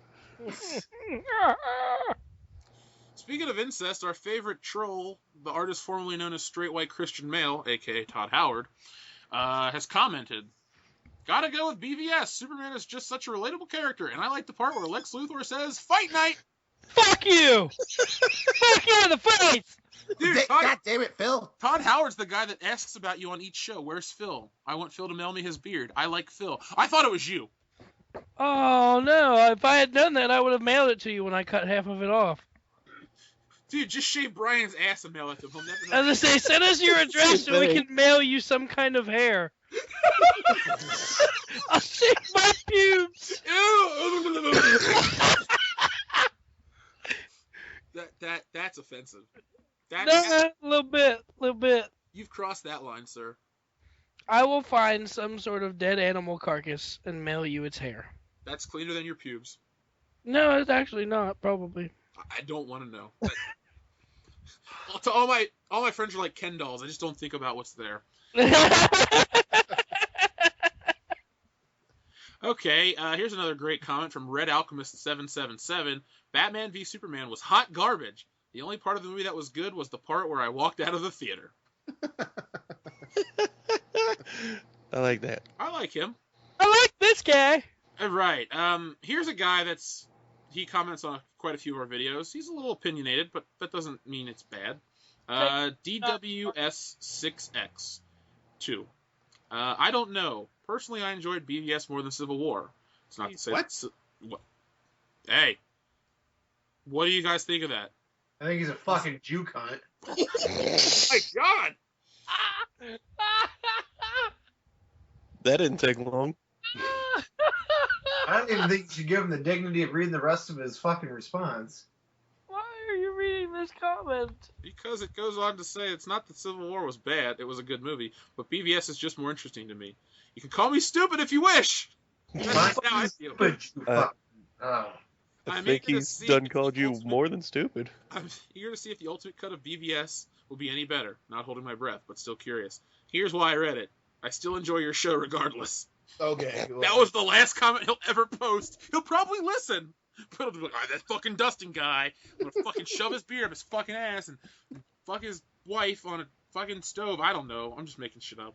Speaking of incest, our favorite troll, the artist formerly known as Straight White Christian Male, aka Todd Howard, has commented, "Gotta go with BVS. Superman is just such a relatable character, and I like the part where Lex Luthor says, 'Fight night!'" Fuck you! Fuck you in the face! Dude, God damn it, Phil. Todd Howard's the guy that asks about you on each show. Where's Phil? I want Phil to mail me his beard. I like Phil. I thought it was you. Oh no! If I had done that, I would have mailed it to you when I cut half of it off. Dude, just shave Brian's ass and mail it to him. He'll never know. As I say, send us your address so we can mail you some kind of hair. I'll shave my pubes. That's offensive. A little bit. You've crossed that line, sir. I will find some sort of dead animal carcass and mail you its hair. That's cleaner than your pubes. No, it's actually not, probably. I don't want to know. All my friends are like Ken dolls. I just don't think about what's there. Okay, here's another great comment from Red Alchemist 777. Batman v Superman was hot garbage. The only part of the movie that was good was the part where I walked out of the theater. I like that. I like him. I like this guy. Right. Here's a guy he comments on quite a few of our videos. He's a little opinionated, but that doesn't mean it's bad. DWS6X2. I don't know. Personally, I enjoyed BVS more than Civil War. It's not to say what? What? Hey, what do you guys think of that? I think he's a fucking Jew cunt. Oh my God! That didn't take long. I don't even think you should give him the dignity of reading the rest of his fucking response. Why are you reading this comment? Because it goes on to say it's not that Civil War was bad, it was a good movie, but BVS is just more interesting to me. You can call me stupid if you wish! That's how I feel. I think he's done called you more than stupid. I'm eager to see if the ultimate cut of BVS will be any better. Not holding my breath, but still curious. Here's why I read it. I still enjoy your show regardless. Okay. That was the last comment he'll ever post. He'll probably listen. But he'll be like, that fucking Dustin guy. I'm gonna fucking shove his beer up his fucking ass and fuck his wife on a fucking stove. I don't know. I'm just making shit up.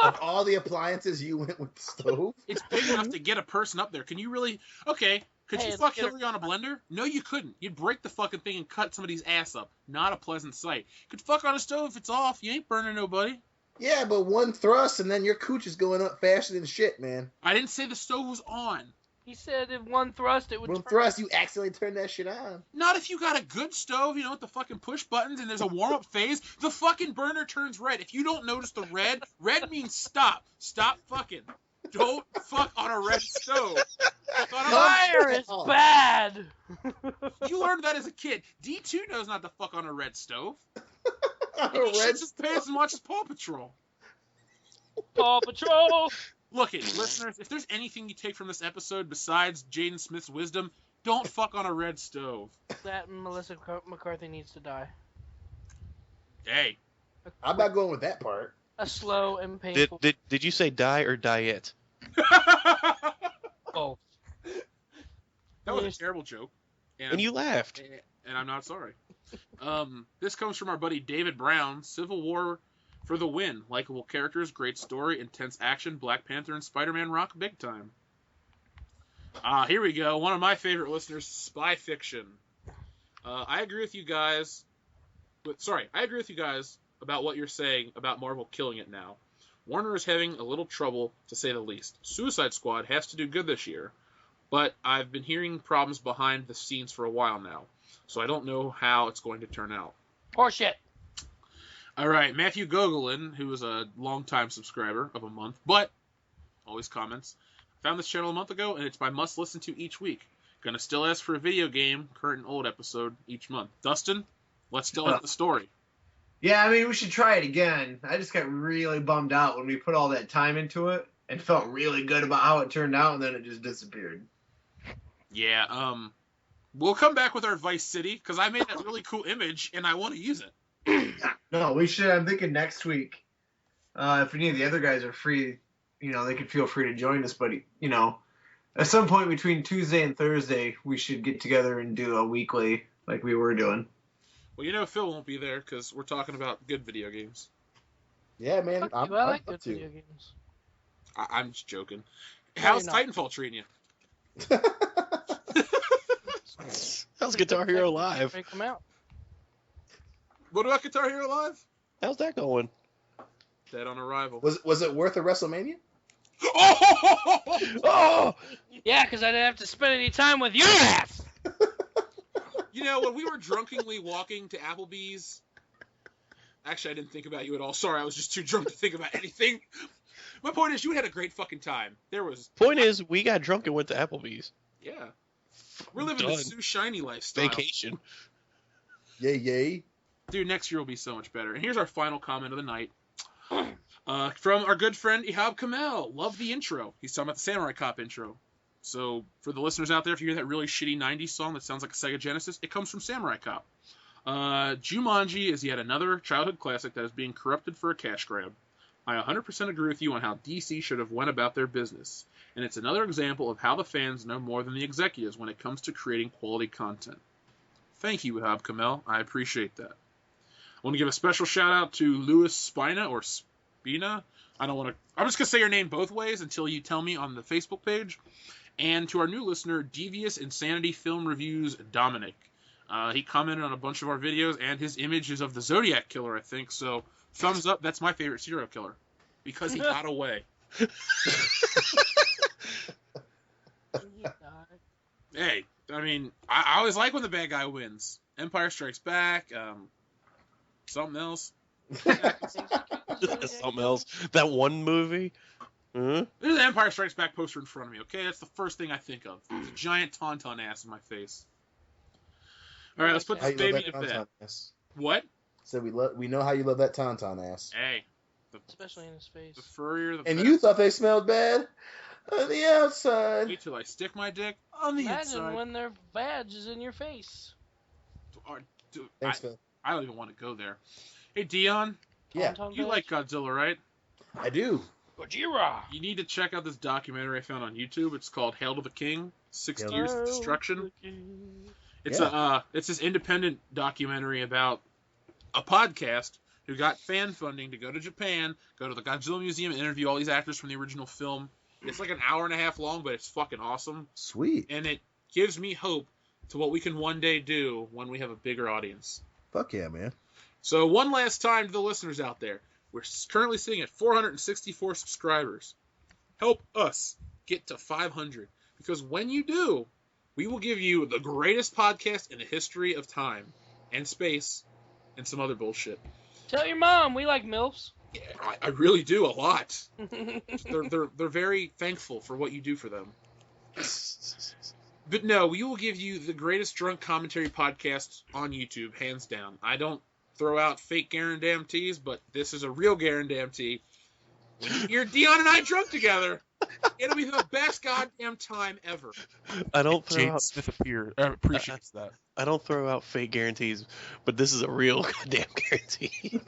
Of all the appliances, you went with the stove? It's big enough to get a person up there. Can you really... Okay, could you fuck Hillary on a blender? No, you couldn't. You'd break the fucking thing and cut somebody's ass up. Not a pleasant sight. Could fuck on a stove if it's off. You ain't burning nobody. Yeah, but one thrust and then your cooch is going up faster than shit, man. I didn't say the stove was on. He said in one thrust it would One thrust, you accidentally turn that shit on. Not if you got a good stove, you know, with the fucking push buttons and there's a warm-up phase. The fucking burner turns red. If you don't notice the red, red means stop. Stop fucking. Don't fuck on a red stove. Fire is bad. You learned that as a kid. D2 knows not to fuck on a red stove. He shits his pants and watches Paw Patrol. Paw Patrol. Look it, listeners, if there's anything you take from this episode besides Jaden Smith's wisdom, don't fuck on a red stove. That Melissa McCarthy needs to die. Hey. I'm not going with that part. A slow and painful... Did you say die or diet? Oh. That was a terrible joke. And you laughed. And I'm not sorry. This comes from our buddy David Brown. Civil War for the win. Likeable characters, great story, intense action. Black Panther and Spider-Man rock big time. Here we go. One of my favorite listeners, Spy Fiction. I agree with you guys. I agree with you guys about what you're saying about Marvel killing it now. Warner is having a little trouble, to say the least. Suicide Squad has to do good this year, but I've been hearing problems behind the scenes for a while now, so I don't know how it's going to turn out. Horseshit. All right, Matthew Gogolin, who is a longtime subscriber of a month, but always comments, found this channel a month ago, and it's my must listen to each week. Gonna still ask for a video game, current and old episode each month. Dustin, let's still hit the story. Yeah, I mean, we should try it again. I just got really bummed out when we put all that time into it and felt really good about how it turned out, and then it just disappeared. Yeah, we'll come back with our Vice City, because I made that really cool image, and I want to use it. No, we should. I'm thinking next week, if any of the other guys are free, you know, they could feel free to join us, but, you know, at some point between Tuesday and Thursday, we should get together and do a weekly like we were doing. Well, you know Phil won't be there because we're talking about good video games. Yeah, man. I like good video games. I'm just joking. How's Titanfall treating you? That was Guitar Hero Live. Break them out. What about Guitar Hero Live? How's that going? Dead on arrival. Was it worth a WrestleMania? Oh! Yeah, because I didn't have to spend any time with your ass. You know, when we were drunkenly walking to Applebee's, actually, I didn't think about you at all. Sorry, I was just too drunk to think about anything. My point is, you had a great fucking time. Point is, we got drunk and went to Applebee's. Yeah. We're living Done. the Sue Shiny lifestyle. Vacation. Yay. Dude, next year will be so much better. And here's our final comment of the night. From our good friend Ihab Kamel. Love the intro. He's talking about the Samurai Cop intro. So, for the listeners out there, if you hear that really shitty 90s song that sounds like a Sega Genesis, it comes from Samurai Cop. Jumanji is yet another childhood classic that is being corrupted for a cash grab. I 100% agree with you on how DC should have went about their business. And it's another example of how the fans know more than the executives when it comes to creating quality content. Thank you, Ihab Kamel. I appreciate that. I want to give a special shout out to Louis Spina or Spina. I'm just gonna say your name both ways until you tell me on the Facebook page. And to our new listener, Devious Insanity Film Reviews Dominic. He commented on a bunch of our videos, and his image is of the Zodiac Killer, I think. So thumbs up. That's my favorite serial killer because he got away. Hey, I mean, I always like when the bad guy wins. Empire Strikes Back. Something else. Something else. That one movie. Huh? There's an Empire Strikes Back poster in front of me, okay? That's the first thing I think of. It's a giant tauntaun ass in my face. All right, let's put this baby to bed. What? So we know how you love that tauntaun ass. Hey. Especially in his face. The furrier, the And better. you thought they smelled bad on the outside. Wait till I stick my dick on the Imagine inside. when their badge is in your face. Dude, Thanks, Phil. I don't even want to go there. Hey, Dion. Yeah. Tauntaun You badge? like Godzilla, right? I do. Gojira. You need to check out this documentary I found on YouTube. It's called Hail to the King, 6 Hail to Years of the Destruction. It's Yeah. it's this independent documentary about a podcast who got fan funding to go to Japan, go to the Godzilla Museum, and interview all these actors from the original film. It's like an hour and a half long, but it's fucking awesome. Sweet. And it gives me hope to what we can one day do when we have a bigger audience. Fuck yeah, man. So one last time to the listeners out there. We're currently sitting at 464 subscribers. Help us get to 500. Because when you do, we will give you the greatest podcast in the history of time and space and some other bullshit. Tell your mom we like MILFs. Yeah, I really do a lot. They're very thankful for what you do for them. But no, we will give you the greatest drunk commentary podcast on YouTube, hands down. I don't throw out fake guarantees, but this is a real guarantee. When you hear Dion and I drunk together, it'll be the best goddamn time ever. I don't throw Jane out. Smith appreciates that. I don't throw out fake guarantees, but this is a real goddamn guarantee.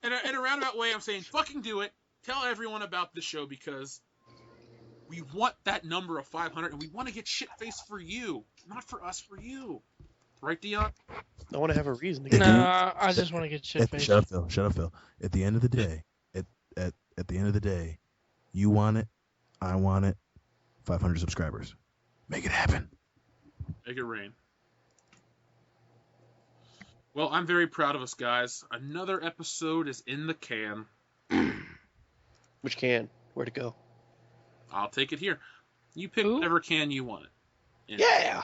In a roundabout way, I'm saying fucking do it. Tell everyone about the show because we want that number of 500, and we want to get shit-faced for you, not for us, for you. Right, Dion? I want to have a reason to get. No, I just want to get shit faced. Shut up, Phil. At the end of the day, at the end of the day, you want it, I want it. 500 subscribers. Make it happen. Make it rain. Well, I'm very proud of us, guys. Another episode is in the can. Which can? Where'd it go? I'll take it here. You pick Who? whatever can you want it in. Yeah.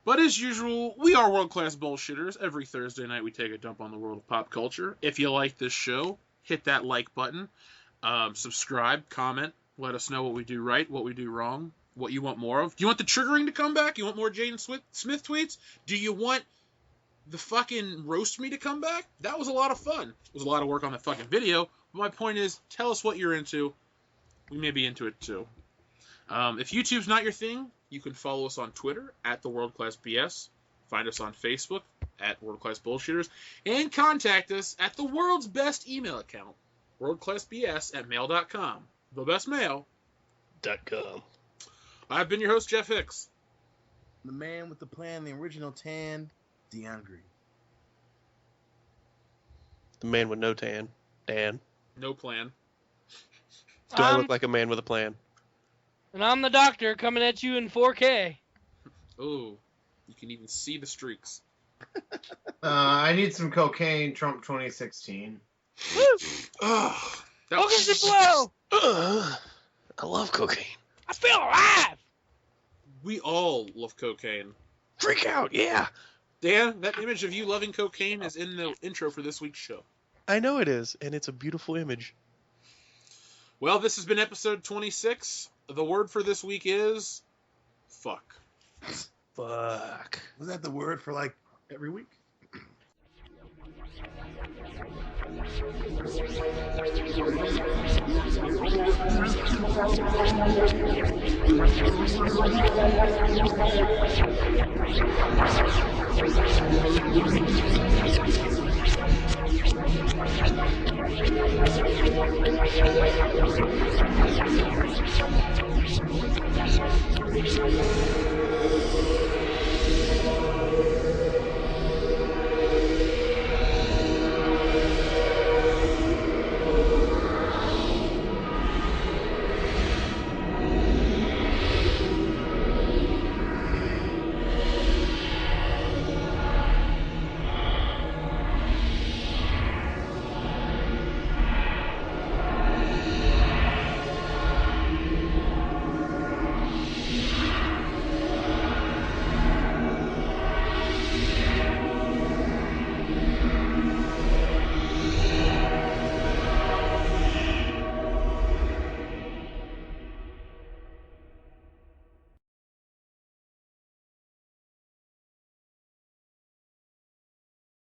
But as usual, we are world-class bullshitters. Every Thursday night we take a dump on the world of pop culture. If you like this show, hit that like button. Subscribe, comment, let us know what we do right, what we do wrong, what you want more of. Do you want the triggering to come back? You want more Jaden Smith tweets? Do you want the fucking roast me to come back? That was a lot of fun. It was a lot of work on the fucking video. But my point is, tell us what you're into. We may be into it too. If YouTube's not your thing, you can follow us on Twitter at the World Class BS. Find us on Facebook at World Class Bullshitters, and contact us at the world's best email account, worldclassbs@mail.com. The best mail. .com. I've been your host, Jeff Hicks. The man with the plan, the original tan, Dion Green. The man with no tan. Dan. No plan. Do I look like a man with a plan? And I'm the doctor coming at you in 4K. Oh, you can even see the streaks. I need some cocaine. Trump 2016. Oh, that Look at the blow! I love cocaine. I feel alive! We all love cocaine. Freak out, yeah. Dan, that image of you loving cocaine is in the intro for this week's show. I know it is, and it's a beautiful image. Well, this has been episode 26. The word for this week is fuck. Fuck. Was that the word for like every week?